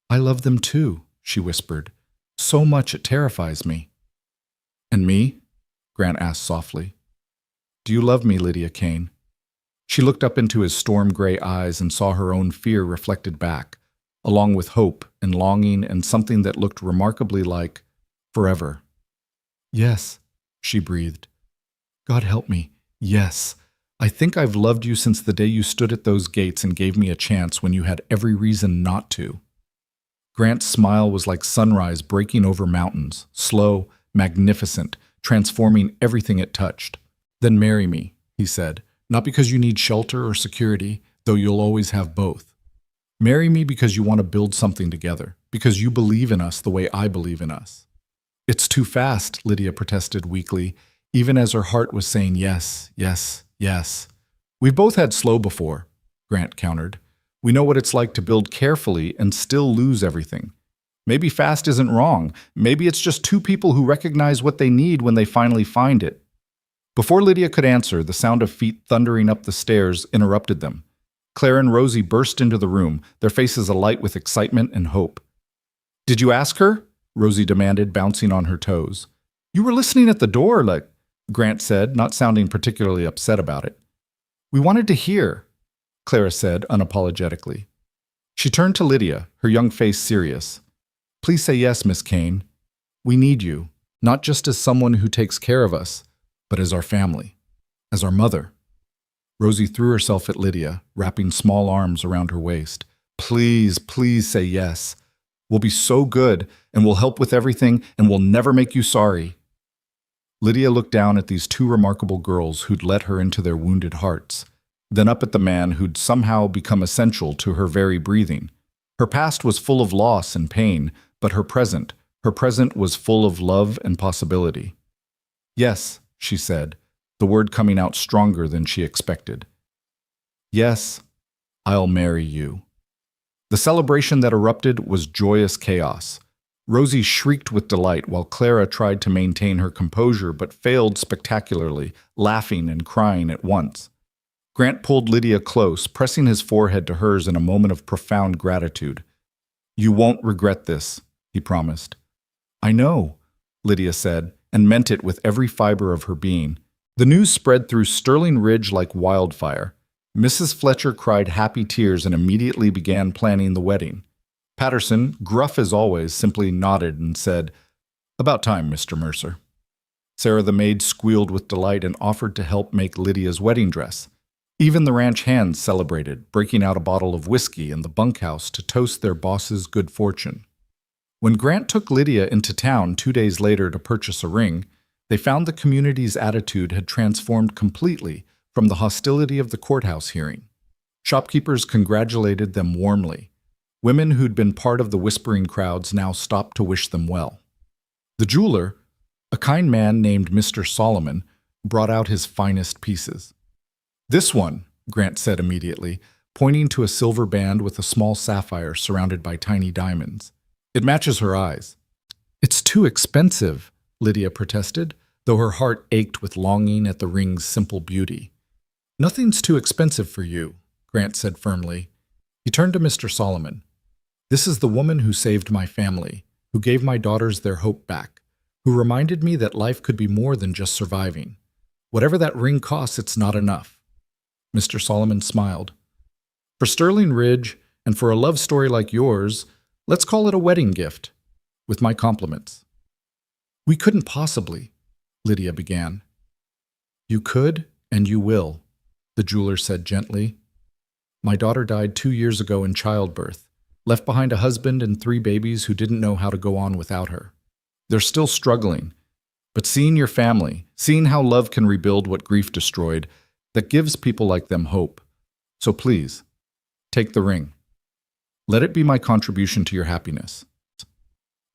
"I love them too," she whispered. "So much it terrifies me." "And me?" Grant asked softly. "Do you love me, Lydia Kane?" She looked up into his storm-gray eyes and saw her own fear reflected back, along with hope and longing and something that looked remarkably like forever. "Yes," she breathed. "God help me. Yes. I think I've loved you since the day you stood at those gates and gave me a chance when you had every reason not to." Grant's smile was like sunrise breaking over mountains, slow, magnificent, transforming everything it touched. "Then marry me," he said. "Not because you need shelter or security, though you'll always have both. Marry me because you want to build something together, because you believe in us the way I believe in us." "It's too fast," Lydia protested weakly, even as her heart was saying yes, yes, yes. "We've both had slow before," Grant countered. "We know what it's like to build carefully and still lose everything. Maybe fast isn't wrong. Maybe it's just two people who recognize what they need when they finally find it." Before Lydia could answer, the sound of feet thundering up the stairs interrupted them. Claire and Rosie burst into the room, their faces alight with excitement and hope. "Did you ask her?" Rosie demanded, bouncing on her toes. "You were listening at the door, Grant said, not sounding particularly upset about it. "We wanted to hear," Clara said unapologetically. She turned to Lydia, her young face serious. "Please say yes, Miss Kane. We need you, not just as someone who takes care of us, but as our family, as our mother." Rosie threw herself at Lydia, wrapping small arms around her waist. "Please, please say yes. We'll be so good, and we'll help with everything, and we'll never make you sorry." Lydia looked down at these two remarkable girls who'd let her into their wounded hearts, then up at the man who'd somehow become essential to her very breathing. Her past was full of loss and pain, but her present was full of love and possibility. "Yes," she said, the word coming out stronger than she expected. "Yes, I'll marry you." The celebration that erupted was joyous chaos. Rosie shrieked with delight while Clara tried to maintain her composure but failed spectacularly, laughing and crying at once. Grant pulled Lydia close, pressing his forehead to hers in a moment of profound gratitude. "You won't regret this," he promised. "I know," Lydia said, and meant it with every fiber of her being. The news spread through Sterling Ridge like wildfire. Mrs. Fletcher cried happy tears and immediately began planning the wedding. Patterson, gruff as always, simply nodded and said, "About time, Mr. Mercer." Sarah the maid squealed with delight and offered to help make Lydia's wedding dress. Even the ranch hands celebrated, breaking out a bottle of whiskey in the bunkhouse to toast their boss's good fortune. When Grant took Lydia into town 2 days later to purchase a ring, they found the community's attitude had transformed completely from the hostility of the courthouse hearing. Shopkeepers congratulated them warmly. Women who'd been part of the whispering crowds now stopped to wish them well. The jeweler, a kind man named Mr. Solomon, brought out his finest pieces. "This one," Grant said immediately, pointing to a silver band with a small sapphire surrounded by tiny diamonds. "It matches her eyes." "It's too expensive," Lydia protested, though her heart ached with longing at the ring's simple beauty. "Nothing's too expensive for you," Grant said firmly. He turned to Mr. Solomon. "This is the woman who saved my family, who gave my daughters their hope back, who reminded me that life could be more than just surviving. Whatever that ring costs, it's not enough." Mr. Solomon smiled. For Sterling Ridge, and for a love story like yours, let's call it a wedding gift, with my compliments." "We couldn't possibly," Lydia began. "You could, and you will," the jeweler said gently. "My daughter died 2 years ago in childbirth, left behind a husband and 3 babies who didn't know how to go on without her. They're still struggling, but seeing your family, seeing how love can rebuild what grief destroyed, that gives people like them hope. So please, take the ring. Let it be my contribution to your happiness."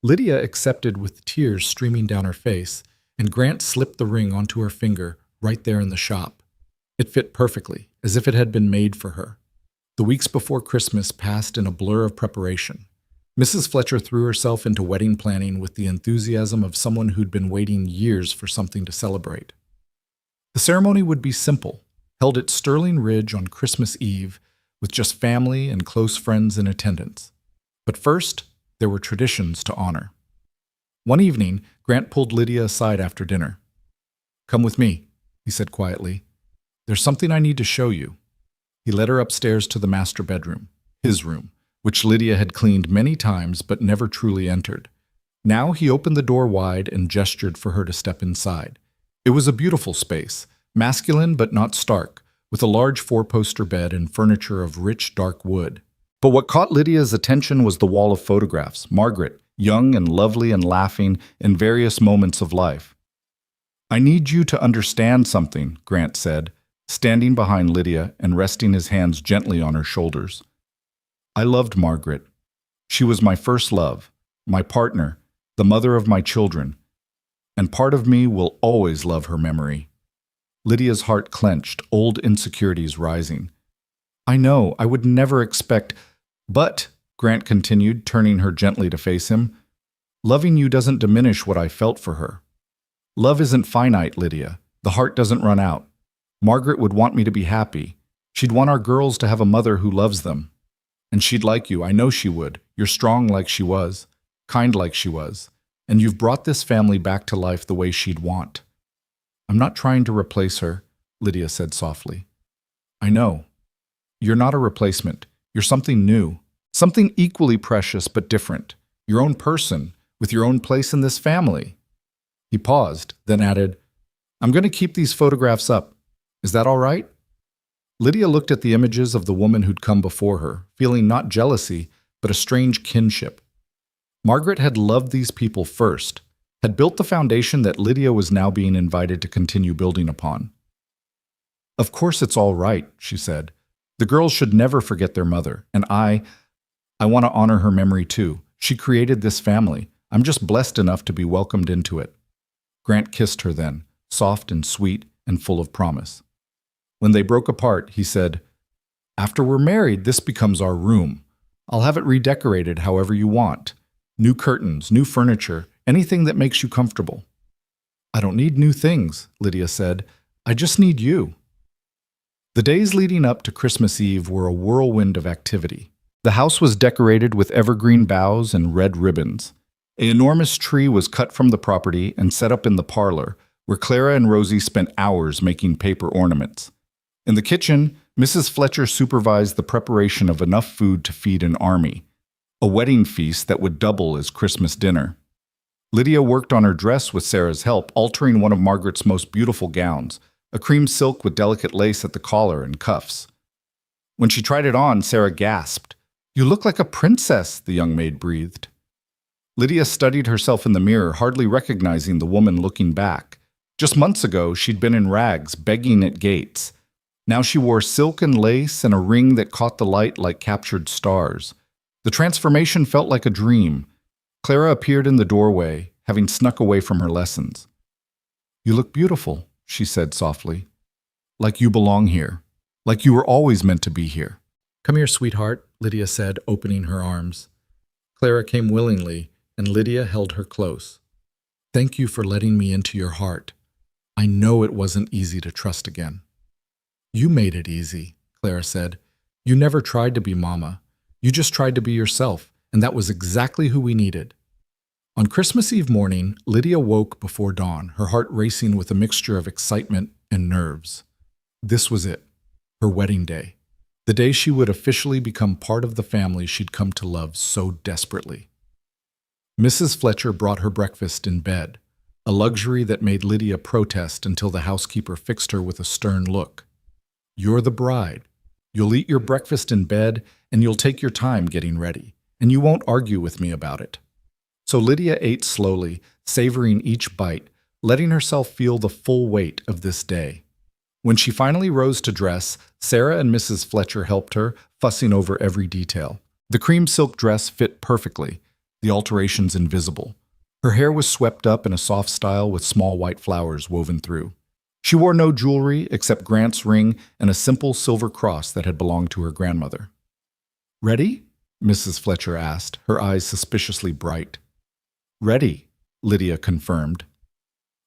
Lydia accepted with tears streaming down her face, and Grant slipped the ring onto her finger right there in the shop. It fit perfectly, as if it had been made for her. The weeks before Christmas passed in a blur of preparation. Mrs. Fletcher threw herself into wedding planning with the enthusiasm of someone who'd been waiting years for something to celebrate. The ceremony would be simple, held at Sterling Ridge on Christmas Eve, with just family and close friends in attendance. But first, there were traditions to honor. One evening, Grant pulled Lydia aside after dinner. "Come with me," he said quietly. "There's something I need to show you." He led her upstairs to the master bedroom, his room, which Lydia had cleaned many times but never truly entered. Now he opened the door wide and gestured for her to step inside. It was a beautiful space, masculine but not stark, with a large 4-poster bed and furniture of rich dark wood. But what caught Lydia's attention was the wall of photographs, Margaret, young and lovely and laughing in various moments of life. "I need you to understand something," Grant said, standing behind Lydia and resting his hands gently on her shoulders. "I loved Margaret. She was my first love, my partner, the mother of my children, and part of me will always love her memory." Lydia's heart clenched, old insecurities rising. "I know, I would never expect—" "But," Grant continued, turning her gently to face him, "loving you doesn't diminish what I felt for her. Love isn't finite, Lydia. The heart doesn't run out. Margaret would want me to be happy. She'd want our girls to have a mother who loves them. And she'd like you, I know she would. You're strong like she was, kind like she was, and you've brought this family back to life the way she'd want." "I'm not trying to replace her," Lydia said softly. "I know. You're not a replacement. You're something new, something equally precious but different. Your own person, with your own place in this family." He paused, then added, "I'm going to keep these photographs up. Is that all right?" Lydia looked at the images of the woman who'd come before her, feeling not jealousy, but a strange kinship. Margaret had loved these people first, had built the foundation that Lydia was now being invited to continue building upon. "Of course it's all right," she said. "The girls should never forget their mother, and I want to honor her memory too. She created this family. I'm just blessed enough to be welcomed into it." Grant kissed her then, soft and sweet and full of promise. When they broke apart, he said, "After we're married, this becomes our room. I'll have it redecorated however you want. New curtains, new furniture, anything that makes you comfortable." "I don't need new things," Lydia said. "I just need you." The days leading up to Christmas Eve were a whirlwind of activity. The house was decorated with evergreen boughs and red ribbons. An enormous tree was cut from the property and set up in the parlor, where Clara and Rosie spent hours making paper ornaments. In the kitchen, Mrs. Fletcher supervised the preparation of enough food to feed an army, a wedding feast that would double as Christmas dinner. Lydia worked on her dress with Sarah's help, altering one of Margaret's most beautiful gowns, a cream silk with delicate lace at the collar and cuffs. When she tried it on, Sarah gasped. "You look like a princess," the young maid breathed. Lydia studied herself in the mirror, hardly recognizing the woman looking back. Just months ago, she'd been in rags, begging at gates. Now she wore silk and lace and a ring that caught the light like captured stars. The transformation felt like a dream. Clara appeared in the doorway, having snuck away from her lessons. "You look beautiful," she said softly. "Like you belong here. Like you were always meant to be here." "Come here, sweetheart," Lydia said, opening her arms. Clara came willingly, and Lydia held her close. "Thank you for letting me into your heart. I know it wasn't easy to trust again." "You made it easy," Clara said. "You never tried to be Mama. You just tried to be yourself, and that was exactly who we needed." On Christmas Eve morning, Lydia woke before dawn, her heart racing with a mixture of excitement and nerves. This was it, her wedding day. The day she would officially become part of the family she'd come to love so desperately. Mrs. Fletcher brought her breakfast in bed, a luxury that made Lydia protest until the housekeeper fixed her with a stern look. "You're the bride. You'll eat your breakfast in bed, and you'll take your time getting ready, and you won't argue with me about it." So Lydia ate slowly, savoring each bite, letting herself feel the full weight of this day. When she finally rose to dress, Sarah and Mrs. Fletcher helped her, fussing over every detail. The cream silk dress fit perfectly, the alterations invisible. Her hair was swept up in a soft style with small white flowers woven through. She wore no jewelry except Grant's ring and a simple silver cross that had belonged to her grandmother. "Ready?" Mrs. Fletcher asked, her eyes suspiciously bright. "Ready," Lydia confirmed.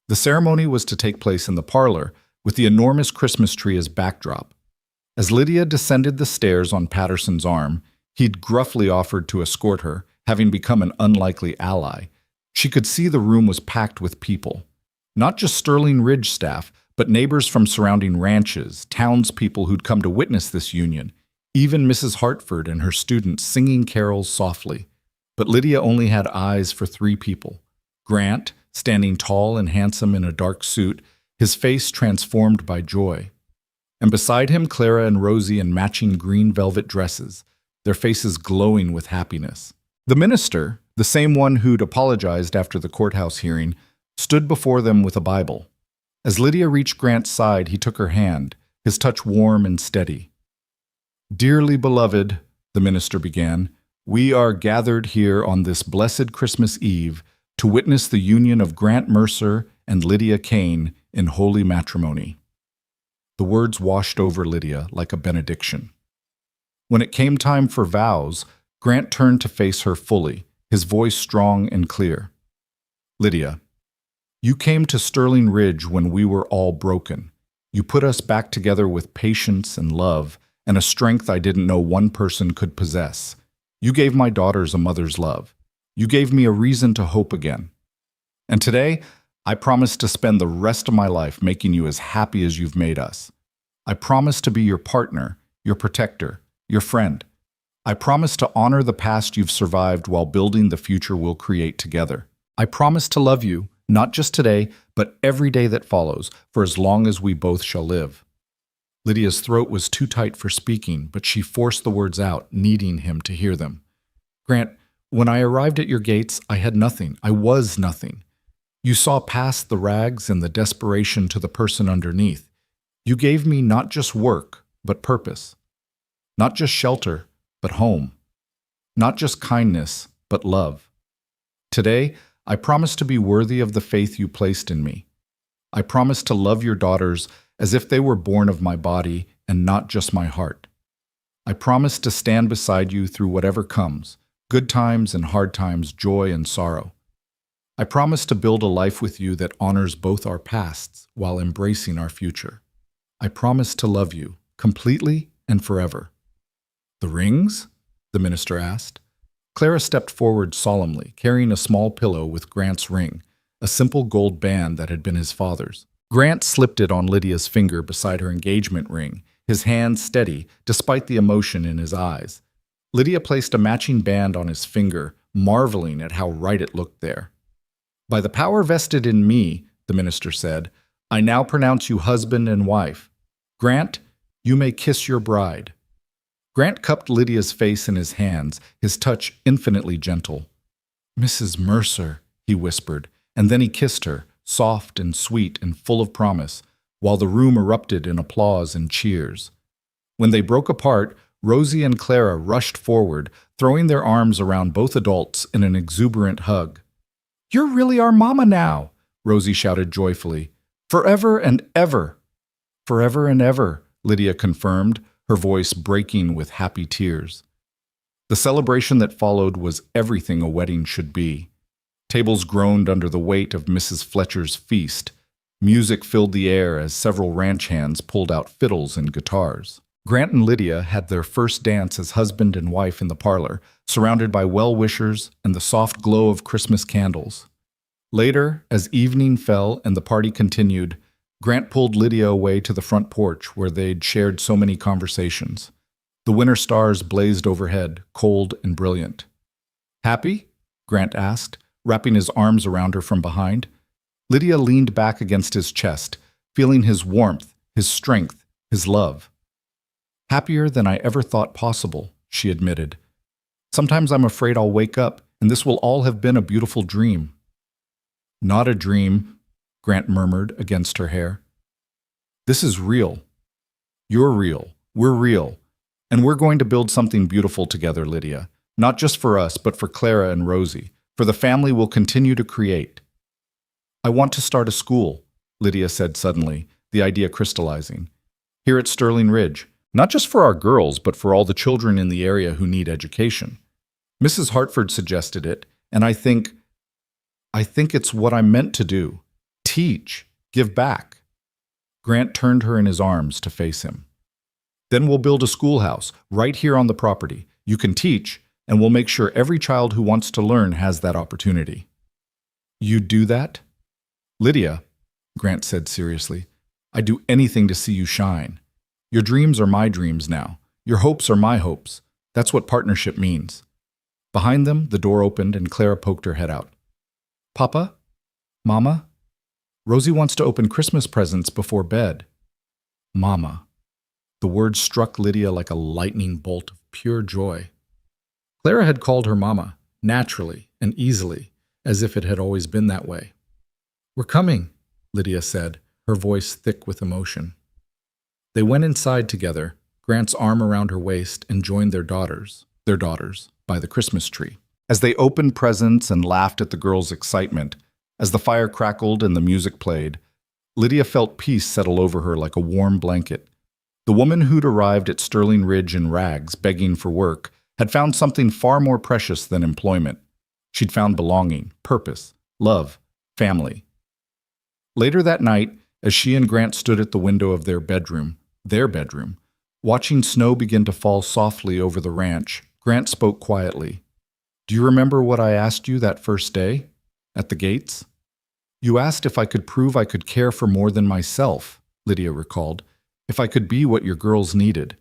The ceremony was to take place in the parlor, with the enormous Christmas tree as backdrop. As Lydia descended the stairs on Patterson's arm, he'd gruffly offered to escort her, having become an unlikely ally. She could see the room was packed with people. Not just Sterling Ridge staff, but neighbors from surrounding ranches, townspeople who'd come to witness this union, even Mrs. Hartford and her students singing carols softly. But Lydia only had eyes for 3 people. Grant, standing tall and handsome in a dark suit, his face transformed by joy. And beside him, Clara and Rosie in matching green velvet dresses, their faces glowing with happiness. The minister, the same one who'd apologized after the courthouse hearing, stood before them with a Bible. As Lydia reached Grant's side, he took her hand, his touch warm and steady. "Dearly beloved," the minister began, "we are gathered here on this blessed Christmas Eve to witness the union of Grant Mercer and Lydia Kane in holy matrimony." The words washed over Lydia like a benediction. When it came time for vows, Grant turned to face her fully, his voice strong and clear. "Lydia, you came to Sterling Ridge when we were all broken. You put us back together with patience and love, and a strength I didn't know one person could possess. You gave my daughters a mother's love. You gave me a reason to hope again. And today, I promise to spend the rest of my life making you as happy as you've made us. I promise to be your partner, your protector, your friend. I promise to honor the past you've survived while building the future we'll create together. I promise to love you, not just today, but every day that follows, for as long as we both shall live." Lydia's throat was too tight for speaking, but she forced the words out, needing him to hear them. "Grant, when I arrived at your gates, I had nothing. I was nothing. You saw past the rags and the desperation to the person underneath. You gave me not just work, but purpose. Not just shelter, but home. Not just kindness, but love. Today, I promise to be worthy of the faith you placed in me. I promise to love your daughters as if they were born of my body and not just my heart. I promise to stand beside you through whatever comes, good times and hard times, joy and sorrow. I promise to build a life with you that honors both our pasts while embracing our future. I promise to love you, completely and forever." "The rings?" the minister asked. Clara stepped forward solemnly, carrying a small pillow with Grant's ring, a simple gold band that had been his father's. Grant slipped it on Lydia's finger beside her engagement ring, his hand steady, despite the emotion in his eyes. Lydia placed a matching band on his finger, marveling at how right it looked there. "By the power vested in me," the minister said, "I now pronounce you husband and wife. Grant, you may kiss your bride." Grant cupped Lydia's face in his hands, his touch infinitely gentle. "Mrs. Mercer," he whispered, and then he kissed her, soft and sweet and full of promise, while the room erupted in applause and cheers. When they broke apart, Rosie and Clara rushed forward, throwing their arms around both adults in an exuberant hug. "You're really our mama now," Rosie shouted joyfully. "Forever and ever." "Forever and ever," Lydia confirmed, her voice breaking with happy tears. The celebration that followed was everything a wedding should be. Tables groaned under the weight of Mrs. Fletcher's feast. Music filled the air as several ranch hands pulled out fiddles and guitars. Grant and Lydia had their first dance as husband and wife in the parlor, surrounded by well-wishers and the soft glow of Christmas candles. Later, as evening fell and the party continued, Grant pulled Lydia away to the front porch where they'd shared so many conversations. The winter stars blazed overhead, cold and brilliant. Happy? Grant asked, wrapping his arms around her from behind. Lydia leaned back against his chest, feeling his warmth, his strength, his love. Happier than I ever thought possible, she admitted. Sometimes I'm afraid I'll wake up, and this will all have been a beautiful dream. Not a dream, Grant murmured against her hair. This is real. You're real. We're real. And we're going to build something beautiful together, Lydia. Not just for us, but for Clara and Rosie, for the family we'll continue to create. I want to start a school, Lydia said suddenly, the idea crystallizing. Here at Sterling Ridge, not just for our girls, but for all the children in the area who need education. Mrs. Hartford suggested it, and I think it's what I'm meant to do. Teach, give back. Grant turned her in his arms to face him. Then we'll build a schoolhouse right here on the property. You can teach, and we'll make sure every child who wants to learn has that opportunity. You'd do that? Lydia, Grant said seriously, I'd do anything to see you shine. Your dreams are my dreams now. Your hopes are my hopes. That's what partnership means. Behind them, the door opened and Clara poked her head out. Papa? Mama? Rosie wants to open Christmas presents before bed. Mama. The word struck Lydia like a lightning bolt of pure joy. Clara had called her Mama, naturally and easily, as if it had always been that way. We're coming, Lydia said, her voice thick with emotion. They went inside together, Grant's arm around her waist, and joined their daughters, by the Christmas tree. As they opened presents and laughed at the girls' excitement, as the fire crackled and the music played, Lydia felt peace settle over her like a warm blanket. The woman who'd arrived at Sterling Ridge in rags, begging for work, had found something far more precious than employment. She'd found belonging, purpose, love, family. Later that night, as she and Grant stood at the window of their bedroom, watching snow begin to fall softly over the ranch, Grant spoke quietly. Do you remember what I asked you that first day? At the gates? You asked if I could prove I could care for more than myself, Lydia recalled. If I could be what your girls needed.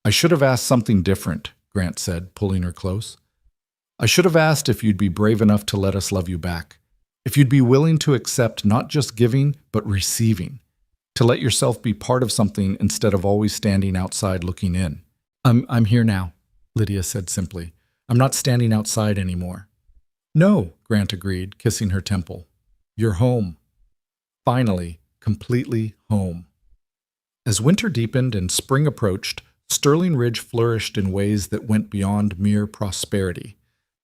I should have asked something different, Grant said, pulling her close. I should have asked if you'd be brave enough to let us love you back. If you'd be willing to accept not just giving, but receiving. To let yourself be part of something instead of always standing outside looking in. I'm here now, Lydia said simply. I'm not standing outside anymore. No, Grant agreed, kissing her temple. You're home. Finally, completely home. As winter deepened and spring approached, Sterling Ridge flourished in ways that went beyond mere prosperity.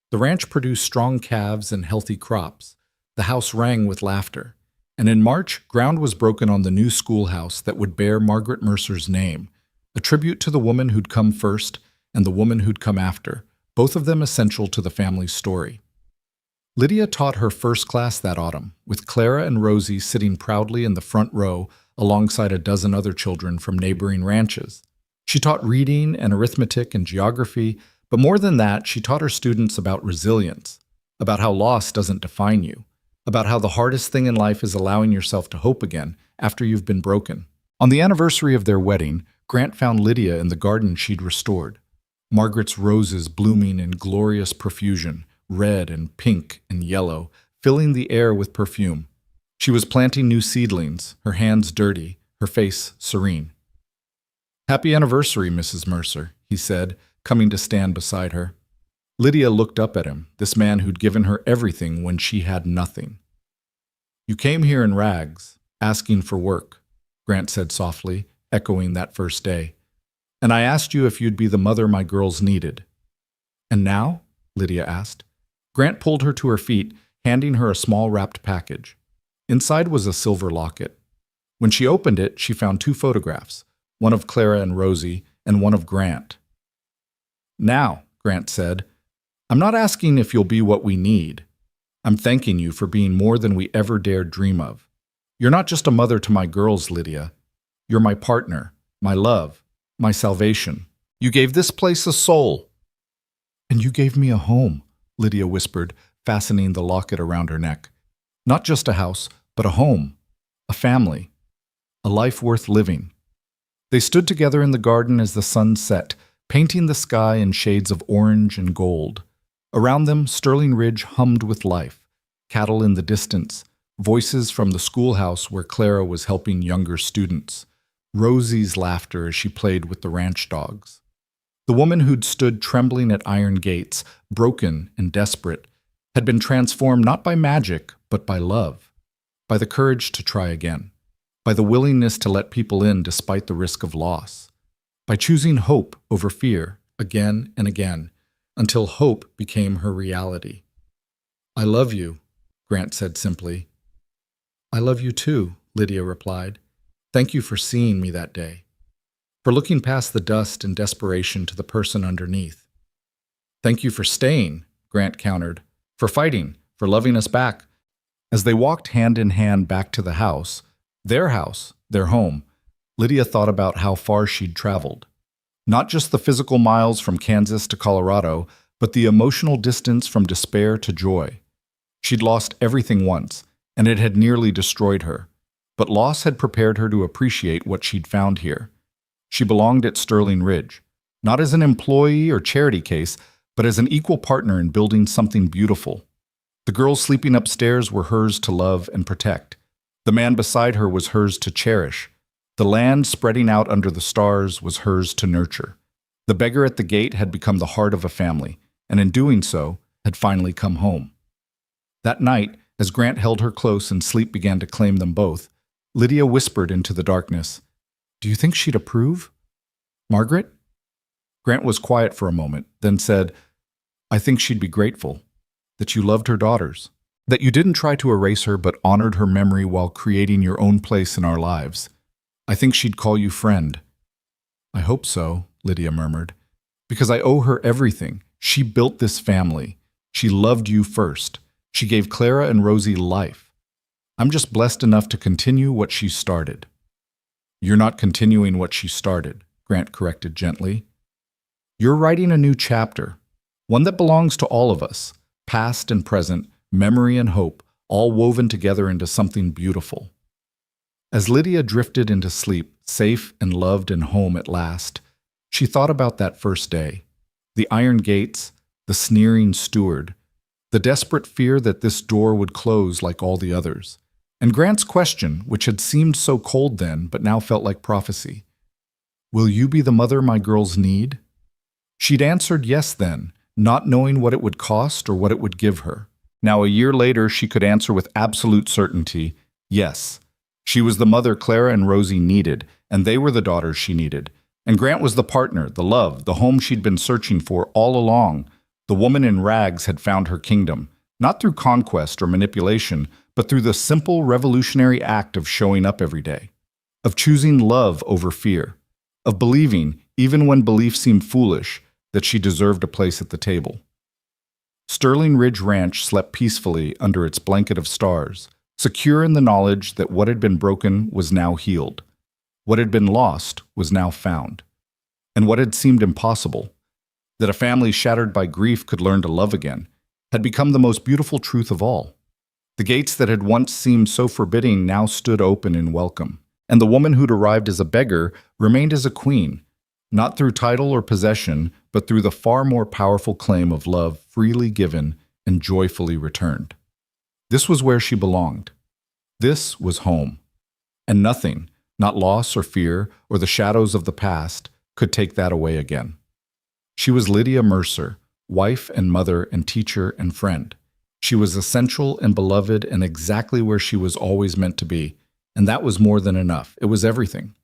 The ranch produced strong calves and healthy crops. The house rang with laughter. And in March, ground was broken on the new schoolhouse that would bear Margaret Mercer's name, a tribute to the woman who'd come first and the woman who'd come after, both of them essential to the family's story. Lydia taught her first class that autumn, with Clara and Rosie sitting proudly in the front row alongside a dozen other children from neighboring ranches. She taught reading and arithmetic and geography, but more than that, she taught her students about resilience, about how loss doesn't define you, about how the hardest thing in life is allowing yourself to hope again after you've been broken. On the anniversary of their wedding, Grant found Lydia in the garden she'd restored. Margaret's roses blooming in glorious profusion, red and pink and yellow, filling the air with perfume. She was planting new seedlings, her hands dirty, her face serene. Happy anniversary, Mrs. Mercer, he said, coming to stand beside her. Lydia looked up at him, this man who'd given her everything when she had nothing. You came here in rags, asking for work, Grant said softly, echoing that first day. And I asked you if you'd be the mother my girls needed. And now? Lydia asked. Grant pulled her to her feet, handing her a small wrapped package. Inside was a silver locket. When she opened it, she found 2 photographs, one of Clara and Rosie, and one of Grant. Now, Grant said, I'm not asking if you'll be what we need. I'm thanking you for being more than we ever dared dream of. You're not just a mother to my girls, Lydia. You're my partner, my love, my salvation. You gave this place a soul. And you gave me a home, Lydia whispered, fastening the locket around her neck. Not just a house, but a home, a family, a life worth living. They stood together in the garden as the sun set, painting the sky in shades of orange and gold. Around them, Sterling Ridge hummed with life, cattle in the distance, voices from the schoolhouse where Clara was helping younger students, Rosie's laughter as she played with the ranch dogs. The woman who'd stood trembling at iron gates, broken and desperate, had been transformed not by magic, but by love, by the courage to try again, by the willingness to let people in despite the risk of loss, by choosing hope over fear again and again, until hope became her reality. "I love you," Grant said simply. "I love you too," Lydia replied. "Thank you for seeing me that day, for looking past the dust and desperation to the person underneath." "Thank you for staying," Grant countered, "for fighting, for loving us back." As they walked hand in hand back to the house, their home, Lydia thought about how far she'd traveled. Not just the physical miles from Kansas to Colorado, but the emotional distance from despair to joy. She'd lost everything once, and it had nearly destroyed her. But loss had prepared her to appreciate what she'd found here. She belonged at Sterling Ridge, not as an employee or charity case, but as an equal partner in building something beautiful. The girls sleeping upstairs were hers to love and protect. The man beside her was hers to cherish. The land spreading out under the stars was hers to nurture. The beggar at the gate had become the heart of a family, and in doing so, had finally come home. That night, as Grant held her close and sleep began to claim them both, Lydia whispered into the darkness, "Do you think she'd approve? Margaret?" Grant was quiet for a moment, then said, "I think she'd be grateful, that you loved her daughters, that you didn't try to erase her but honored her memory while creating your own place in our lives. I think she'd call you friend." "I hope so," Lydia murmured, "because I owe her everything. She built this family. She loved you first. She gave Clara and Rosie life. I'm just blessed enough to continue what she started." "You're not continuing what she started," Grant corrected gently. "You're writing a new chapter, one that belongs to all of us, past and present, memory and hope, all woven together into something beautiful." As Lydia drifted into sleep, safe and loved and home at last, she thought about that first day, the iron gates, the sneering steward, the desperate fear that this door would close like all the others, and Grant's question, which had seemed so cold then but now felt like prophecy. "Will you be the mother my girls need?" She'd answered yes then, not knowing what it would cost or what it would give her. Now, a year later, she could answer with absolute certainty, yes. She was the mother Clara and Rosie needed, and they were the daughters she needed. And Grant was the partner, the love, the home she'd been searching for all along. The woman in rags had found her kingdom, not through conquest or manipulation, but through the simple revolutionary act of showing up every day, of choosing love over fear, of believing, even when belief seemed foolish, that she deserved a place at the table. Sterling Ridge Ranch slept peacefully under its blanket of stars, secure in the knowledge that what had been broken was now healed. What had been lost was now found. And what had seemed impossible, that a family shattered by grief could learn to love again, had become the most beautiful truth of all. The gates that had once seemed so forbidding now stood open in welcome, and the woman who'd arrived as a beggar remained as a queen, not through title or possession, but through the far more powerful claim of love freely given and joyfully returned. This was where she belonged. This was home. And nothing, not loss or fear or the shadows of the past, could take that away again. She was Lydia Mercer, wife and mother and teacher and friend. She was essential and beloved and exactly where she was always meant to be, and that was more than enough. It was everything.